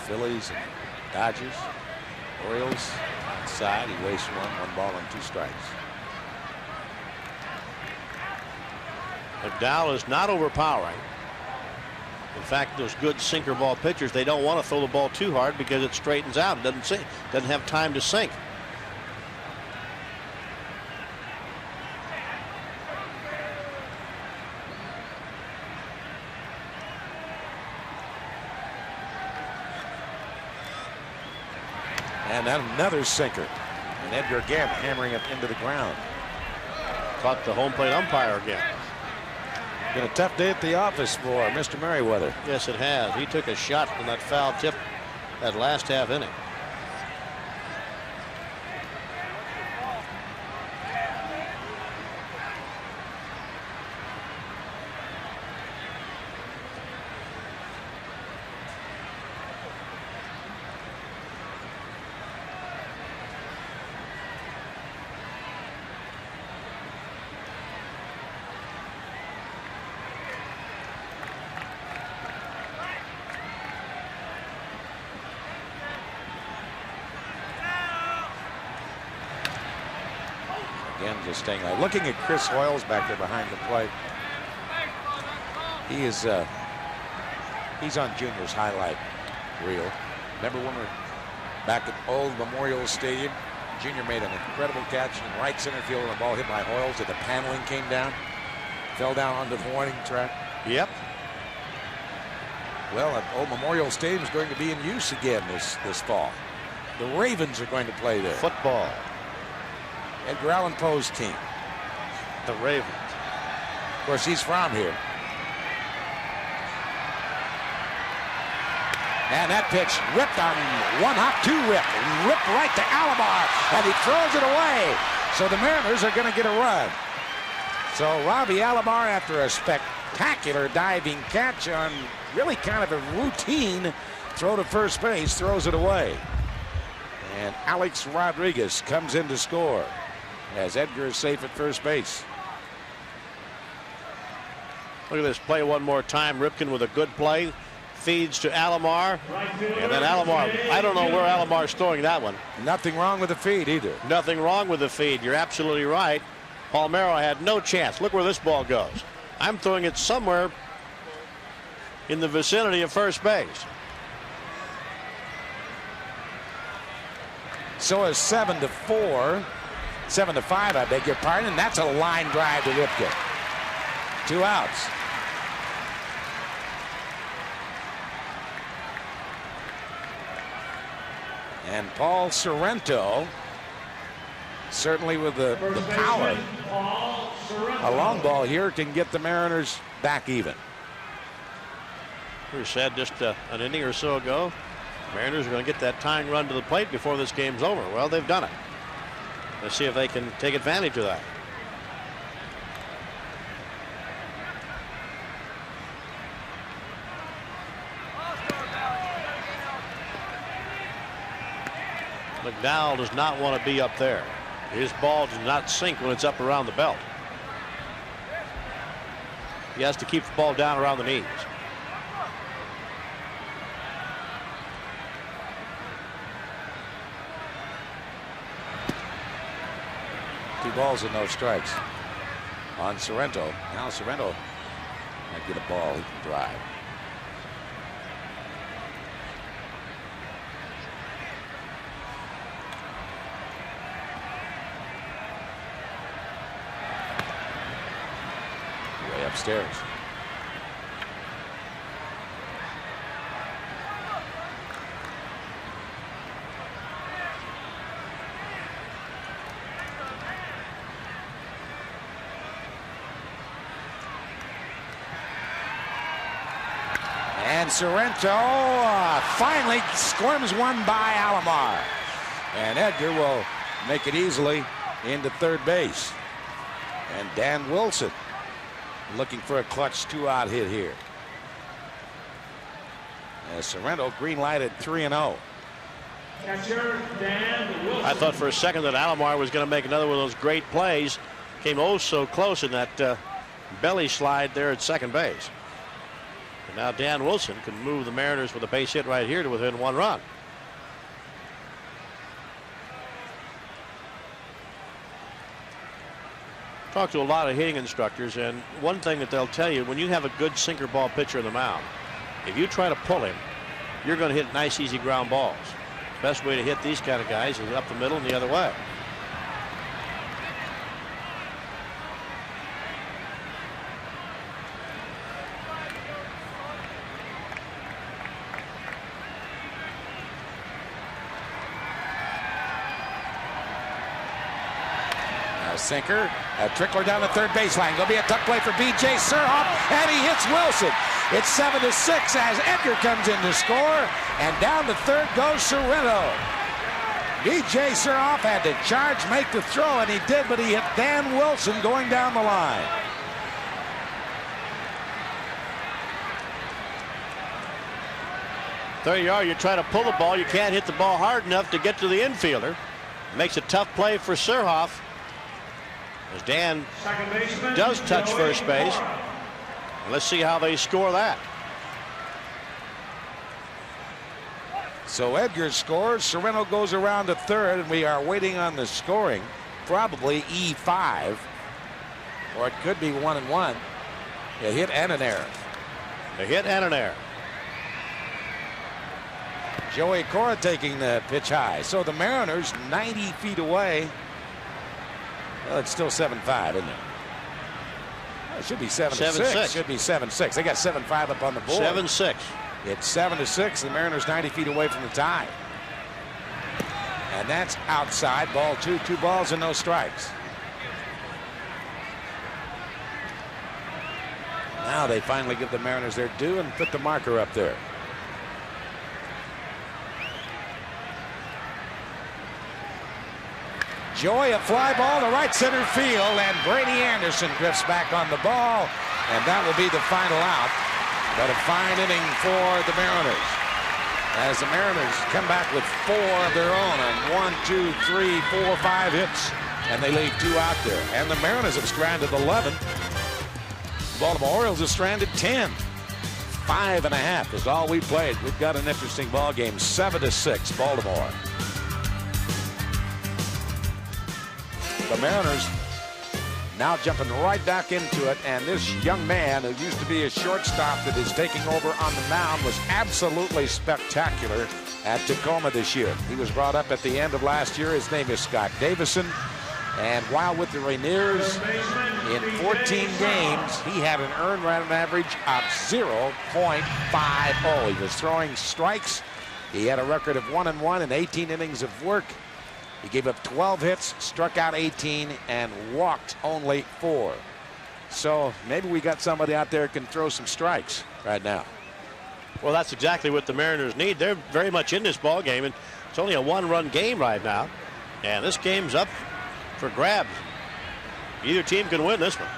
Phillies, and Dodgers, Orioles outside. He wastes 1 ball and 2 strikes. McDowell is not overpowering. In fact, those good sinker ball pitchers, they don't want to throw the ball too hard because it straightens out. Doesn't have time to sink. And another sinker. And Edgar again hammering it into the ground. Caught the home plate umpire again. Been a tough day at the office for Mr. Merriweather. Yes, it has. He took a shot from that foul tip that last half inning. Again, just staying alive. Looking at Chris Hoiles back there behind the plate. He is he's on Junior's highlight reel. Remember when we were back at old Memorial Stadium? Junior made an incredible catch in right center field and the ball hit by Hoiles and the paneling came down. Fell down onto the warning track. Yep. Well, old Memorial Stadium is going to be in use again this fall. The Ravens are going to play there. Football. Edgar Allan Poe's team. The Ravens. Of course, he's from here. And that pitch ripped on one hop, two rip. Ripped right to Alomar, and he throws it away. So the Mariners are going to get a run. So Robbie Alomar, after a spectacular diving catch on really kind of a routine throw to first base, throws it away. And Alex Rodriguez comes in to score as Edgar is safe at first base. Look at this play one more time. Ripken with a good play. Feeds to Alomar. And then Alomar, I don't know where Alomar's throwing that one. Nothing wrong with the feed either. Nothing wrong with the feed. You're absolutely right. Palmeiro had no chance. Look where this ball goes. I'm throwing it somewhere in the vicinity of first base. So is 7-4. 7-5, I beg your pardon, and that's a line drive to Ripken. 2 outs. And Paul Sorrento, certainly with the power, a long ball here can get the Mariners back even. We said just an inning or so ago, Mariners are going to get that tying run to the plate before this game's over. Well, they've done it. Let's see if they can take advantage of that. McDowell does not want to be up there. His ball does not sink when it's up around the belt. He has to keep the ball down around the knees. 2 balls and no strikes on Sorrento. Now Sorrento might get a ball he can drive. Way upstairs. And Sorrento finally squirms one by Alomar. And Edgar will make it easily into third base. And Dan Wilson looking for a clutch 2-out hit here. As Sorrento green lighted 3-0. Catcher Dan Wilson. I thought for a second that Alomar was going to make another one of those great plays. Came oh so close in that belly slide there at second base. And now Dan Wilson can move the Mariners with a base hit right here to within 1 run. Talk to a lot of hitting instructors, and one thing that they'll tell you, when you have a good sinker ball pitcher in the mound, if you try to pull him, you're going to hit nice easy ground balls. Best way to hit these kind of guys is up the middle and the other way. sinker. A trickler down the third baseline. Going to be a tuck play for B.J. SURHOFF, and he hits Wilson. It's 7-6 as Edgar comes in to score, and down the third goes Sorrento. B.J. SURHOFF had to charge, make the throw, and he did, but he hit Dan Wilson going down the line. There you are. You try to pull the ball. You can't hit the ball hard enough to get to the infielder. Makes a tough play for SURHOFF, as Dan does touch first base. Let's see how they score that. So Edgar scores. Sorrento goes around to third, and we are waiting on the scoring. Probably E5, or it could be 1-1. A hit and an error. A hit and an error. Joey Cora taking the pitch high. So the Mariners 90 feet away. Well, it's still 7-5, isn't it? Well, it should be 7-6. Should be 7-6. They got 7-5 up on the board. 7-6. It's 7-6. The Mariners 90 feet away from the tie. And that's outside. Ball two. 2 balls and no strikes. Now they finally give the Mariners their due and put the marker up there. Joy, a fly ball to right center field, and Brady Anderson drifts back on the ball, and that will be the final out. But a fine inning for the Mariners, as the Mariners come back with 4 of their own on 1, 2, 3, 4, 5 hits, and they leave 2 out there. And the Mariners have stranded 11. The Baltimore Orioles have stranded 10. 5.5 is all we played. We've got an interesting ball game. 7-6 Baltimore. The Mariners now jumping right back into it, and this young man who used to be a shortstop that is taking over on the mound was absolutely spectacular at Tacoma this year. He was brought up at the end of last year. His name is Scott Davison, and while with the Rainiers in 14 games, he had an earned run average of 0.50. He was throwing strikes. He had a record of 1-1 in 18 innings of work. He gave up 12 hits, struck out 18, and walked only 4. So maybe we got somebody out there who can throw some strikes right now. Well, that's exactly what the Mariners need. They're very much in this ball game, and it's only a 1-run game right now. And this game's up for grabs. Either team can win this one.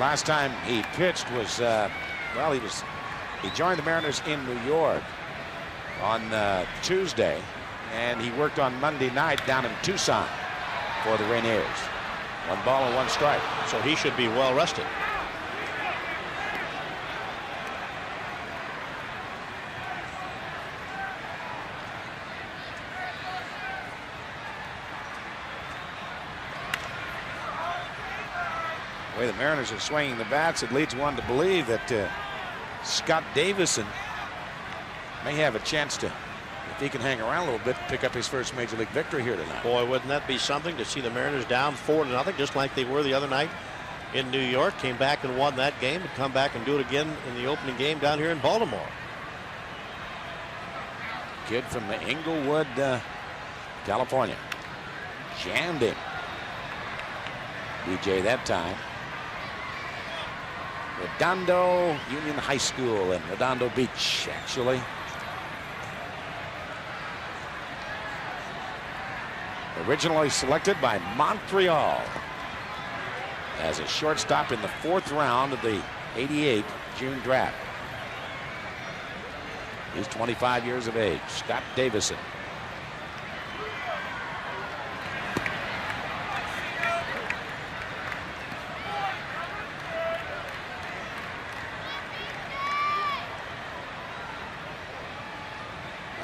Last time he pitched was, he joined the Mariners in New York on Tuesday. And he worked on Monday night down in Tucson for the Rainiers. 1 ball and 1 strike. So he should be well rested. The way the Mariners are swinging the bats, it leads one to believe that Scott Davison may have a chance to, if he can hang around a little bit, pick up his first major league victory here tonight. Boy, wouldn't that be something to see the Mariners down 4-0, just like they were the other night in New York. Came back and won that game, and come back and do it again in the opening game down here in Baltimore. Kid from Inglewood, California. Jammed him. BJ that time. Redondo Union High School in Redondo Beach, actually. Originally selected by Montreal as a shortstop in the 4th round of the '88 June draft. He's 25 years of age. Scott Davison.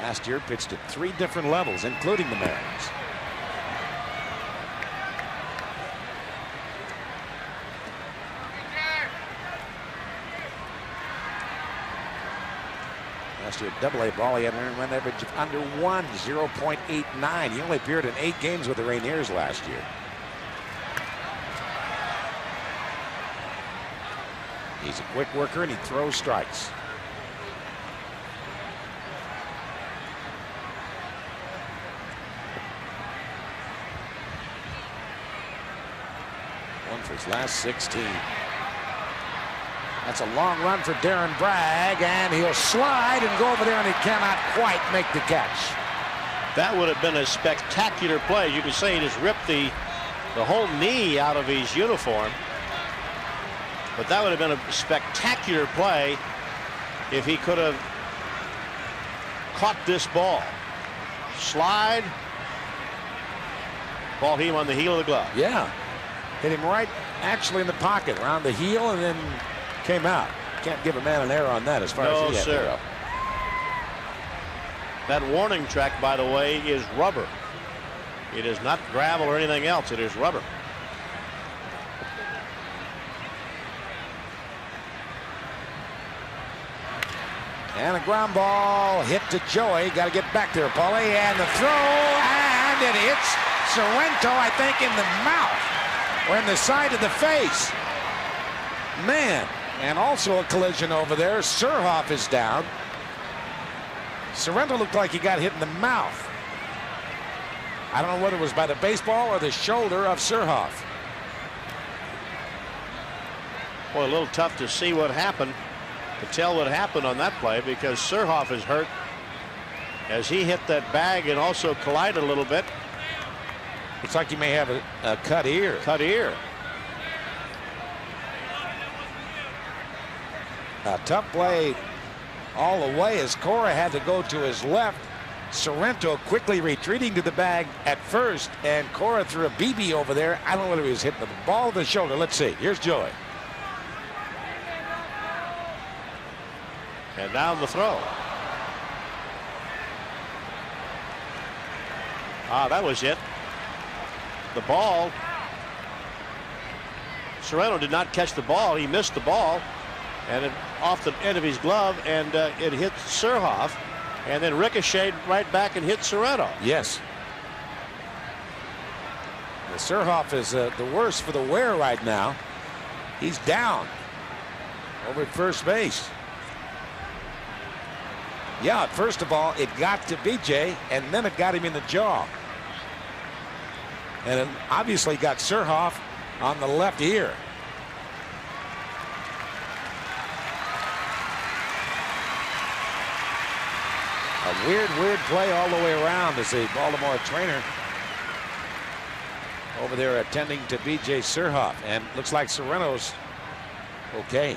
Last year pitched at 3 different levels, including the Mariners. Last year, Double-A ball, he had an earned run average of under 1, 0.89. He only appeared in 8 games with the Rainiers last year. He's a quick worker, and he throws strikes. 1 for his last 16. That's a long run for Darren Bragg, and he'll slide and go over there, and he cannot quite make the catch. That would have been a spectacular play. You can say he just ripped the whole knee out of his uniform. But that would have been a spectacular play if he could have caught this ball. Slide. Ball hit him on the heel of the glove. Yeah. Hit him right actually in the pocket, around the heel, and then came out. Can't give a man an error on that as far as he had to go. That warning track, by the way, is rubber. It is not gravel or anything else. It is rubber. And a ground ball hit to Joey. Got to get back there, Paulie. And the throw, and it hits Sorrento, I think, in the mouth or in the side of the face. Man, and also a collision over there. SURHOFF is down. Sorrento looked like he got hit in the mouth. I don't know whether it was by the baseball or the shoulder of SURHOFF. Well, a little tough to see what happened, to tell what happened on that play, because SURHOFF is hurt as he hit that bag and also collided a little bit. Looks like he may have a cut ear. Cut ear. A tough play all the way as Cora had to go to his left. Sorrento quickly retreating to the bag at first, and Cora threw a BB over there. I don't know whether he was hitting the ball or the shoulder. Let's see. Here's Joey. And down the throw. That was it. The ball. Sorrento did not catch the ball. He missed the ball, and it off the end of his glove, and it hit SURHOFF, and then ricocheted right back and hit Sorrento. Yes. The SURHOFF is the worst for the wear right now. He's down over at first base. Yeah, first of all, it got to BJ, and then it got him in the jaw. And it obviously got SURHOFF on the left ear. A weird play all the way around as the Baltimore trainer over there attending to BJ SURHOFF, and looks like Sorrento's okay.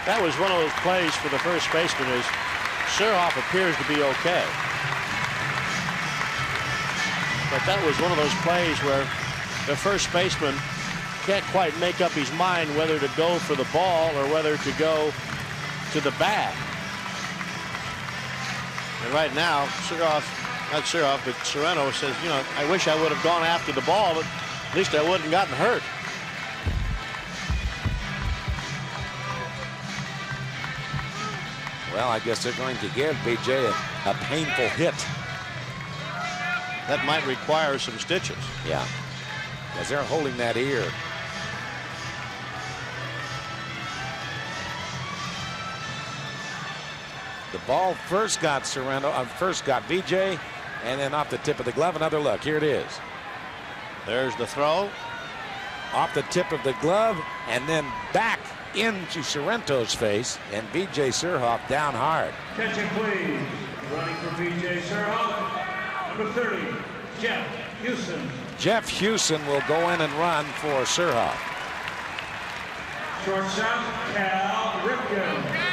That was one of those plays for the first baseman, as SURHOFF appears to be okay. But that was one of those plays where the first baseman can't quite make up his mind whether to go for the ball or whether to go to the bag. And right now, not SURHOFF, but Sorrento says, you know, I wish I would have gone after the ball, but at least I wouldn't have gotten hurt. Well, I guess they're going to give BJ a painful hit. That might require some stitches. Yeah, because they're holding that ear. The ball first got BJ, and then off the tip of the glove, another look. Here it is. There's the throw. Off the tip of the glove, and then back into Sorrento's face, and BJ SURHOFF down hard. Attention, please. Running for BJ SURHOFF, number 30, Jeff Hewson. Jeff Hewson will go in and run for SURHOFF. Shortstop, Cal Ripken.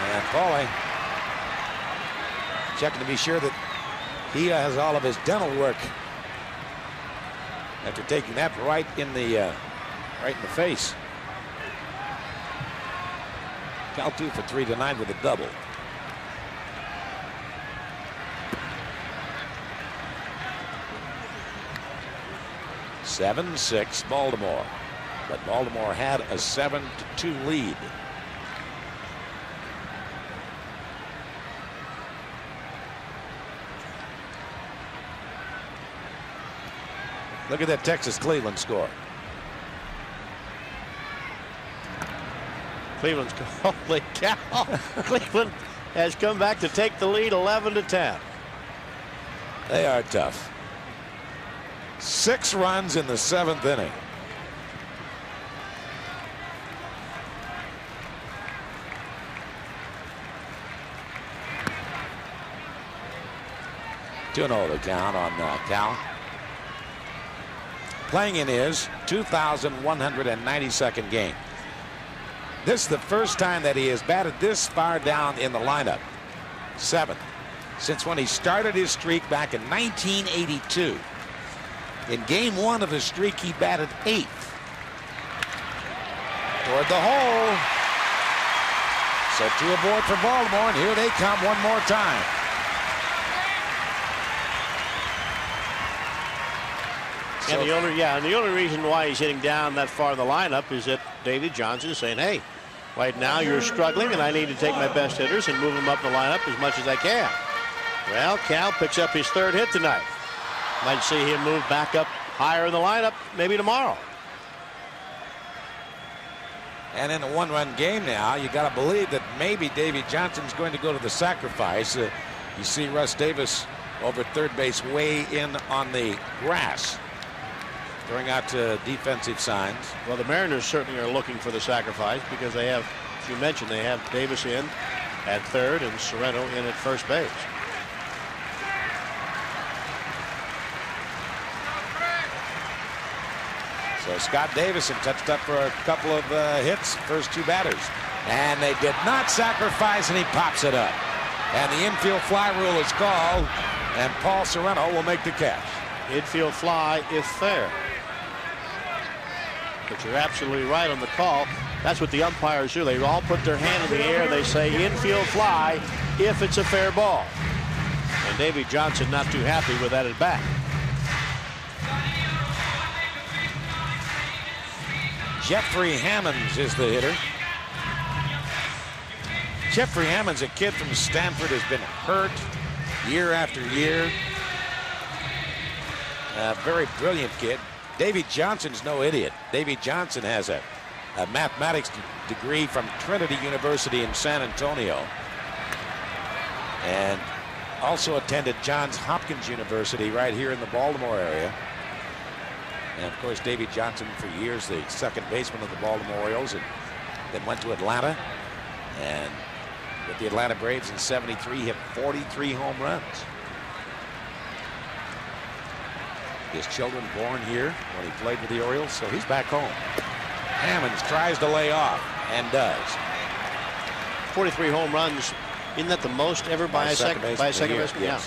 And Paulie checking to be sure that he has all of his dental work after taking that right in the face. Cal 2 for 3 tonight with a double. (7-6) Baltimore, but Baltimore had a 7-2 lead. Look at that Texas-Cleveland score. Cleveland's holy cow. Cleveland has come back to take the lead 11-10. They are tough. 6 runs in the 7th inning. To know the count on Cal. Playing in his 2,192nd game. This is the first time that he has batted this far down in the lineup. 7th. Since when he started his streak back in 1982. In game 1 of his streak, he batted 8th. Toward the hole. So 2 aboard for Baltimore, and here they come one more time. And the only reason why he's hitting down that far in the lineup is that Davey Johnson is saying, hey, right now you're struggling and I need to take my best hitters and move them up the lineup as much as I can. Well, Cal picks up his 3rd hit tonight. Might see him move back up higher in the lineup maybe tomorrow. And in a 1-run game now, you got to believe that maybe Davey Johnson's going to go to the sacrifice. You see Russ Davis over third base way in on the grass, throwing out defensive signs. Well, the Mariners certainly are looking for the sacrifice because they have, as you mentioned, they have Davis in at third and Sorrento in at first base. So Scott Davison touched up for a couple of hits, first 2 batters. And they did not sacrifice, and he pops it up. And the infield fly rule is called, and Paul Sorrento will make the catch. Infield fly if fair. But you're absolutely right on the call. That's what the umpires do. They all put their hand in the air. They say infield fly if it's a fair ball. And Davey Johnson not too happy with that at bat. Jeffrey Hammonds is the hitter. Jeffrey Hammonds, a kid from Stanford, has been hurt year after year. A very brilliant kid. Davey Johnson's no idiot. Davey Johnson has a mathematics degree from Trinity University in San Antonio, and also attended Johns Hopkins University right here in the Baltimore area. And of course, Davey Johnson for years the second baseman of the Baltimore Orioles, and then went to Atlanta, and with the Atlanta Braves in '73 hit 43 home runs. His children born here when he played with the Orioles, so he's back home. Hammonds tries to lay off and does. 43 home runs. Isn't that the most ever by a second baseman? Yes. Yeah.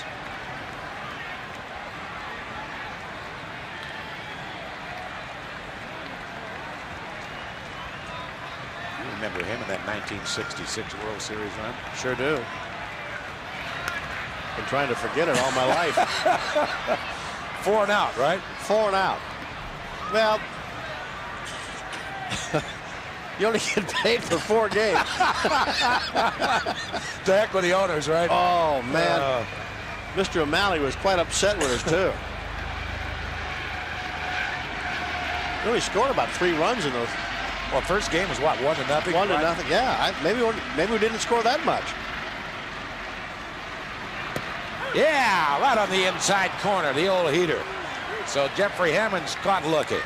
You remember him in that 1966 World Series run? Sure do. Been trying to forget it all my life. 4 and out, right? 4 and out. Well, you only get paid for 4 games. To heck with the owners, right? Oh, man. Mr. O'Malley was quite upset with us, too. He only scored about 3 runs in those. Well, first game was what, 1-0? 1-0. Yeah, maybe we didn't score that much. Yeah, right on the inside corner, the old heater. So Jeffrey Hammonds caught looking.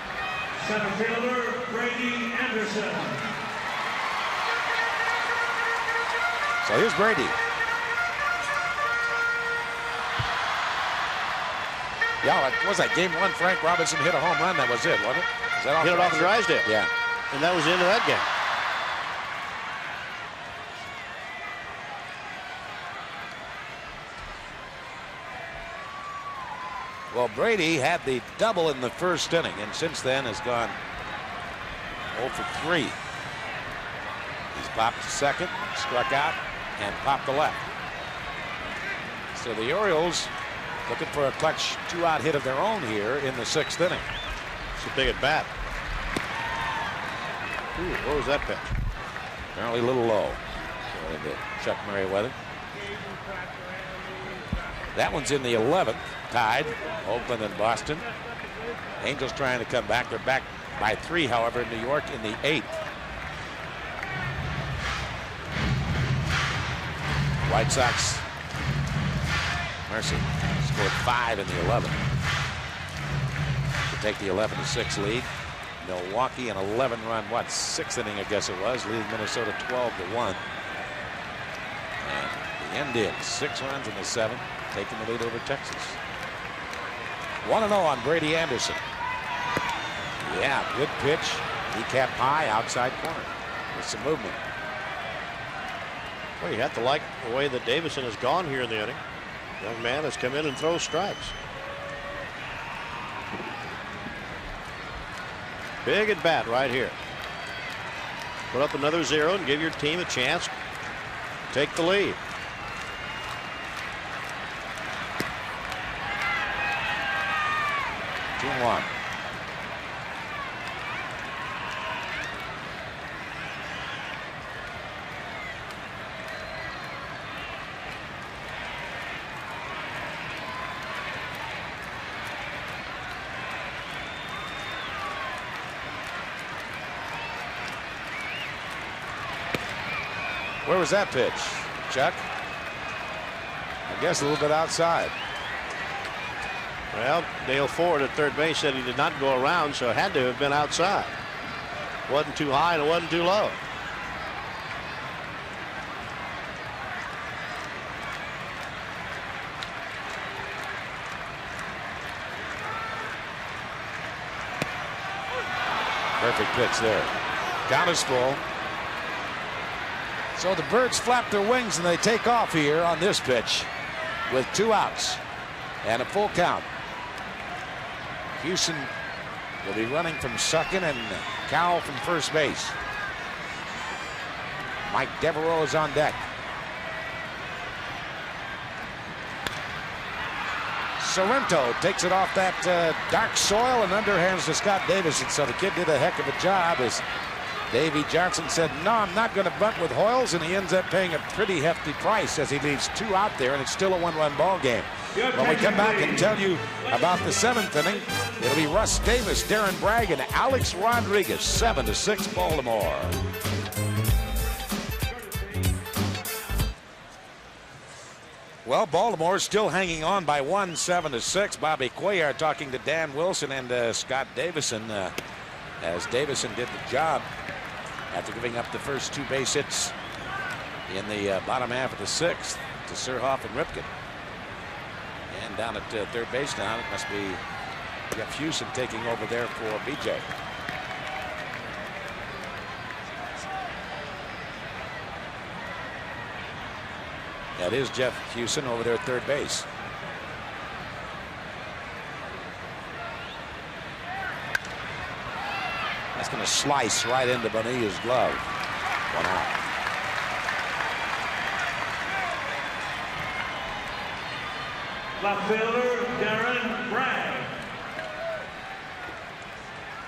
Center fielder, Brady Anderson. So here's Brady. Yeah, what was that? Game 1, Frank Robinson hit a home run. That was it, wasn't it? Is that Hit it off in Drysdale. Yeah. And that was the end of that game. Well, Brady had the double in the first inning, and since then has gone 0 for 3. He's popped to second, struck out, and popped to left. So the Orioles looking for a clutch 2-out hit of their own here in the 6th inning. It's a big at bat. Ooh, what was that pitch? Apparently a little low. So into Chuck Merriweather. That one's in the 11th. Tied, Oakland and Boston. Angels trying to come back. They're back by 3, however, in New York in the 8th. White Sox, mercy, scored 5 in the 11th to take the 11-6 lead. Milwaukee, an 11-run, sixth inning, I guess it was, leading Minnesota 12-1. And the Indians, 6 runs in the 7th, taking the lead over Texas. 1-0 on Brady Anderson. Yeah, good pitch. Kneecap high, outside corner. With some movement. Well, you have to like the way that Davison has gone here in the inning. Young man has come in and throws strikes. Big at bat right here. Put up another 0 and give your team a chance to take the lead. Two-one. Where was that pitch, Chuck? I guess a little bit outside. Well, Dale Ford at third base said he did not go around, so it had to have been outside. Wasn't too high and it wasn't too low. Perfect pitch there. Count is full. So the Birds flap their wings and they take off here on this pitch with 2 outs and a full count. Houston will be running from second and Cowell from first base. Mike Devereaux is on deck. Sorrento takes it off that dark soil and underhands to Scott Davison. So the kid did a heck of a job as Davey Johnson said, no, I'm not going to bunt with Hoiles, and he ends up paying a pretty hefty price as he leaves 2 out there, and it's still a 1-run ball game. When we come back and tell you about the 7th inning, it'll be Russ Davis, Darren Bragg, and Alex Rodriguez, 7-6 Baltimore. Well, Baltimore is still hanging on by 1, 7-6. Bobby Cuellar talking to Dan Wilson and Scott Davison as Davison did the job after giving up the first 2 base hits in the bottom half of the 6th to Surhofff and Ripken. And down at third base now, it must be Jeff Houston taking over there for BJ. That is Jeff Houston over there at third base. That's going to slice right into Bonilla's glove. 1 out. Left fielder, Darren Bragg.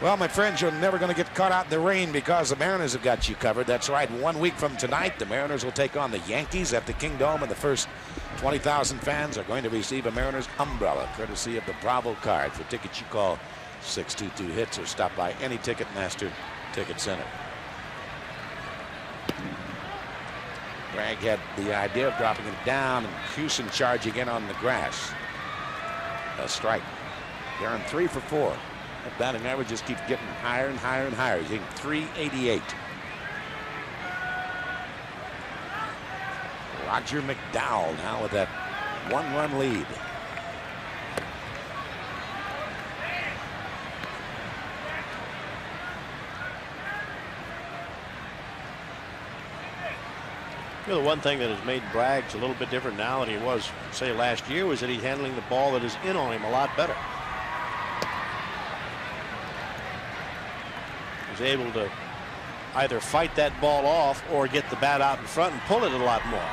Well, my friends, you're never going to get caught out in the rain because the Mariners have got you covered. That's right. 1 week from tonight, the Mariners will take on the Yankees at the Kingdome, and the first 20,000 fans are going to receive a Mariners umbrella, courtesy of the Bravo card. For tickets, you call 622-HITS or stop by any Ticketmaster Ticket Center. Bragg had the idea of dropping it down, and Houston charging in on the grass. A strike. Darren 3 for 4. That batting average just keeps getting higher and higher and higher. He's hitting .388. Roger McDowell now with that 1-run lead. You know, the one thing that has made Bragg a little bit different now than he was, say, last year was that he's handling the ball that is in on him a lot better. He's able to either fight that ball off or get the bat out in front and pull it a lot more.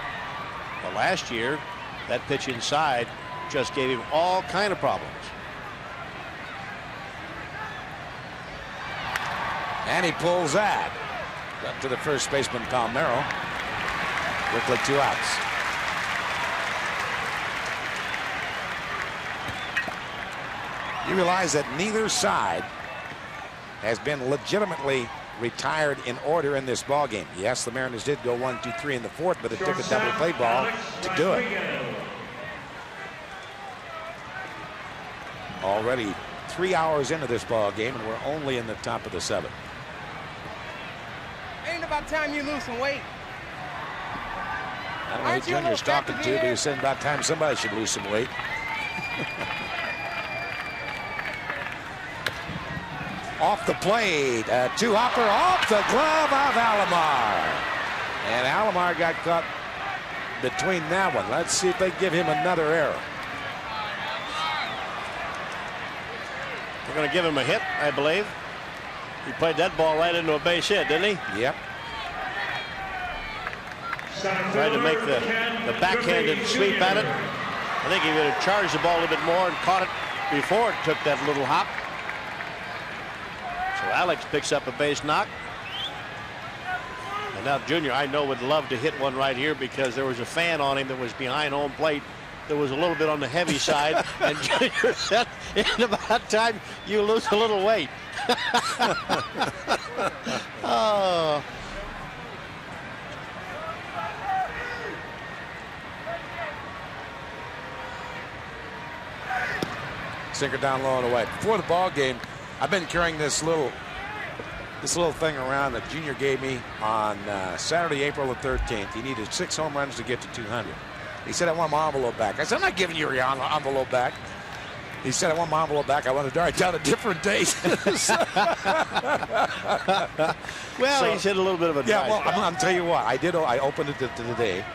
But last year, that pitch inside just gave him all kind of problems. And he pulls that. Up to the first baseman, PALMEIRO. Quickly 2 outs. You realize that neither side has been legitimately retired in order in this ball game. Yes, the Mariners did go 1, 2, 3 in the fourth, but it took a double play ball to do it. Already 3 hours into this ball game, and we're only in the top of the 7th. Ain't about time you lose some weight. I don't know who Junior's talking to, but he's saying about time somebody should lose some weight. Off the plate, two-hopper off the glove of ALOMAR. And ALOMAR got caught between that one. Let's see if they give him another error. They're going to give him a hit, I believe. He played that ball right into a base hit, didn't he? Yep. Tried to make the backhanded sweep at it. I think he would have charged the ball a little bit more and caught it before it took that little hop. So Alex picks up a base knock. And now Junior, I know, would love to hit one right here because there was a fan on him that was behind home plate that was a little bit on the heavy side. And Junior said, it's about time you lose a little weight. Oh. Sinker down low and away. Before the ball game, I've been carrying this little thing around that Junior gave me on Saturday, April the 13th. He needed 6 home runs to get to 200. He said, I want my envelope back. I said, I'm not giving you your envelope back. He said, I want my envelope back. I want to write down a different date. Well, so, he's hit a little bit of a yeah, well, I'm tell you what. I opened it today,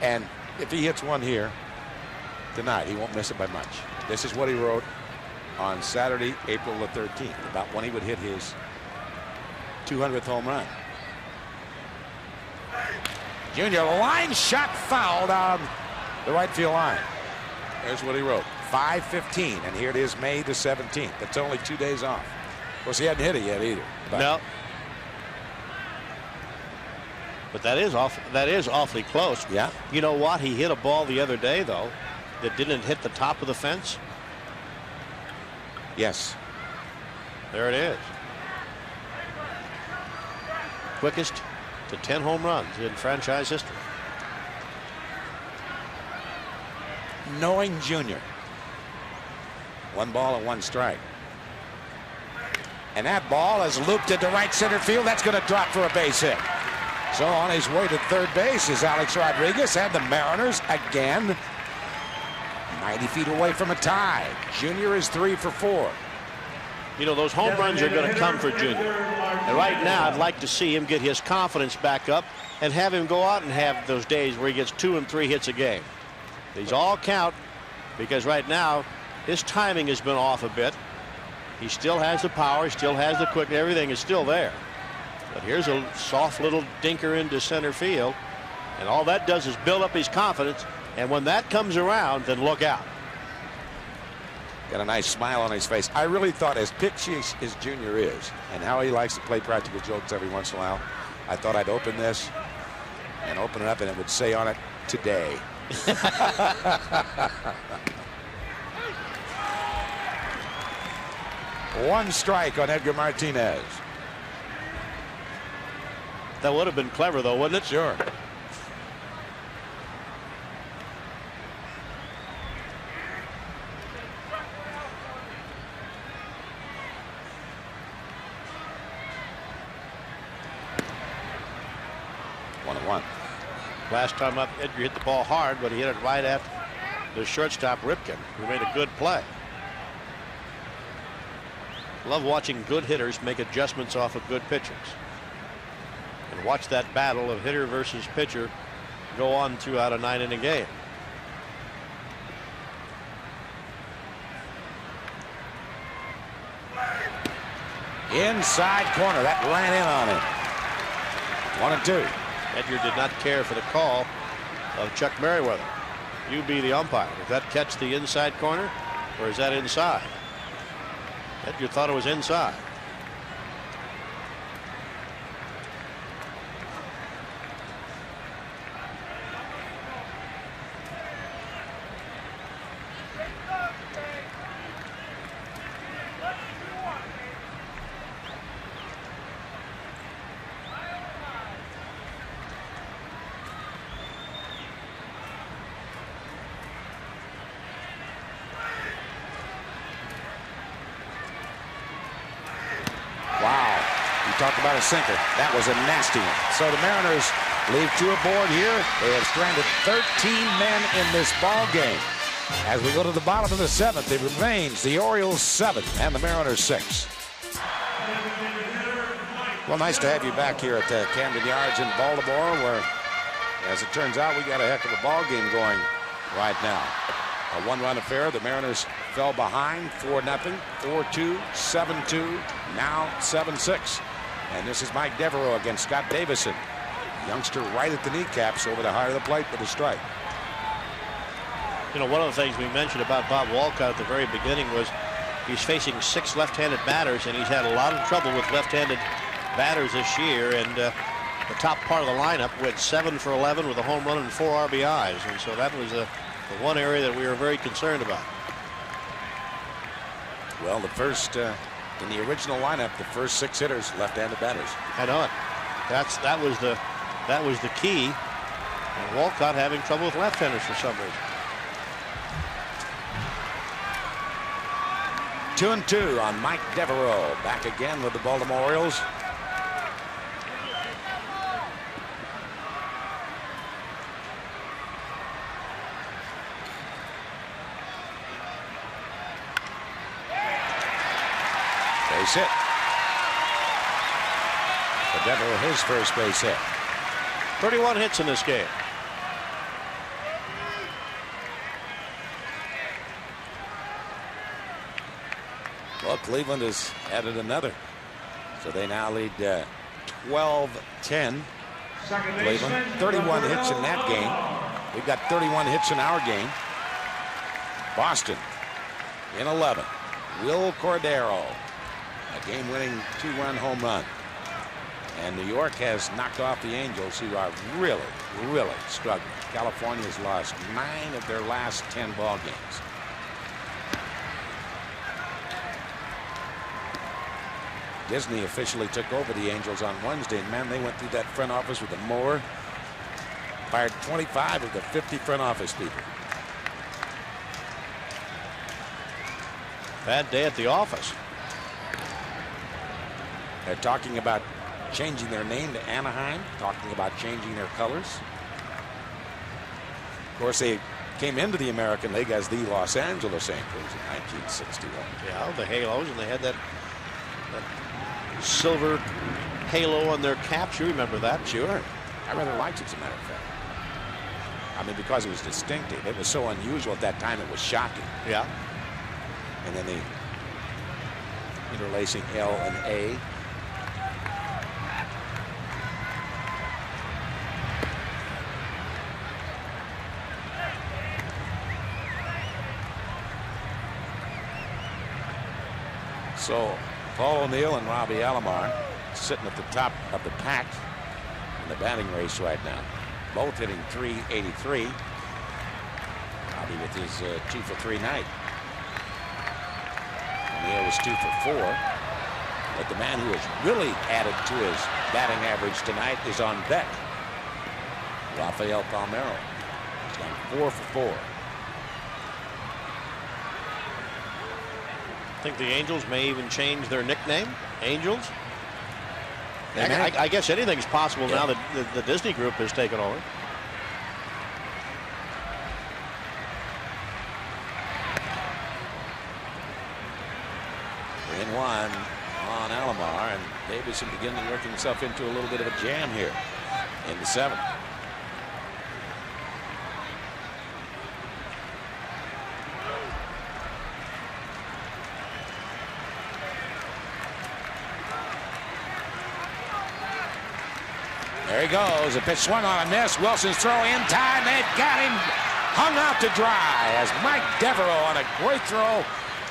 and if he hits one here tonight, he won't miss it by much. This is what he wrote on Saturday, April the 13th, about when he would hit his 200th home run. Junior, line shot fouled on the right field line. There's what he wrote. 5:15, and here it is, May the 17th. That's only 2 days off. Of course, he hadn't hit it yet either. But. No. But that is awfully close. Yeah. You know what? He hit a ball the other day, though, that didn't hit the top of the fence. Yes. There it is. Quickest to 10 home runs in franchise history. Knowing Junior. 1 ball and 1 strike. And that ball is looped into right center field. That's going to drop for a base hit. So on his way to third base is Alex Rodriguez, and the Mariners again 90 feet away from a tie. Junior is 3 for 4. You know, those home runs are going to come for Junior. And right now, I'd like to see him get his confidence back up and have him go out and have those days where he gets 2 and 3 hits a game. These all count because right now, his timing has been off a bit. He still has the power, he still has the quickness, everything is still there. But here's a soft little dinker into center field, and all that does is build up his confidence, and when that comes around, then look out. Got a nice smile on his face. I really thought, as pitchy as Junior is, and how he likes to play practical jokes every once in a while, I thought I'd open this and open it up, and it would say on it, today. One strike on Edgar Martinez. That would have been clever, though, wouldn't it? Sure. One and one. Last time up, Edgar hit the ball hard, but he hit it right at the shortstop, Ripken, who made a good play. Love watching good hitters make adjustments off of good pitchers. And watch that battle of hitter versus pitcher go on throughout a 9-inning game. Inside corner, that ran in on him. 1 and 2. Edgar did not care for the call of Chuck Merriweather. You be the umpire. Does that catch the inside corner, or is that inside? Edgar thought it was inside. talk about a sinker. That was a nasty one. So the Mariners leave 2 aboard here. They have stranded 13 men in this ball game. As we go to the bottom of the 7th, it remains the Orioles 7 and the Mariners 6. Well, nice to have you back here at Camden Yards in Baltimore, where, as it turns out, we got a heck of a ball game going right now. A 1-run affair. The Mariners fell behind 4-0, 4-2, 7-2, now 7-6. And this is Mike Devereaux against Scott Davison. Youngster right at the kneecaps over the heart of the plate with a strike. You know, one of the things we mentioned about Bob Walcott at the very beginning was he's facing 6 left-handed batters, and he's had a lot of trouble with left-handed batters this year. And the top part of the lineup went 7 for 11 with a home run and 4 RBIs. And so that was the one area that we were very concerned about. Well, the first in the original lineup, the first 6 hitters left-handed batters. I know it. That was the key. And Walcott having trouble with left-handers for some reason. 2-2 on Mike Devereaux. Back again with the Baltimore Orioles. Base hit. For Devereaux, his first base hit. 31 hits in this game. Well, Cleveland has added another. So they now lead 12-10. Cleveland, 31 hits in that game. We've got 31 hits in our game. Boston in 11. Will Cordero, a game-winning 2-run home run. And New York has knocked off the Angels, who are really, really struggling. California has lost 9 of their last 10 ball games. Disney officially took over the Angels on Wednesday, and man, they went through that front office with a mower. Fired 25 of the 50 front office people. Bad day at the office. They're talking about changing their name to Anaheim, talking about changing their colors. Of course, they came into the American League as the Los Angeles Angels in 1961. Yeah, the Halos, and they had that silver halo on their caps. You remember that? Sure. I rather liked it, as a matter of fact. I mean, because it was distinctive. It was so unusual at that time, it was shocking. Yeah. And then the interlacing L and A. So Paul O'Neill and Robbie Alomar sitting at the top of the pack in the batting race right now. Both hitting .383. Robbie with his 2 for 3 night. O'Neill was 2 for 4. But the man who has really added to his batting average tonight is on deck. Rafael Palmeiro. He's gone 4 for 4. I think the Angels may even change their nickname. Angels. I guess anything's possible now that the Disney Group has taken over. In 1 on Alomar, and Davison beginning to work himself into a little bit of a jam here in the 7th. There he goes. A pitch swung on a miss. Wilson's throw in time. They've got him hung out to dry as Mike Devereaux on a great throw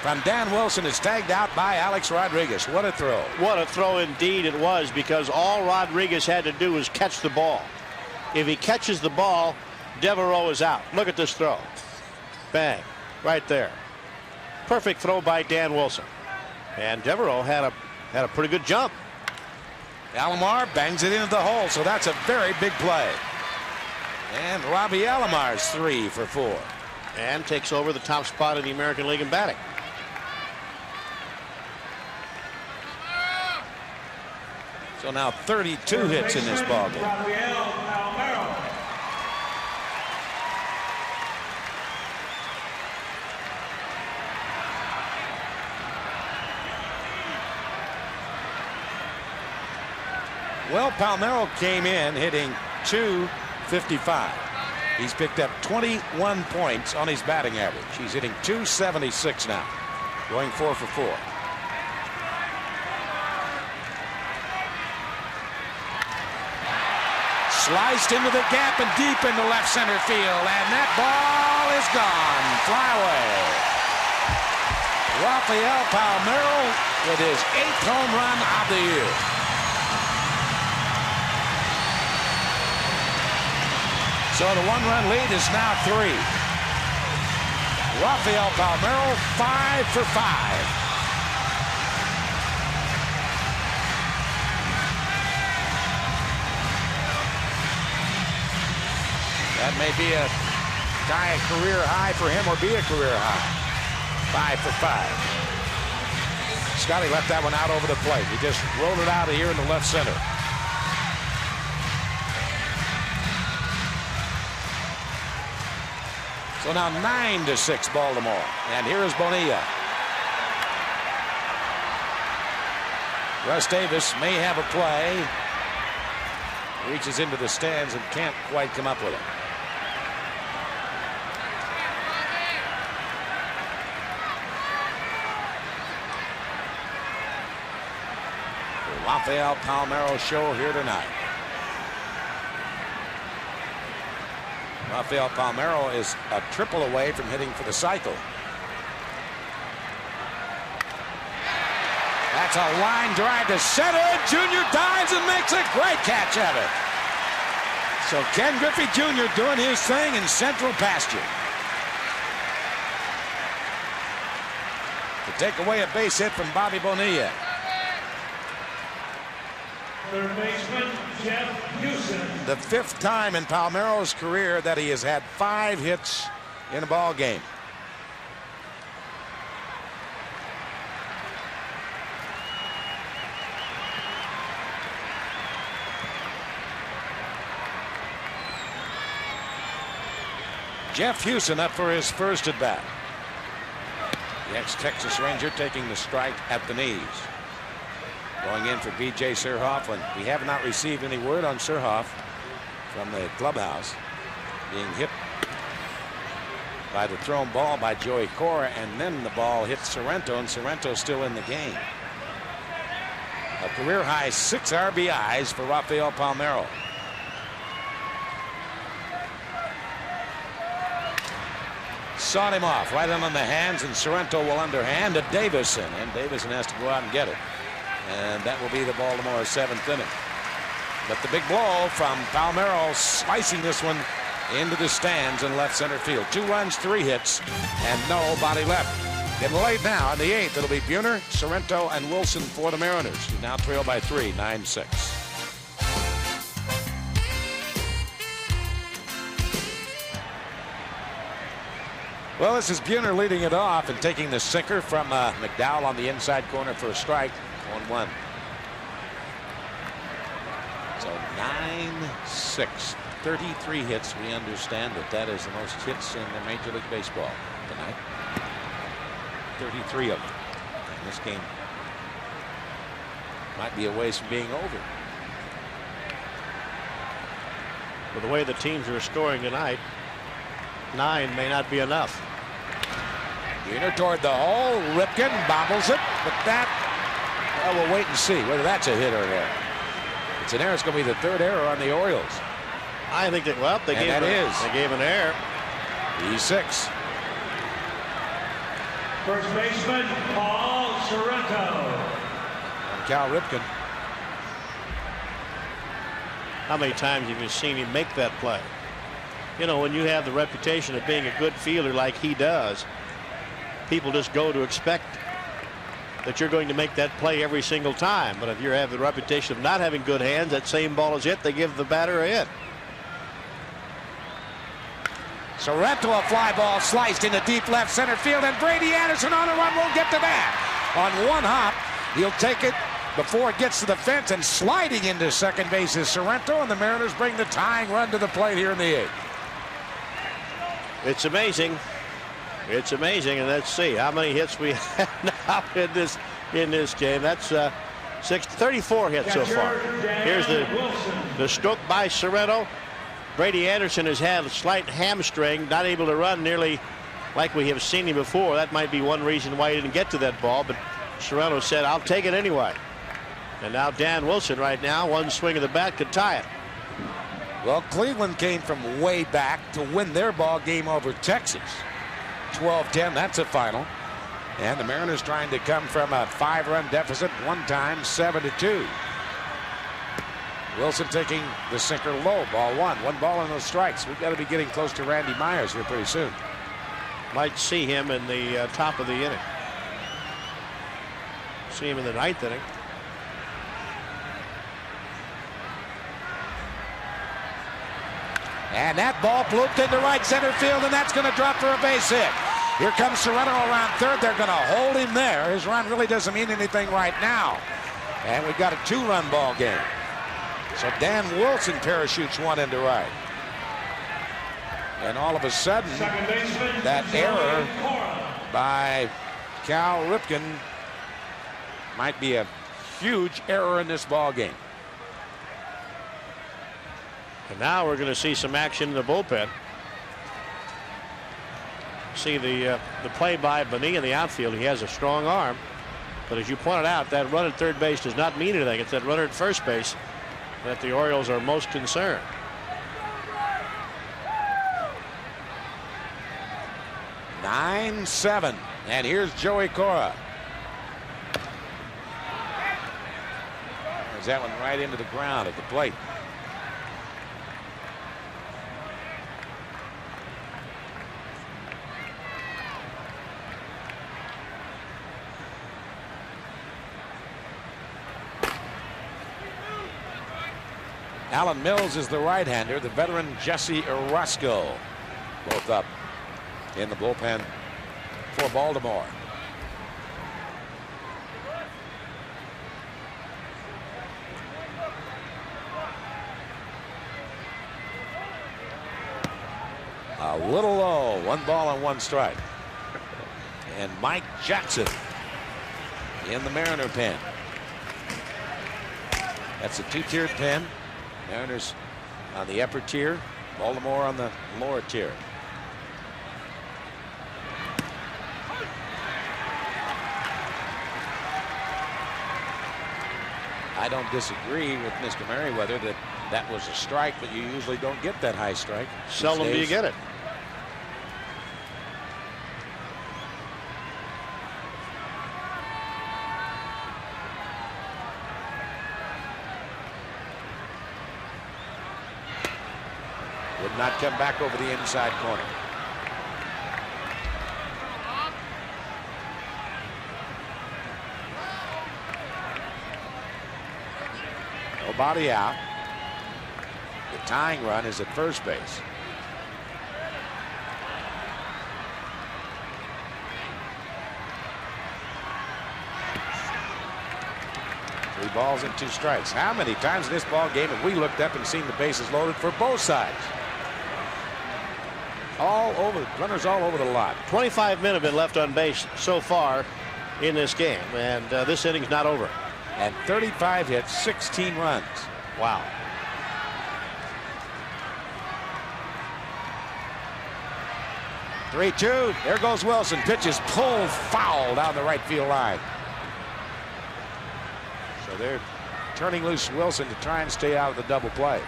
from Dan Wilson is tagged out by Alex Rodriguez. What a throw. What a throw indeed it was, because all Rodriguez had to do was catch the ball. If he catches the ball, Devereaux is out. Look at this throw. Bang. Right there. Perfect throw by Dan Wilson. And Devereaux had a pretty good jump. Alomar bangs it into the hole, so that's a very big play. And Robbie Alomar's 3 for 4. And takes over the top spot in the American League in batting. So now 32 hits in this ball game. RAFAEL PALMEIRO. Well, Palmeiro came in hitting .255. He's picked up 21 points on his batting average. He's hitting .276 now, going 4 for 4. Sliced into the gap and deep into left center field, and that ball is gone. Fly away. Rafael Palmeiro with his 8th home run of the year. So the 1-run lead is now 3. Rafael Palmeiro 5 for 5. That may be a tie a career high for him or be a career high. 5 for 5. Scotty left that one out over the plate. He just rolled it out of here in the left center. So now 9-6 Baltimore. And here is Bonilla. Russ Davis may have a play. Reaches into the stands and can't quite come up with it. The Rafael Palmeiro show here tonight. Rafael Palmeiro is a triple away from hitting for the cycle. That's a line drive to center. Junior dives and makes a great catch of it. So Ken Griffey Jr. doing his thing in central pasture. To take away a base hit from Bobby Bonilla. Third baseman, Jeff Houston. The 5th time in Palmeiro's career that he has had 5 hits in a ball game. Jeff Houston up for his first at bat. The ex-Texas Ranger taking the strike at the knees. Going in for B.J. Surhoff, and we have not received any word on Surhoff from the clubhouse. Being hit by the thrown ball by Joey Cora, and then the ball hit Sorrento, and Sorrento's still in the game. A career-high 6 RBIs for Rafael Palmeiro. Sawed him off right on the hands, and Sorrento will underhand to Davison, and Davison has to go out and get it. And that will be the Baltimore 7th inning. But the big blow from Palmeiro, slicing this one into the stands in left center field. 2 runs, 3 hits, and nobody left. Getting late now in the 8th. It'll be Buhner, Sorrento, and Wilson for the Mariners, who now trail by 3, 9-6. Well, this is Buhner leading it off and taking the sinker from McDowell on the inside corner for a strike. 1-1. So 9-6. 33 hits. We understand that is the most hits in the Major League Baseball tonight. 33 of them. And this game might be a ways from being over. With the way the teams are scoring tonight, 9 may not be enough. Buhner toward the hole. Ripken bobbles it, but that, well, we'll wait and see whether that's a hit or an error. It's an error. It's going to be the 3rd error on the Orioles. I think that, well, they gave an error. E6. First baseman, Paul Sorrento. And Cal Ripken. How many times have you seen him make that play? You know, when you have the reputation of being a good fielder like he does, people just go to expect that you're going to make that play every single time. But if you have the reputation of not having good hands, that same ball is hit, they give the batter a hit. Sorrento, a fly ball sliced into deep left center field, and Brady Anderson on a run won't get to that. On one hop, he'll take it before it gets to the fence, and sliding into second base is Sorrento, and the Mariners bring the tying run to the plate here in the 8th. It's amazing. It's amazing, and let's see how many hits we have now in this game. That's 34 hits so far. Here's the stroke by Sorrento. Brady Anderson has had a slight hamstring, not able to run nearly like we have seen him before. That might be one reason why he didn't get to that ball, but Sorrento said, "I'll take it anyway." And now Dan Wilson right now, one swing of the bat could tie it. Well, Cleveland came from way back to win their ball game over Texas. 12-10, that's a final. And the Mariners trying to come from a 5-run deficit one time, 7-2. Wilson taking the sinker low, ball 1. 1 ball and no strikes. We've got to be getting close to Randy Myers here pretty soon. Might see him in the top of the inning. See him in the 9th inning. And that ball blooped into right center field, and that's going to drop for a base hit. Here comes Sorrento around third. They're going to hold him there. His run really doesn't mean anything right now. And we've got a 2-run ball game. So Dan Wilson parachutes one into right. And all of a sudden, that error by Cal Ripken might be a huge error in this ball game. And now we're going to see some action in the bullpen. See the play by Bonilla in the outfield. He has a strong arm, but as you pointed out, that run at third base does not mean anything. It's that runner at first base that the Orioles are most concerned. Nine, 7, and here's Joey Cora. There's that one right into the ground at the plate. Alan Mills is the right-hander. The veteran Jesse Orozco, both up in the bullpen for Baltimore. A little low, 1 ball and 1 strike. And Mike Jackson in the Mariner pen. That's a 2-tiered pen. Mariners on the upper tier, Baltimore on the lower tier. I don't disagree with Mr. Merriweather that that was a strike, but you usually don't get that high strike. Seldom do you get it. Would not come back over the inside corner. Nobody out. The tying run is at first base. Three balls and 2 strikes. How many times in this ball game have we looked up and seen the bases loaded for both sides? All over, runners all over the lot. 25 men have been left on base so far in this game, and this inning's not over. And 35 hits, 16 runs. Wow. Three-two. There goes Wilson. Pitches pulled foul down the right field line. So they're turning loose Wilson to try and stay out of the double play.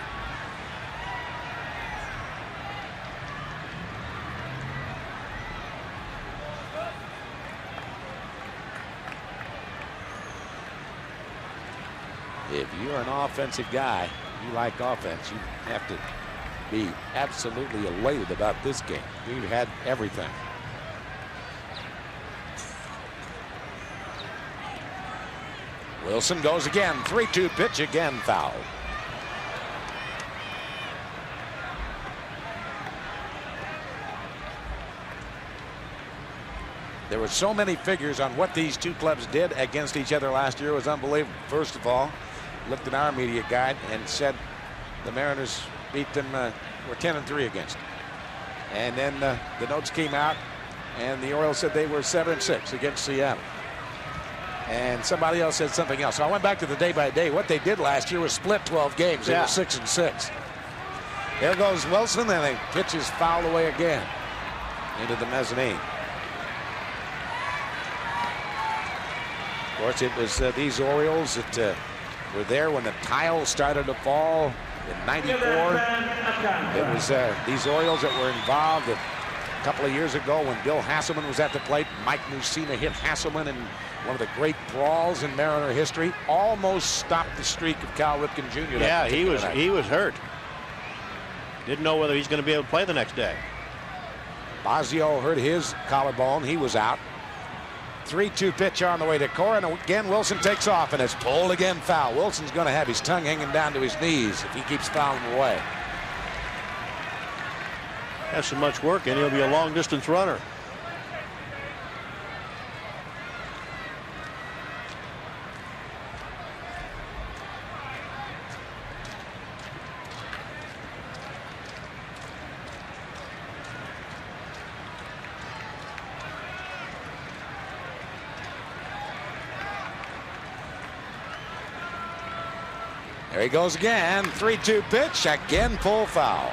If you're an offensive guy, you like offense, you have to be absolutely elated about this game. You had everything. Wilson goes again. 3-2 pitch, again foul. There were so many figures on what these two clubs did against each other last year. It was unbelievable. First of all, looked at our media guide and said the Mariners beat them, were 10-3 against them. And then the notes came out, and the Orioles said they were 7-6 against Seattle. And somebody else said something else. So I went back to the day-by-day. What they did last year was split 12 games. They were 6-6. There goes Wilson, and the pitch is fouled away again into the mezzanine. Of course, it was these Orioles that were there when the tile started to fall in '94. It was these Orioles that were involved a couple of years ago when Bill Hasselman was at the plate. Mike Mussina hit Hasselman in one of the great brawls in Mariner history. Almost stopped the streak of Cal Ripken Jr. Yeah, he was hurt. Didn't know whether he's going to be able to play the next day. Bosio hurt his collarbone. He was out. 3-2 pitch on the way to Cora, and again Wilson takes off, and it's pulled again foul. Wilson's going to have his tongue hanging down to his knees if he keeps fouling away. Has so much work, and he'll be a long distance runner. There he goes again. 3-2 pitch. Again, pull foul.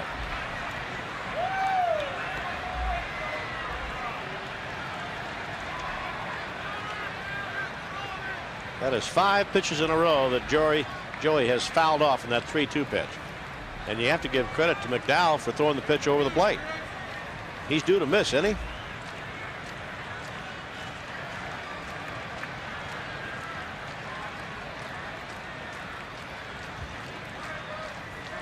That is 5 pitches in a row that Joey has fouled off in that 3-2 pitch. And you have to give credit to McDowell for throwing the pitch over the plate. He's due to miss, isn't he?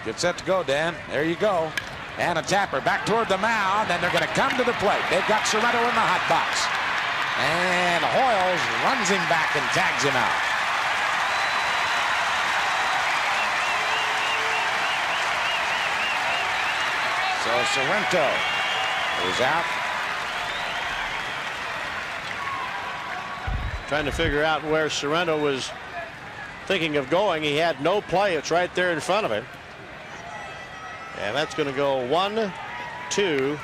Get set to go, Dan. There you go. And a tapper back toward the mound, and they're going to come to the plate. They've got Sorrento in the hot box. And Hoiles runs him back and tags him out. So Sorrento is out. Trying to figure out where Sorrento was thinking of going. He had no play. It's right there in front of him. And that's going to go 1, 2,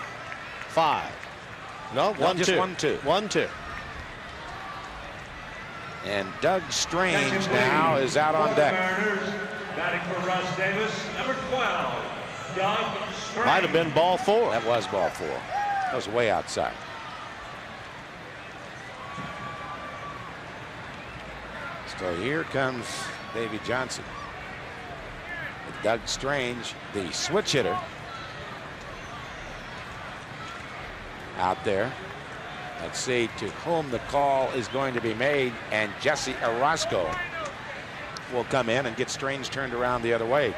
5. No, 1, 2. 1, 2. And Doug Strange now is out on deck. Batting for Russ Davis, number 12, Doug Strange. Might have been ball 4. That was ball 4. That was way outside. So here comes Davey Johnson. Doug Strange, the switch hitter, out there. Let's see to whom the call is going to be made, and Jesse Orozco will come in and get Strange turned around the other way,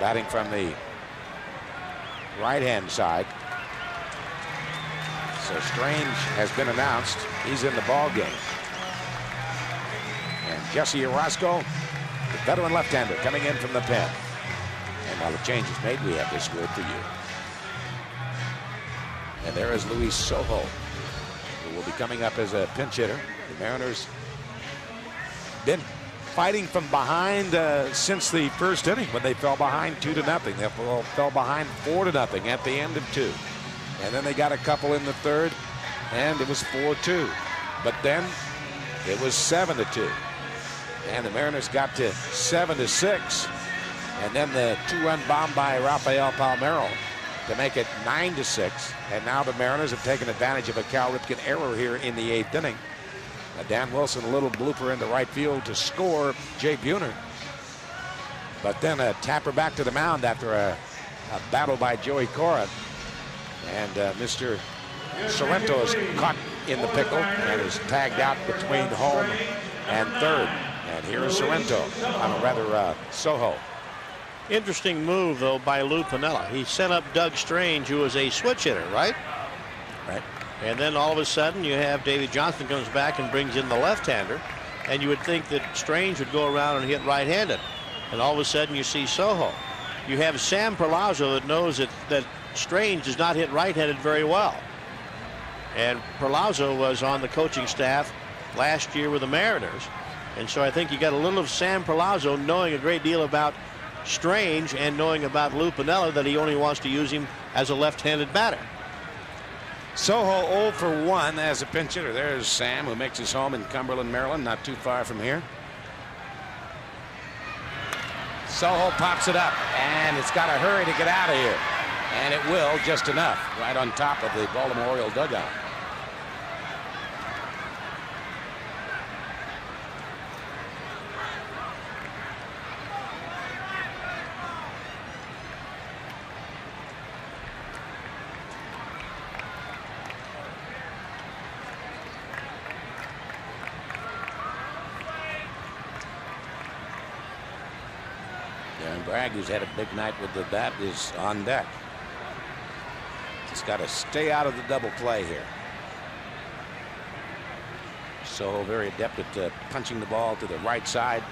batting from the right-hand side. So Strange has been announced. He's in the ball game. And Jesse Orozco, the veteran left-hander, coming in from the pen. And while the change is made, we have this word for you. And there is Luis Sojo, who will be coming up as a pinch hitter. The Mariners been fighting from behind since the first inning when they fell behind 2-0. They fell behind 4-0 at the end of 2. And then they got a couple in the third, and it was 4-2. But then it was 7-2. And the Mariners got to 7-6. And then the 2-run bomb by RAFAEL PALMEIRO to make it 9-6. And now the Mariners have taken advantage of a Cal Ripken error here in the 8th inning. Dan Wilson, a little blooper into right field to score Jay Buhner. But then a tapper back to the mound after a battle by Joey Cora. And Mr. Sorrento is caught in the pickle and is tagged out between home and third. And here is Sorrento, Sojo. Interesting move, though, by Lou Piniella. He sent up Doug Strange, who was a switch hitter, right? Right. And then all of a sudden you have Davey Johnson comes back and brings in the left-hander. And you would think that Strange would go around and hit right-handed. And all of a sudden you see Sojo. You have Sam Perlazzo that knows that Strange does not hit right-handed very well. And Perlazzo was on the coaching staff last year with the Mariners. And so I think you got a little of Sam Perlazzo knowing a great deal about Strange and knowing about Lou Piniella, that he only wants to use him as a left-handed batter. Soho 0 for 1 as a pinch hitter. There's Sam, who makes his home in Cumberland, Maryland, not too far from here. Soho pops it up, and it's got to hurry to get out of here. And it will, just enough, right on top of the Baltimore Oriole dugout. Bragg, who's had a big night with the bat, is on deck. Just got to stay out of the double play here. So very adept at punching the ball to the right side.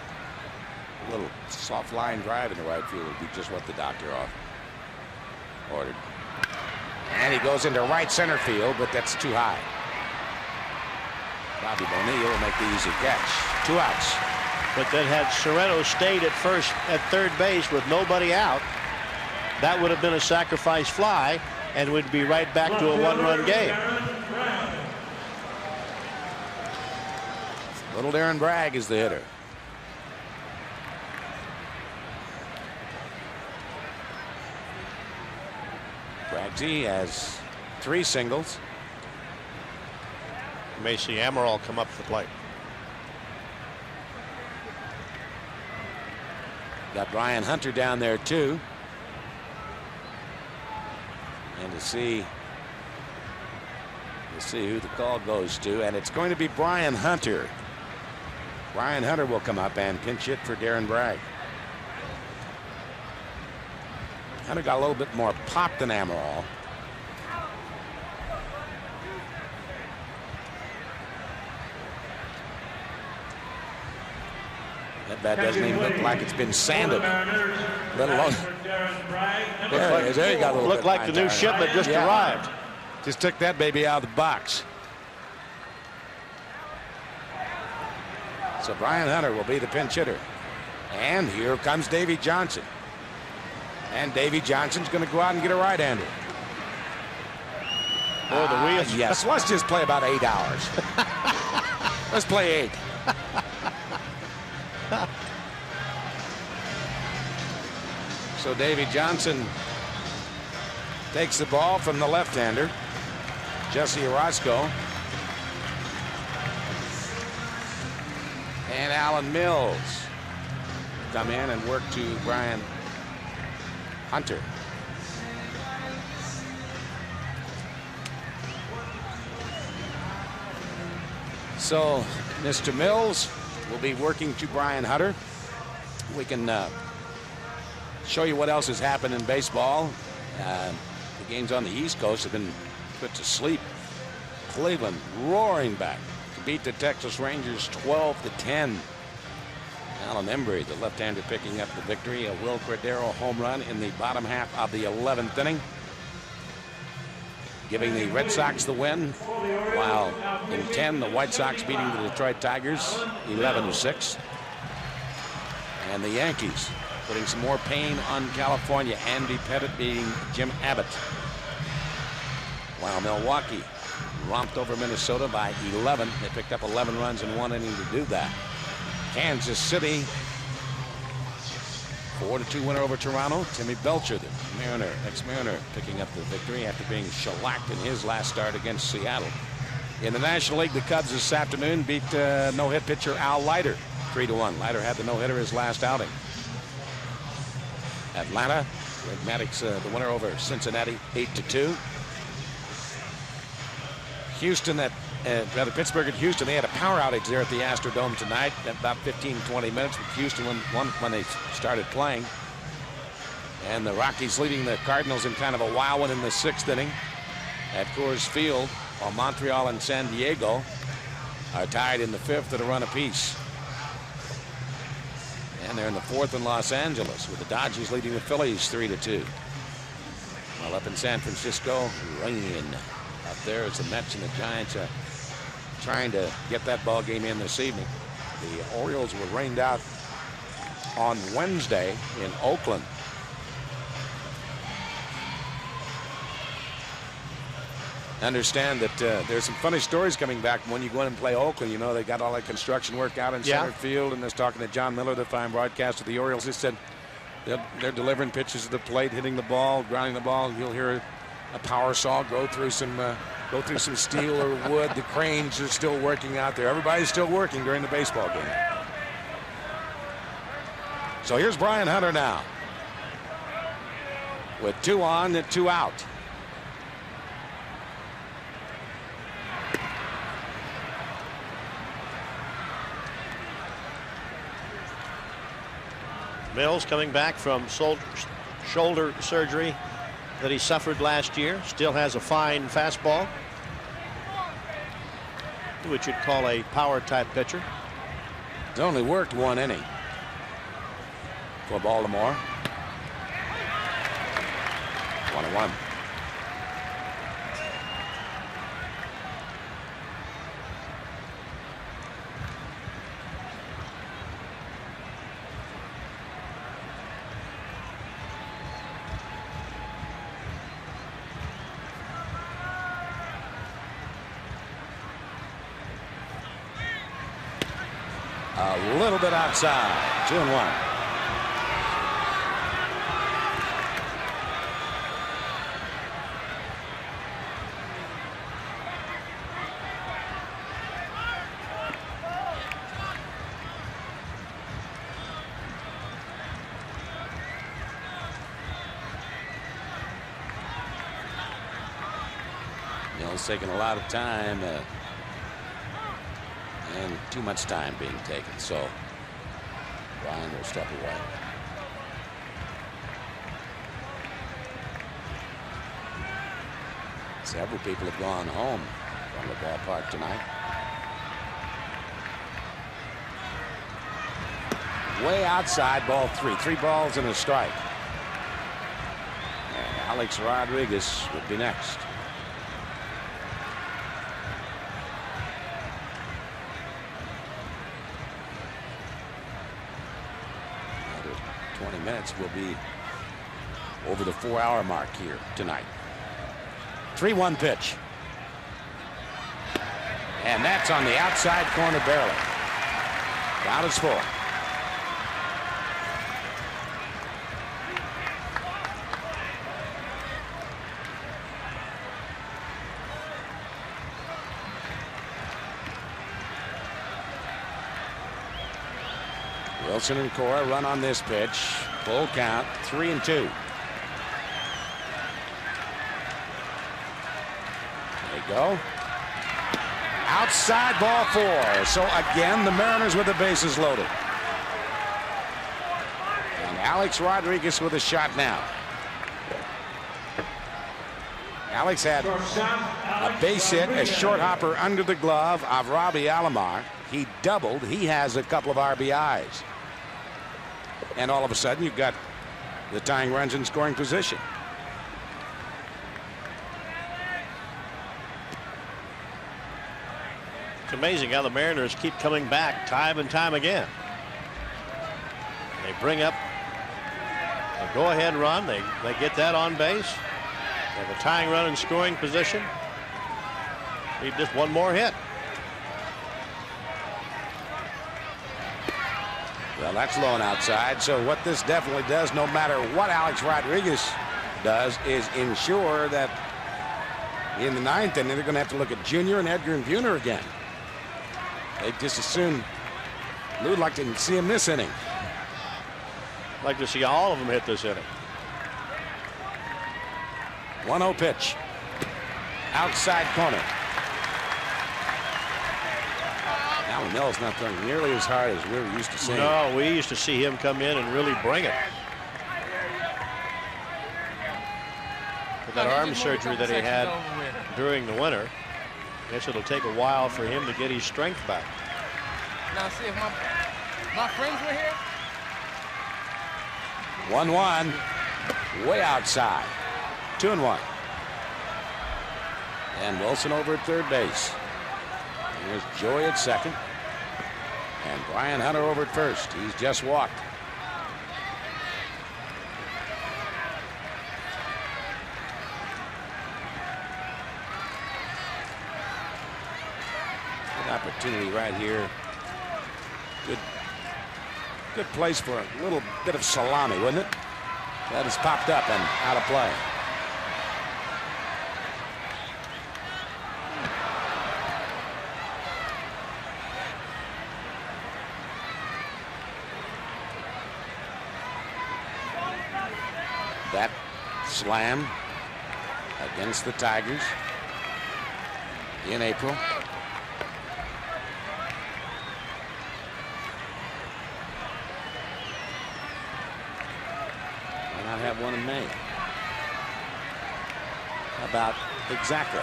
A little soft line drive in the right field would be just what the doctor ordered. And he goes into right center field, but that's too high. Bobby Bonilla will make the easy catch. 2 outs. But then had Sorrento stayed at third base with nobody out, that would have been a sacrifice fly and would be right back to a 1-run game. Little Darren Bragg is the hitter. Braggsy has 3 singles. You may see Amaral come up to the plate. Got Brian Hunter down there too. And to see who the call goes to, and it's going to be Brian Hunter. Brian Hunter will come up and pinch hit for Darren Bragg. Hunter got a little bit more pop than Amaral. That bat doesn't even look like it's been sanded, let alone. Looked like the new shipment just arrived. Just took that baby out of the box. So Brian Hunter will be the pinch hitter. And here comes Davy Johnson. And Davy Johnson's going to go out and get a right-hander. Oh, the wheels. Yes, let's just play about 8 hours. Let's play 8. So Davy Johnson takes the ball from the left-hander, Jesse Orozco. And Alan Mills come in and work to Brian Hunter. So Mr. Mills will be working to Brian Hunter. We can show you what else has happened in baseball. The games on the East Coast have been put to sleep. Cleveland roaring back to beat the Texas Rangers 12-10. Alan Embry, the left-hander, picking up the victory. A Will Cordero home run in the bottom half of the 11th inning, giving the Red Sox the win, while in 10 the White Sox beating the Detroit Tigers 11-6. And the Yankees putting some more pain on California. Andy Pettit beating Jim Abbott, while Milwaukee romped over Minnesota by 11. They picked up 11 runs in 1 inning to do that. Kansas City 4-2 winner over Toronto. Timmy Belcher, the Mariner, ex-Mariner, picking up the victory after being shellacked in his last start against Seattle. In the National League, the Cubs this afternoon beat no-hit pitcher Al Leiter 3-1. Leiter had the no-hitter his last outing. Atlanta, Greg Maddux, the winner over Cincinnati 8-2. Houston, Pittsburgh at Houston, they had a power outage there at the Astrodome tonight. About 15-20 minutes with Houston when they started playing. And the Rockies leading the Cardinals in kind of a wild one in the 6th inning at Coors Field, while Montreal and San Diego are tied in the 5th at a run apiece. And they're in the 4th in Los Angeles, with the Dodgers leading the Phillies 3-2. While up in San Francisco, rain out there as the Mets and the Giants are trying to get that ball game in this evening. The Orioles were rained out on Wednesday in Oakland. Understand that there's some funny stories coming back when you go in and play Oakland. You know, they got all that construction work out in center field, and I was talking to John Miller, the fine broadcaster of the Orioles. He said they're delivering pitches to the plate, hitting the ball, grounding the ball. You'll hear a power saw go through some steel or wood. The cranes are still working out there. Everybody's still working during the baseball game. So here's Brian Hunter now with 2 on and 2 out. Mills coming back from shoulder surgery that he suffered last year. Still has a fine fastball, which you'd call a power type pitcher. It's only worked 1 inning for Baltimore. 1-1. A little bit outside. 2-1. Mills taking a lot of time. And too much time being taken, so Ryan will step away. Several people have gone home from the ballpark tonight. Way outside, ball 3. 3 balls and a strike. And Alex Rodriguez would be next. Minutes will be over the 4-hour mark here tonight. 3-1 pitch. And that's on the outside corner barely. Count is 4. Wilson and Cora run on this pitch. Full count, 3-2. There you go. Outside, ball 4. So again, the Mariners with the bases loaded. And Alex Rodriguez with a shot now. Alex had a base hit, a short hopper under the glove of Robbie Alomar. He doubled. He has a couple of RBIs. And all of a sudden, you've got the tying runs in scoring position. It's amazing how the Mariners keep coming back time and time again. They bring up a go-ahead run. They get that on base. They have a tying run in scoring position. Need just one more hit. Well, that's low and outside. So what this definitely does, no matter what Alex Rodriguez does, is ensure that in the 9th inning, they're going to have to look at Junior and Edgar and Buhner again. They just assume Lou'd like to see him this inning. Like to see all of them hit this inning. 1-0 pitch. Outside corner. Alan Mills not throwing nearly as hard as we're used to seeing. No, we used to see him come in and really bring it. With that arm surgery that he had during the winter, I guess it'll take a while for him to get his strength back. Now see if my friends were here. 1-1, way outside. 2-1. And Wilson over at third base. There's Joy at second. And Brian Hunter over at first. He's just walked. Good opportunity right here. Good place for a little bit of salami, wouldn't it? That has popped up and out of play. That slam against the Tigers in April. Why not have one in May? About exactly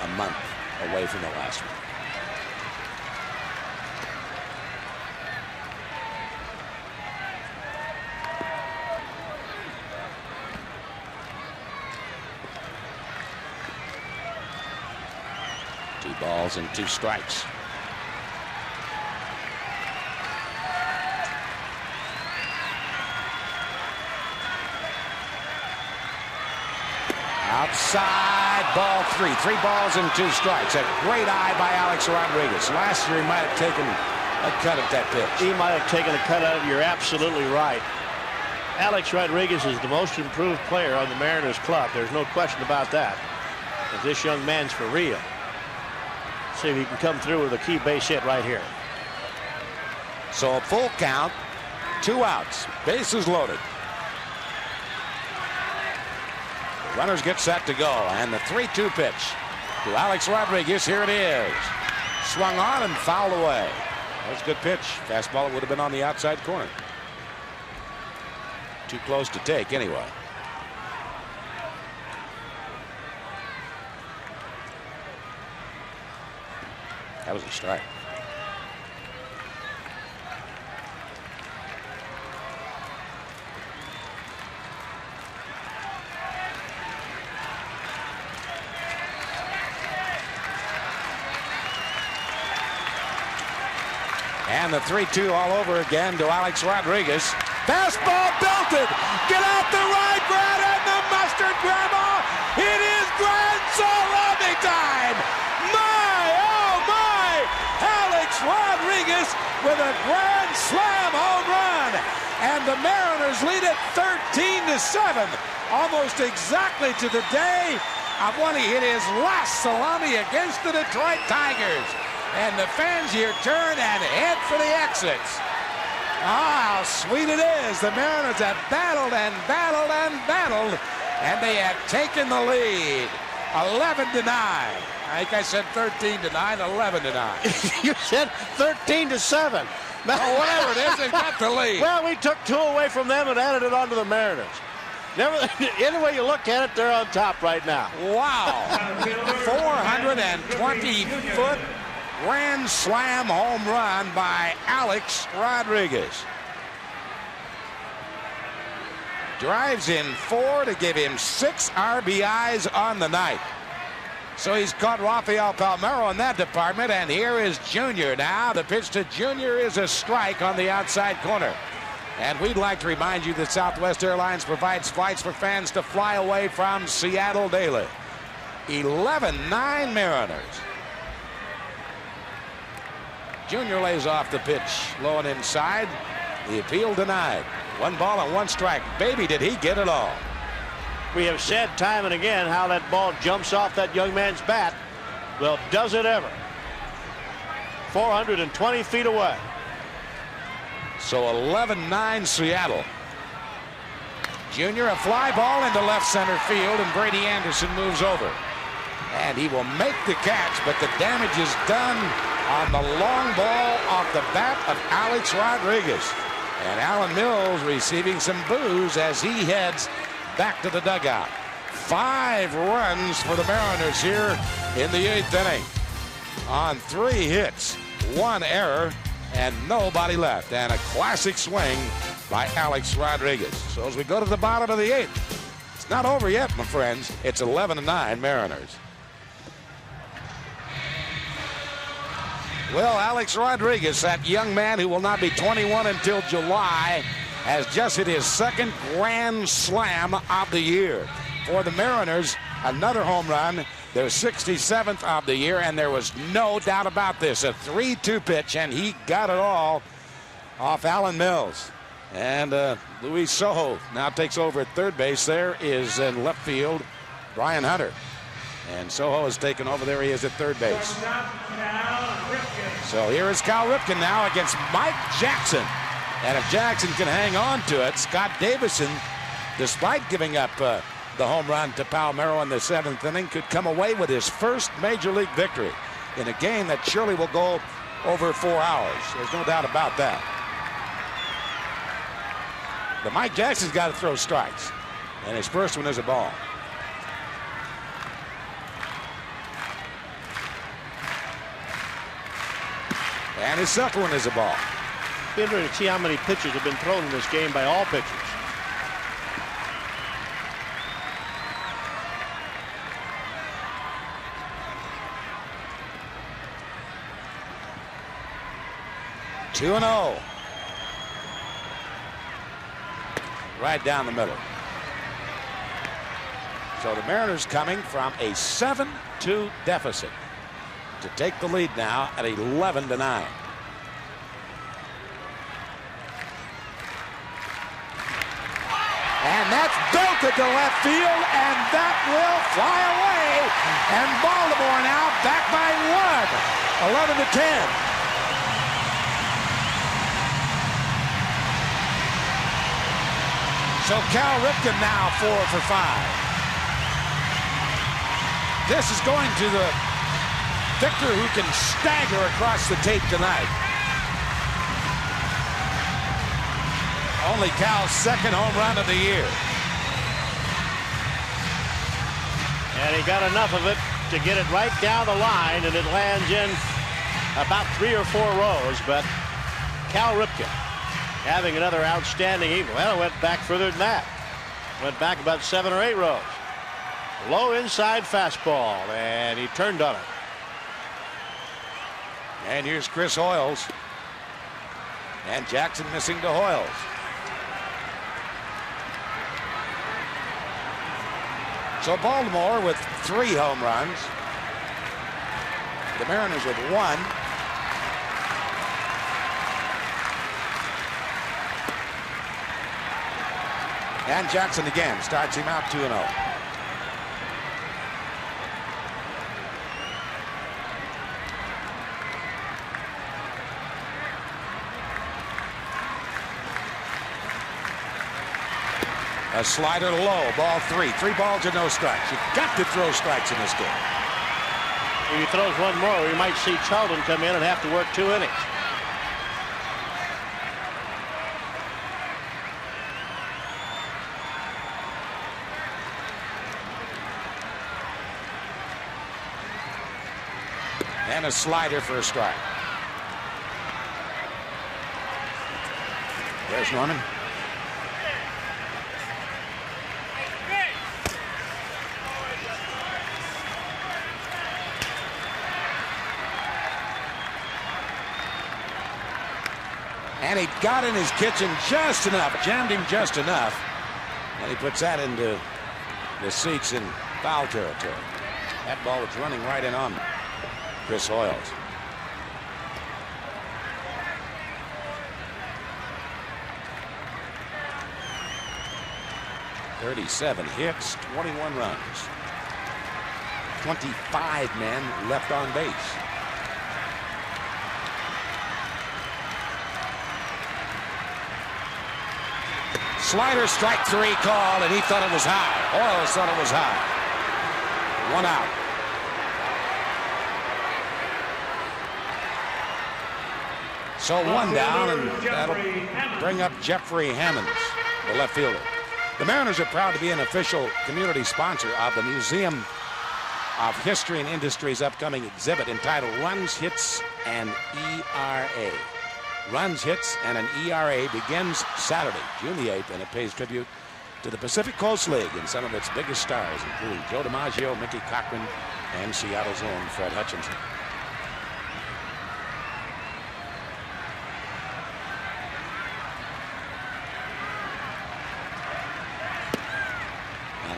a month away from the last one. Balls and 2 strikes. Outside, ball 3. 3 balls and 2 strikes. A great eye by Alex Rodriguez. Last year he might have taken a cut at that pitch. He might have taken a cut at it. You're absolutely right. Alex Rodriguez is the most improved player on the Mariners club. There's no question about that. But this young man's for real. See if he can come through with a key base hit right here. So a full count, 2 outs, bases loaded. The runners get set to go, and the 3-2 pitch to Alex Rodriguez. Here it is. Swung on and fouled away. That was a good pitch. Fastball, it would have been on the outside corner. Too close to take anyway. That was a strike. And the 3-2 all over again to Alex Rodriguez. Fastball belted. Get out the right, Brad, and the mustard grandma. It is grand salami time. Rodriguez with a grand slam home run, and the Mariners lead it 13-7, almost exactly to the day of when he hit his last salami against the Detroit Tigers. And the fans here turn and head for the exits. Ah, how sweet it is. The Mariners have battled and battled and battled, and they have taken the lead 11-9. I think I said 13-9, 11-9. You said 13-7. Oh, whatever it is, they got the lead. Well, we took 2 away from them and added it on to the Mariners. Any way you look at it, they're on top right now. Wow. 420-foot grand slam home run by Alex Rodriguez. Drives in 4 to give him 6 RBIs on the night. So he's caught RAFAEL PALMEIRO in that department, and here is Junior now. The pitch to Junior is a strike on the outside corner. And we'd like to remind you that Southwest Airlines provides flights for fans to fly away from Seattle daily. 11-9 Mariners. Junior lays off the pitch, low and inside. The appeal denied. 1 ball and 1 strike. Baby, did he get it all. We have said time and again how that ball jumps off that young man's bat. Well, does it ever? 420 feet away. So 11-9 Seattle. Junior, a fly ball into left center field, and Brady Anderson moves over. And he will make the catch, but the damage is done on the long ball off the bat of Alex Rodriguez. And Alan Mills receiving some boos as he heads back to the dugout. 5 runs for the Mariners here in the 8th inning. On 3 hits, 1 error, and nobody left. And a classic swing by Alex Rodriguez. So as we go to the bottom of the 8th, it's not over yet, my friends. It's 11-9 Mariners. Well, Alex Rodriguez, that young man who will not be 21 until July, has just hit his second grand slam of the year. For the Mariners, another home run, their 67th of the year, and there was no doubt about this. A 3-2 pitch, and he got it all off Alan Mills. And Luis Sojo now takes over at third base. There is in left field Brian Hunter. And Sojo has taken over. There he is at third base. So here is Cal Ripken now against Mike Jackson. And if Jackson can hang on to it, Scott Davison, despite giving up the home run to Palmeiro in the 7th inning, could come away with his first major league victory in a game that surely will go over 4 hours. There's no doubt about that. But Mike Jackson's got to throw strikes. And his first one is a ball. And his second one is a ball. Be interesting to see how many pitches have been thrown in this game by all pitchers. Two and 0. Right down the middle. So the Mariners coming from a 7-2 deficit to take the lead now at 11-9. And that's belted to left field, and that will fly away. And Baltimore now back by 1, 11-10. So Cal Ripken now 4 for 5. This is going to the Victor who can stagger across the tape tonight. Only Cal's second home run of the year. And he got enough of it to get it right down the line, and it lands in about 3 or 4 rows. But Cal Ripken having another outstanding evening. Well, it went back further than that. Went back about 7 or 8 rows. Low inside fastball, and he turned on it. And here's Chris Hoiles. And Jackson missing to Hoiles. So Baltimore with 3 home runs. The Mariners with 1. And Jackson again starts him out 2-0. A slider low, ball 3. 3 balls and no strikes. You've got to throw strikes in this game. If he throws one more, we might see Charlton come in and have to work 2 innings. And a slider for a strike. There's Norman. And he got in his kitchen just enough, jammed him just enough. And he puts that into the seats in foul territory. That ball was running right in on Chris Hoiles. 37 hits, 21 runs. 25 men left on base. Slider, strike 3 call, and he thought it was high. Hoiles thought it was high. 1 out. So 1 down, and that'll bring up Jeffrey Hammonds, the left fielder. The Mariners are proud to be an official community sponsor of the Museum of History and Industry's upcoming exhibit entitled Runs, Hits, and ERA. Runs, Hits, and an ERA begins Saturday, June the 8th, and it pays tribute to the Pacific Coast League and some of its biggest stars, including Joe DiMaggio, Mickey Cochran, and Seattle's own Fred Hutchinson.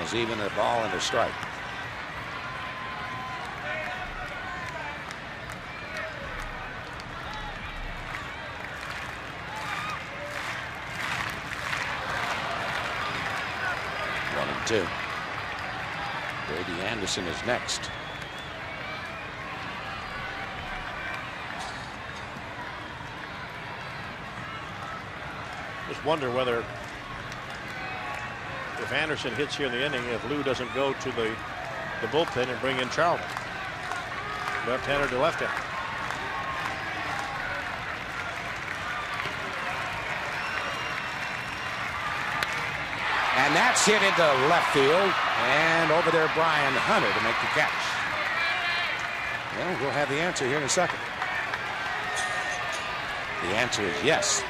As even a ball and a strike. One and two. Brady Anderson is next. Just wonder whether, if Anderson hits here in the inning, if Lou doesn't go to the bullpen and bring in Charlton. Left-hander to left-hander. And that's hit into left field. And over there, Brian Hunter to make the catch. Well, we'll have the answer here in a second. The answer is yes.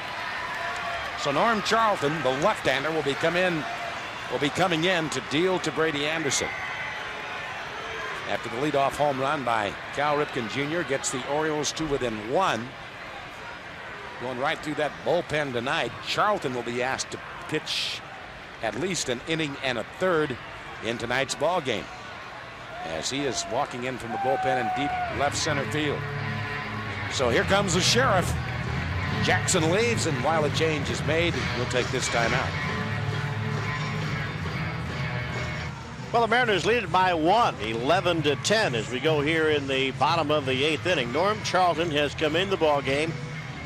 So Norm Charlton, the left-hander, will be coming in to deal to Brady Anderson. After the leadoff home run by Cal Ripken Jr. gets the Orioles to within one. Going right through that bullpen tonight, Charlton will be asked to pitch at least an inning and a third in tonight's ball game, as he is walking in from the bullpen in deep left center field. So here comes the sheriff. Jackson leaves, and while a change is made, we'll take this time out. Well, the Mariners lead it by 1, 11-10 as we go here in the bottom of the 8th inning. Norm Charlton has come in the ball game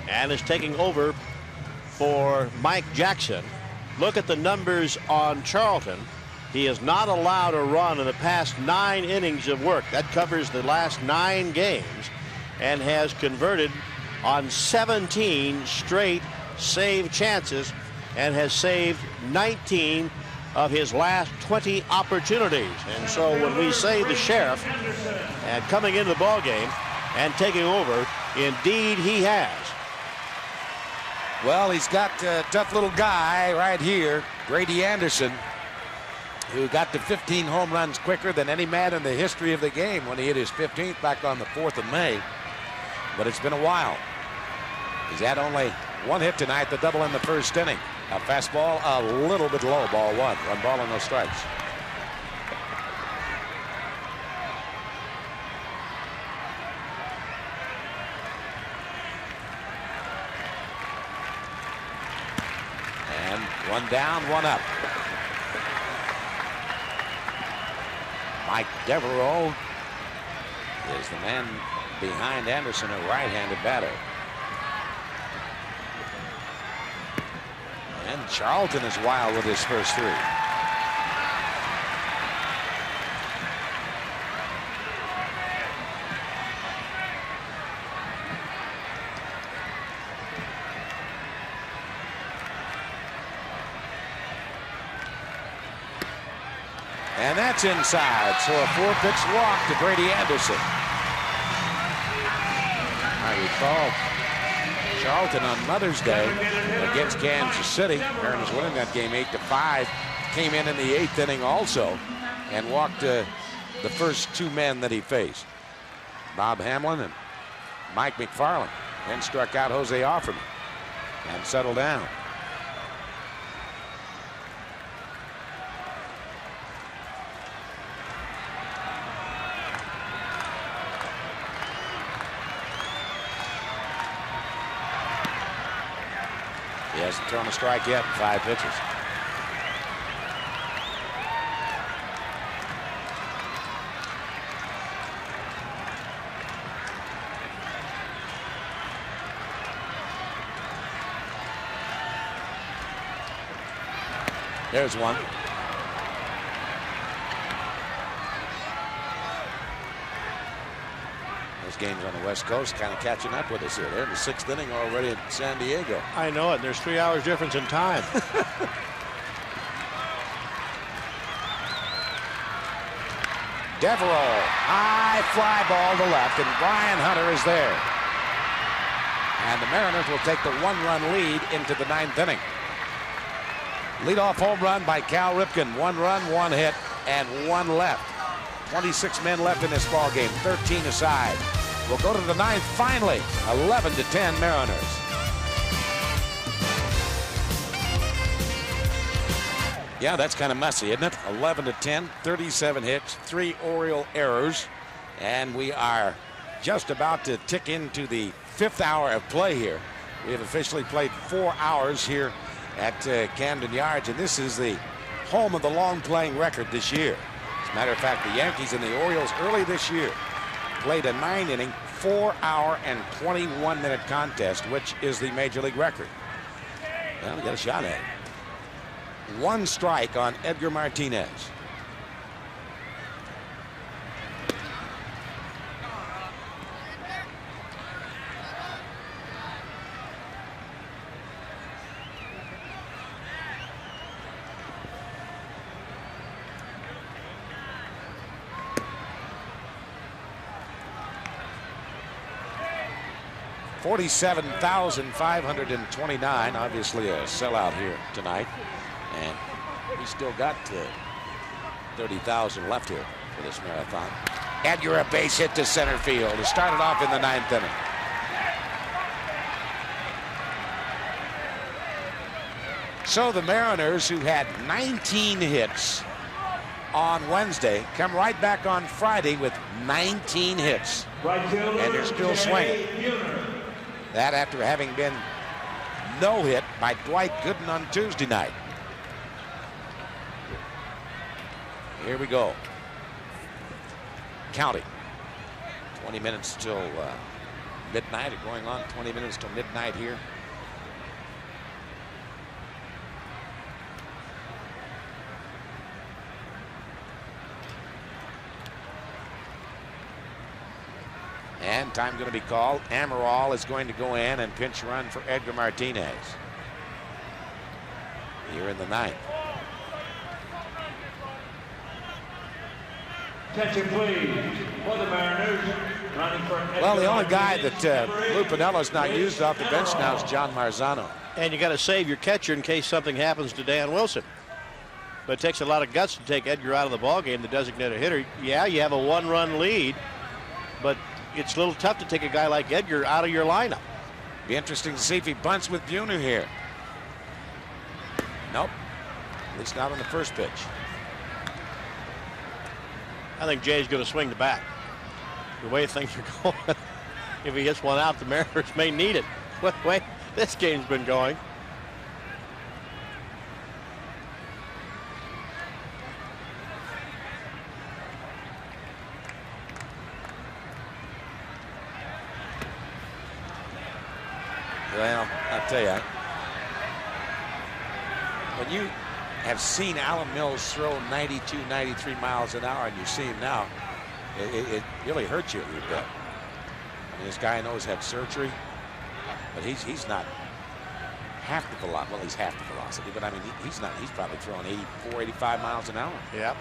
and is taking over for Mike Jackson. Look at the numbers on Charlton. He has not allowed a run in the past 9 innings of work. That covers the last 9 games, and has converted on 17 straight save chances and has saved 19 of his last 20 opportunities. And so when we say the sheriff and coming into the ball game and taking over, indeed he has. Well, he's got a tough little guy right here, Brady Anderson, who got to 15 home runs quicker than any man in the history of the game when he hit his 15th back on the 4th of May. But it's been a while. He's had only 1 hit tonight, the double in the first inning. A fastball, a little bit low, ball 1. 1 ball and no strikes. And 1 down, 1 up. Mike Devereaux is the man behind Anderson, a right-handed batter. And Charlton is wild with his first 3. And that's inside, so a 4-pitch walk to Brady Anderson. I recall Charlton on Mother's Day against Kansas City. Mariners winning that game 8-5. Came in the 8th inning also and walked the first 2 men that he faced, Bob Hamlin and Mike McFarland. Then struck out Jose Offerman and settled down. He hasn't thrown a strike yet in 5 pitches. There's one. Those games on the West Coast kind of catching up with us here. They're in the 6th inning already in San Diego. I know it. There's 3 hours difference in time. Devereaux, high fly ball to left, and Brian Hunter is there. And the Mariners will take the 1-run lead into the 9th inning. Leadoff home run by Cal Ripken. 1 run, 1 hit, and 1 left. 26 men left in this ball game, 13 aside. We'll go to the 9th finally, 11-10 Mariners. Yeah, that's kind of messy, isn't it? 11-10, 37 hits, 3 Oriole errors, and we are just about to tick into the 5th hour of play here. We have officially played 4 hours here at Camden Yards, and this is the home of the long playing record this year. As a matter of fact, the Yankees and the Orioles early this year played a 9-inning, 4-hour, and 21-minute contest, which is the major league record. Well, we got a shot at it. 1 strike on Edgar Martinez. $47,529, obviously a sellout here tonight. And we still got 30,000 left here for this marathon. Edgar, a base hit to center field. It started off in the 9th inning. So the Mariners, who had 19 hits on Wednesday, come right back on Friday with 19 hits. And they're still swinging. That after having been no hit by Dwight Gooden on Tuesday night. Here we go. Counting. 20 minutes till midnight, or going on 20 minutes till midnight here. And time going to be called. Amaral is going to go in and pinch run for Edgar Martinez here in the 9th. Attention please, for the Mariners, running for well, the only guy that Lou Pinella's not used off the bench now is John Marzano. And you got to save your catcher in case something happens to Dan Wilson. But it takes a lot of guts to take Edgar out of the ballgame, the designated hitter. Yeah, you have a 1-run lead, but it's a little tough to take a guy like Edgar out of your lineup. Be interesting to see if he bunts with Buhner here. Nope, at least not on the first pitch. I think Jay's going to swing the bat. The way things are going, if he hits one out, the Mariners may need it. What way this game's been going. Well, I'll tell you, when you have seen Alan Mills throw 92, 93 miles an hour, and you see him now, it really hurts you a little bit. I mean, this guy I know has had surgery, but he's not half the velocity. Well, he's half the velocity, but I mean, he's probably throwing 84, 85 miles an hour. Yep.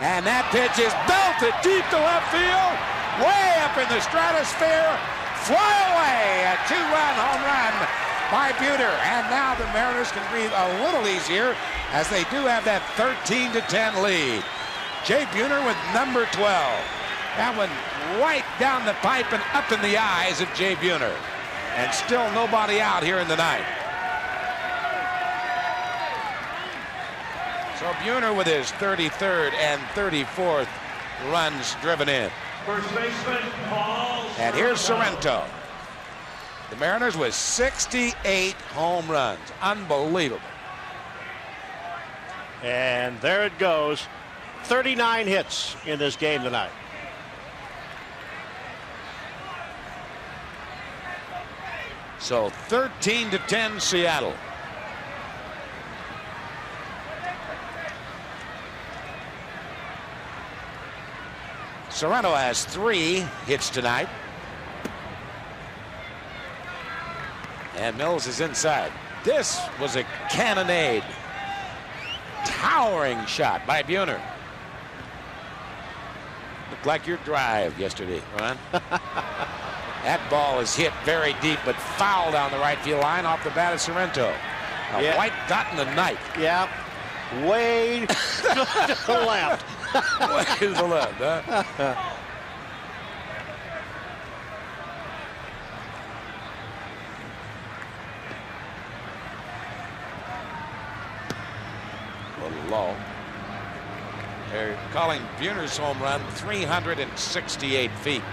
And that pitch is belted deep to left field, way up in the stratosphere, fly away, a 2-run home run by Buhner. And now the Mariners can breathe a little easier as they do have that 13-10 lead. Jay Buhner with number 12. That one right down the pipe and up in the eyes of Jay Buhner. And still nobody out here in the 9th. So Buhner with his 33rd and 34th runs driven in. First baseman, Paul. And here's Sorrento. The Mariners with 68 home runs. Unbelievable. And there it goes. 39 hits in this game tonight. So 13-10 Seattle. Sorrento has 3 hits tonight. And Mills is inside. This was a cannonade. Towering shot by Buhner. Looked like your drive yesterday, Ron. That ball is hit very deep, but foul down the right field line off the bat of Sorrento. A white dot in the night. Yeah. Way to the left. Way to the left, huh? low. They're calling Buhner's home run 368 feet.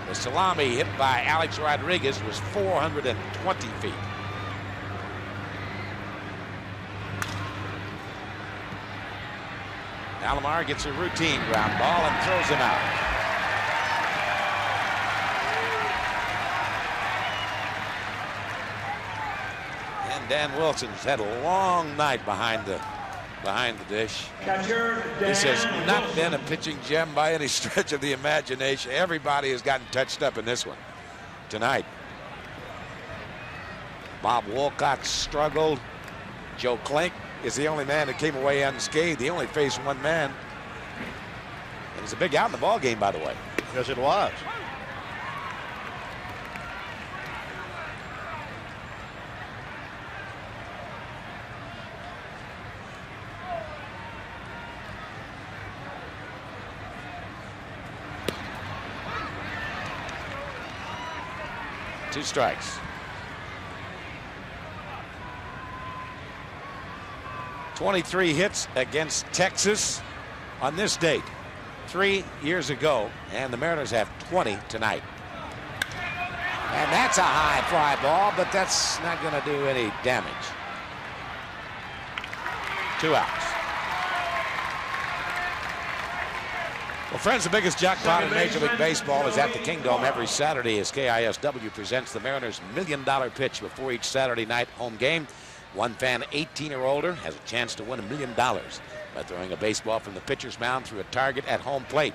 The salami hit by Alex Rodriguez was 420 feet. Alomar gets a routine ground ball and throws him out. And Dan Wilson's had a long night behind the dish. This has not been a pitching gem by any stretch of the imagination. Everybody has gotten touched up in this one tonight. Bob Wolcott struggled. Joe Klink is the only man that came away unscathed. He only faced one man. And it's a big out in the ball game, by the way. Yes, it was. Two strikes. 23 hits against Texas on this date 3 years ago, and the Mariners have 20 tonight. And that's a high fly ball, but that's not going to do any damage. 2 outs. Well, friends, the biggest jackpot in Major League Baseball is at the Kingdome every Saturday as KISW presents the Mariners' $1 Million Pitch before each Saturday night home game. One fan 18 or older has a chance to win $1 million by throwing a baseball from the pitcher's mound through a target at home plate.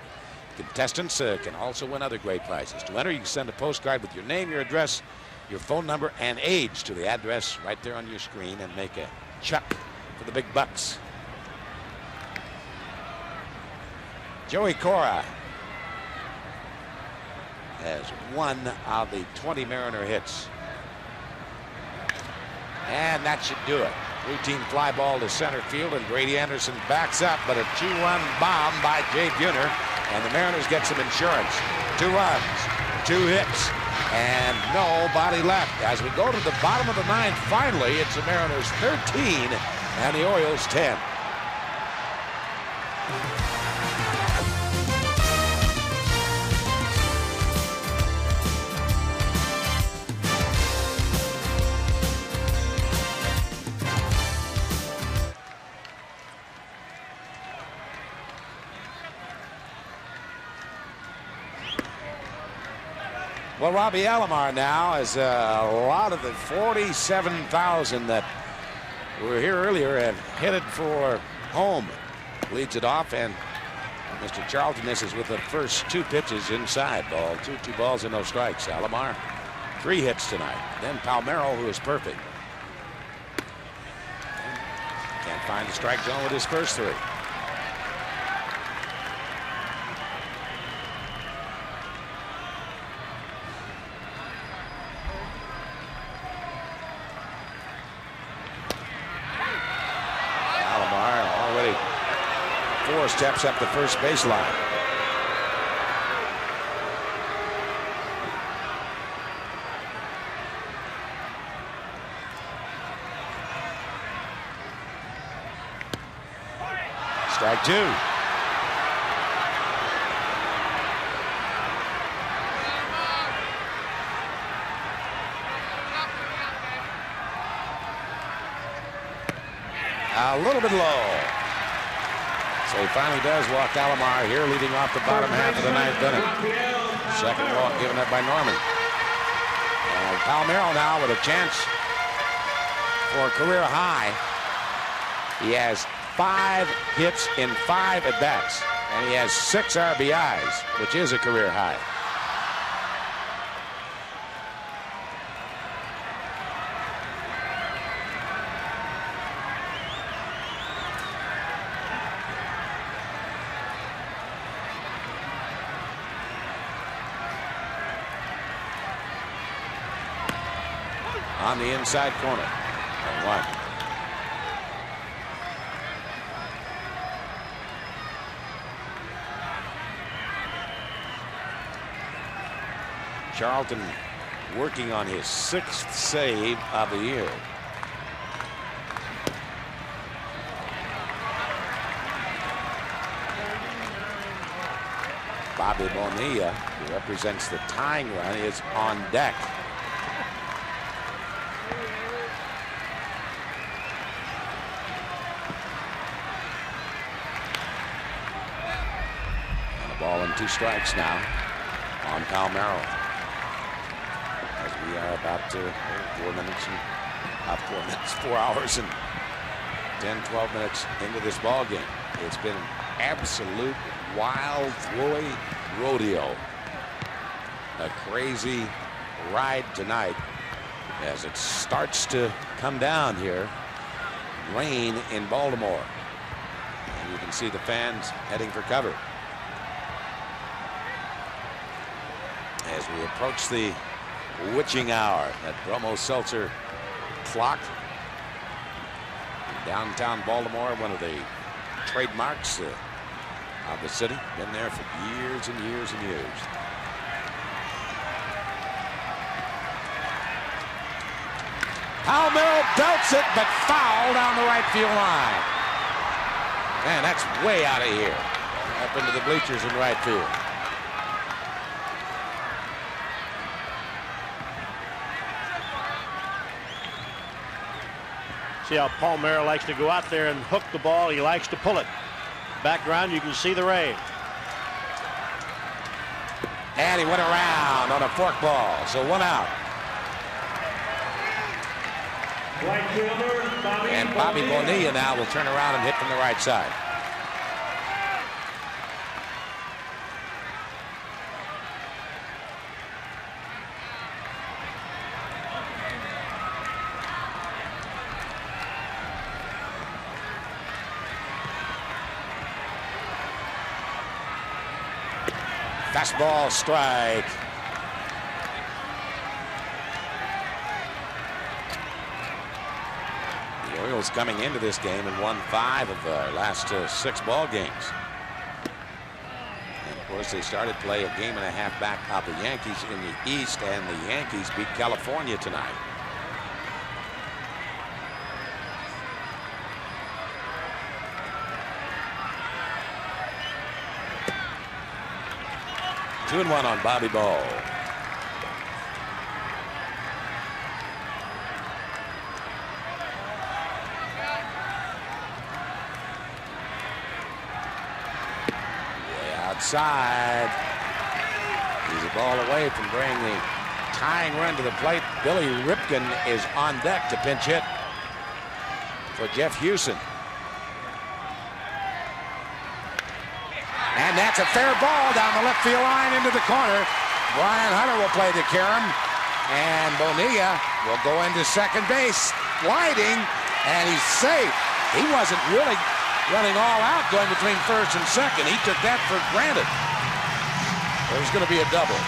Contestants can also win other great prizes. To enter, you can send a postcard with your name, your address, your phone number, and age to the address right there on your screen and make a chuck for the big bucks. Joey CORA has 1 of the 20 Mariner hits. And that should do it. Routine fly ball to center field, and Brady Anderson backs up, but a 2-run bomb by Jay Buhner, and the Mariners get some insurance. 2 runs, 2 hits, and nobody left. As we go to the bottom of the 9th, finally, it's the Mariners 13 and the Orioles 10. Well, Robbie Alomar now is a lot of the 47,000 that were here earlier have headed for home. Leads it off, and Mr. Charlton misses with the first 2 pitches inside. Ball 2 balls and no strikes. Alomar 3 hits tonight. Then PALMEIRO, who is perfect. Can't find the strike zone with his first 3. Steps up the first baseline. Strike 2. A little bit low. So he finally does walk Alomar here, leading off the bottom half of the 9th inning. Second walk given up by Norman. And PALMEIRO now with a chance for a career high. He has 5 hits in 5 at-bats, and he has 6 RBIs, which is a career high. On the inside corner. 1. Charlton working on his 6th save of the year. Bobby Bonilla, who represents the tying run, is on deck. And a ball and 2 strikes now on PALMEIRO. As we are about to 4 hours and 10-12 minutes into this ball game. It's been an absolute wild, woolly rodeo. A crazy ride tonight as it starts to come down here. Rain in Baltimore. And you can see the fans heading for cover. As we approach the witching hour, that Bromo Seltzer clock in downtown Baltimore, one of the trademarks of the city. Been there for years and years and years. PALMEIRO belts it, but foul down the right field line. Man, that's way out of here. Up into the bleachers in right field. See how PALMEIRO likes to go out there and hook the ball. He likes to pull it. Background, you can see the rain. And he went around on a fork ball, so 1 out. Right fielder, And Bobby Bonilla now will turn around and hit from the right side. Fastball strike. The Orioles coming into this game and won 5 of their last 6 ball games. And of course, they started play a game and a half back of the Yankees in the East, and the Yankees beat California tonight. Two and 1 on Bobby Ball. Way outside. He's a ball away from bringing the tying run to the plate. Billy Ripken is on deck to pinch hit for Jeff Houston. And that's a fair ball down the left field line into the corner. Brian Hunter will play the carom, and Bonilla will go into second base, sliding, and he's safe. He wasn't really running all out going between first and second. He took that for granted. There's going to be a double.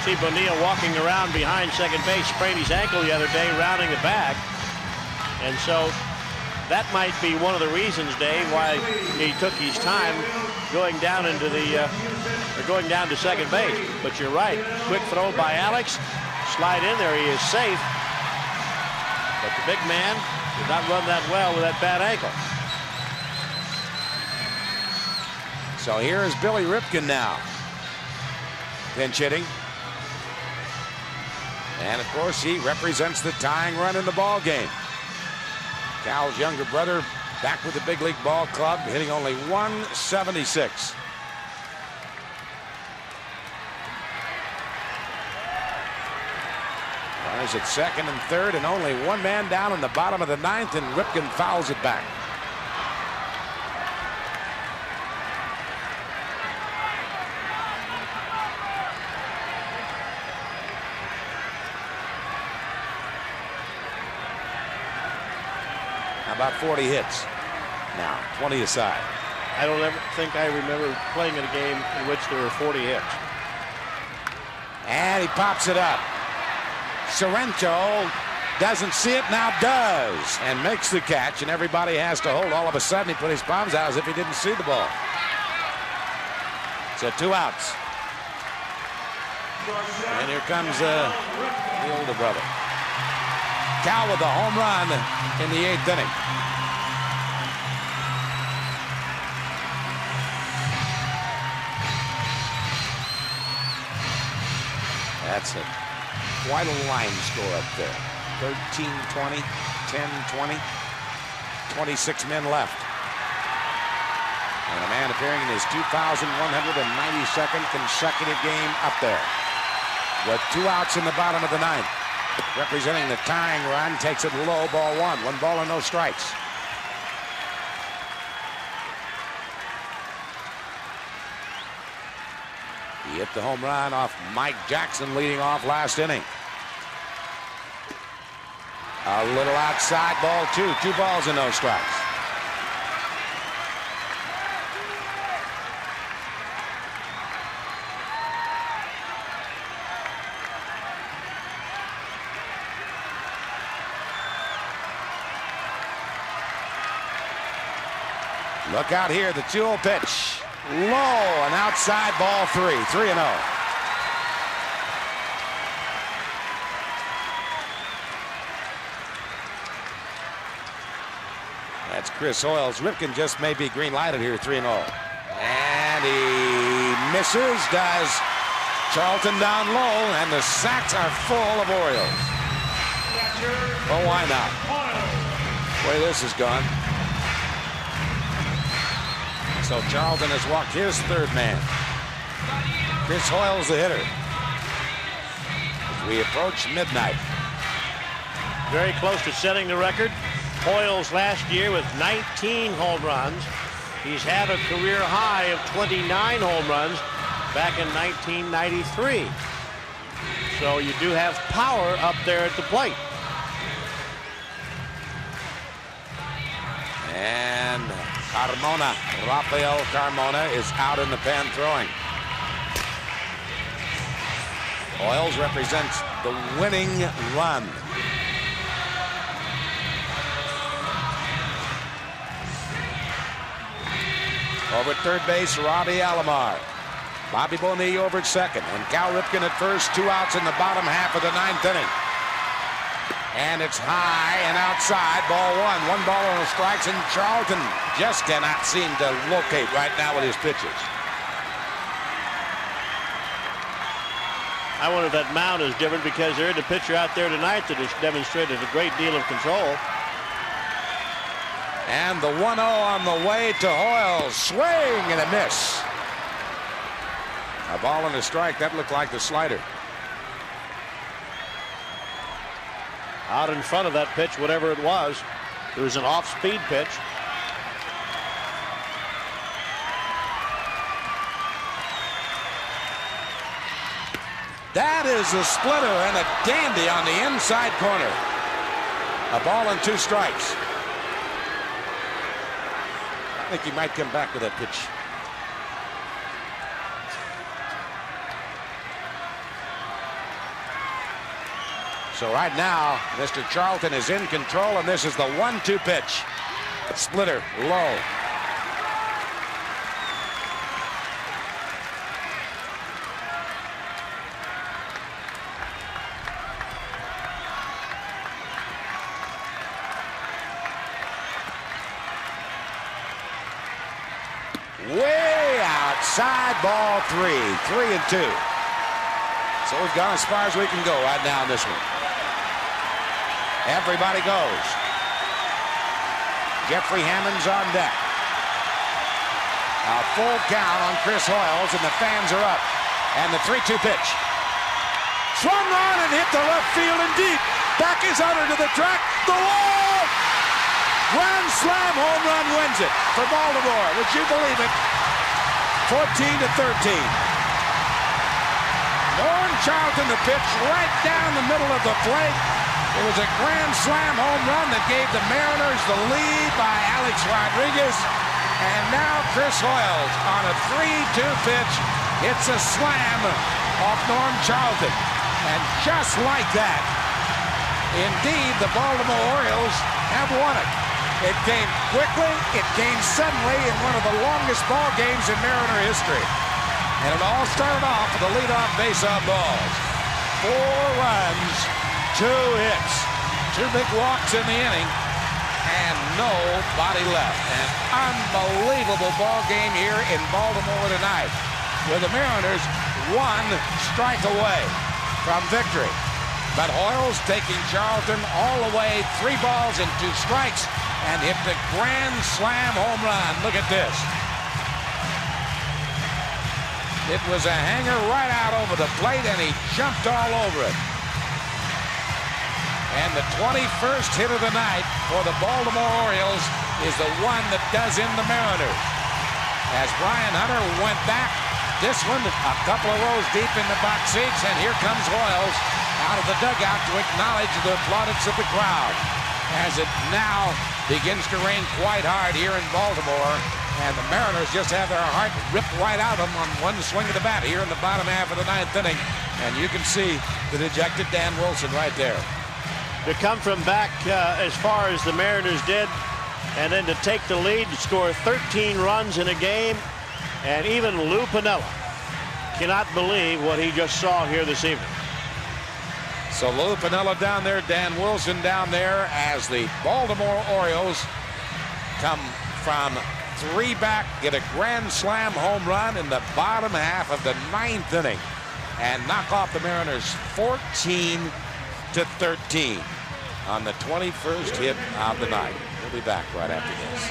See Bonilla walking around behind second base, sprained his ankle the other day, rounding the bag, and so that might be one of the reasons, Dave, why he took his time going down into the going down to second base. But you're right. Quick throw by Alex. Slide in there. He is safe. But the big man did not run that well with that bad ankle. So here is Billy Ripken now. Pinch hitting. And of course, he represents the tying run in the ball game. Cal's younger brother back with the big league ball club, hitting only .176. Runners at second and third, and only 1 man down in the bottom of the 9th, and Ripken fouls it back. About 40 hits now, 20 aside. I don't ever think I remember playing in a game in which there were 40 hits. And he pops it up. Sorrento doesn't see it, now does, and makes the catch, and everybody has to hold. All of a sudden, he put his palms out as if he didn't see the ball. So 2 outs. And here comes the older brother. Cal with a home run in the 8th inning. That's quite a line score up there. 13-20, 10-20, 26 men left. And a man appearing in his 2,192nd consecutive game up there. With 2 outs in the bottom of the 9th. Representing the tying run, takes it low, ball 1. 1 ball and no strikes. He hit the home run off Mike Jackson leading off last inning. A little outside, ball 2. 2 balls and no strikes. Look out here, the 2-0 pitch. Low and outside, ball 3. 3-0. That's Chris Hoiles. Ripken just may be green lighted here, 3-0. And he misses, does Charlton down low, and the sacks are full of Orioles. Well, why not? The way this has gone. So Charlton has walked his 3rd man. Chris Hoiles, the hitter. As we approach midnight. Very close to setting the record. Hoiles last year with 19 home runs. He's had a career high of 29 home runs back in 1993. So you do have power up there at the plate. And Carmona, Rafael Carmona is out in the pen throwing. Hoiles represents the winning run. Over at third base, Robbie Alomar. Bobby Bonillo over at second. And Cal Ripken at first. 2 outs in the bottom half of the 9th inning. And it's high and outside, ball 1. 1 ball and no strikes, and Charlton just cannot seem to locate right now with his pitches. I wonder if that mound is different because there is a pitcher out there tonight that has demonstrated a great deal of control. And the 1-0 on the way to Hoiles. Swing and a miss. A ball and a strike. That looked like the slider. Out in front of that pitch, whatever it was an off-speed pitch. That is a splitter and a dandy on the inside corner. A ball and 2 strikes. I think he might come back with that pitch. So right now, Mr. Charlton is in control, and this is the 1-2 pitch. Splitter, low. Way outside, ball 3. 3-2. So we've gone as far as we can go right now in this one. Everybody goes. Jeffrey Hammond's on deck. A full count on Chris Hoiles, and the fans are up. And the 3-2 pitch. Swung on and hit the left field and deep. Back is under to the track. The wall! Grand slam home run wins it for Baltimore. Would you believe it? 14-13. Norm Charlton, the pitch right down the middle of the plate. It was a grand slam home run that gave the Mariners the lead by Alex Rodriguez. And now Chris Hoiles on a 3-2 pitch hits a slam off Norm Charlton. And just like that, indeed, the Baltimore Orioles have won it. It came quickly, it came suddenly in one of the longest ball games in Mariner history. And it all started off with the leadoff face-off balls. 4 runs, 2 hits, 2 big walks in the inning, and nobody left. An unbelievable ball game here in Baltimore tonight, with the Mariners 1 strike away. from victory. But Hoiles taking Charlton all the way, 3 balls and 2 strikes, and hit the grand slam home run. Look at this. It was a hanger right out over the plate, and he jumped all over it. And the 21st hit of the night for the Baltimore Orioles is the one that does in the Mariners. As Brian Hunter went back, this one a couple of rows deep in the box seats, and here comes Hoiles out of the dugout to acknowledge the plaudits of the crowd as it now begins to rain quite hard here in Baltimore, and the Mariners just have their heart ripped right out of them on one swing of the bat here in the bottom half of the 9th inning, and you can see the dejected Dan Wilson right there. To come from back as far as the Mariners did, and then to take the lead, to score 13 runs in a game, and even Lou Piniella cannot believe what he just saw here this evening. So Lou Piniella down there, Dan Wilson down there, as the Baltimore Orioles come from 3 back, get a grand slam home run in the bottom half of the 9th inning, and knock off the Mariners 14-13 on the 21st hit of the night. We'll be back right after this.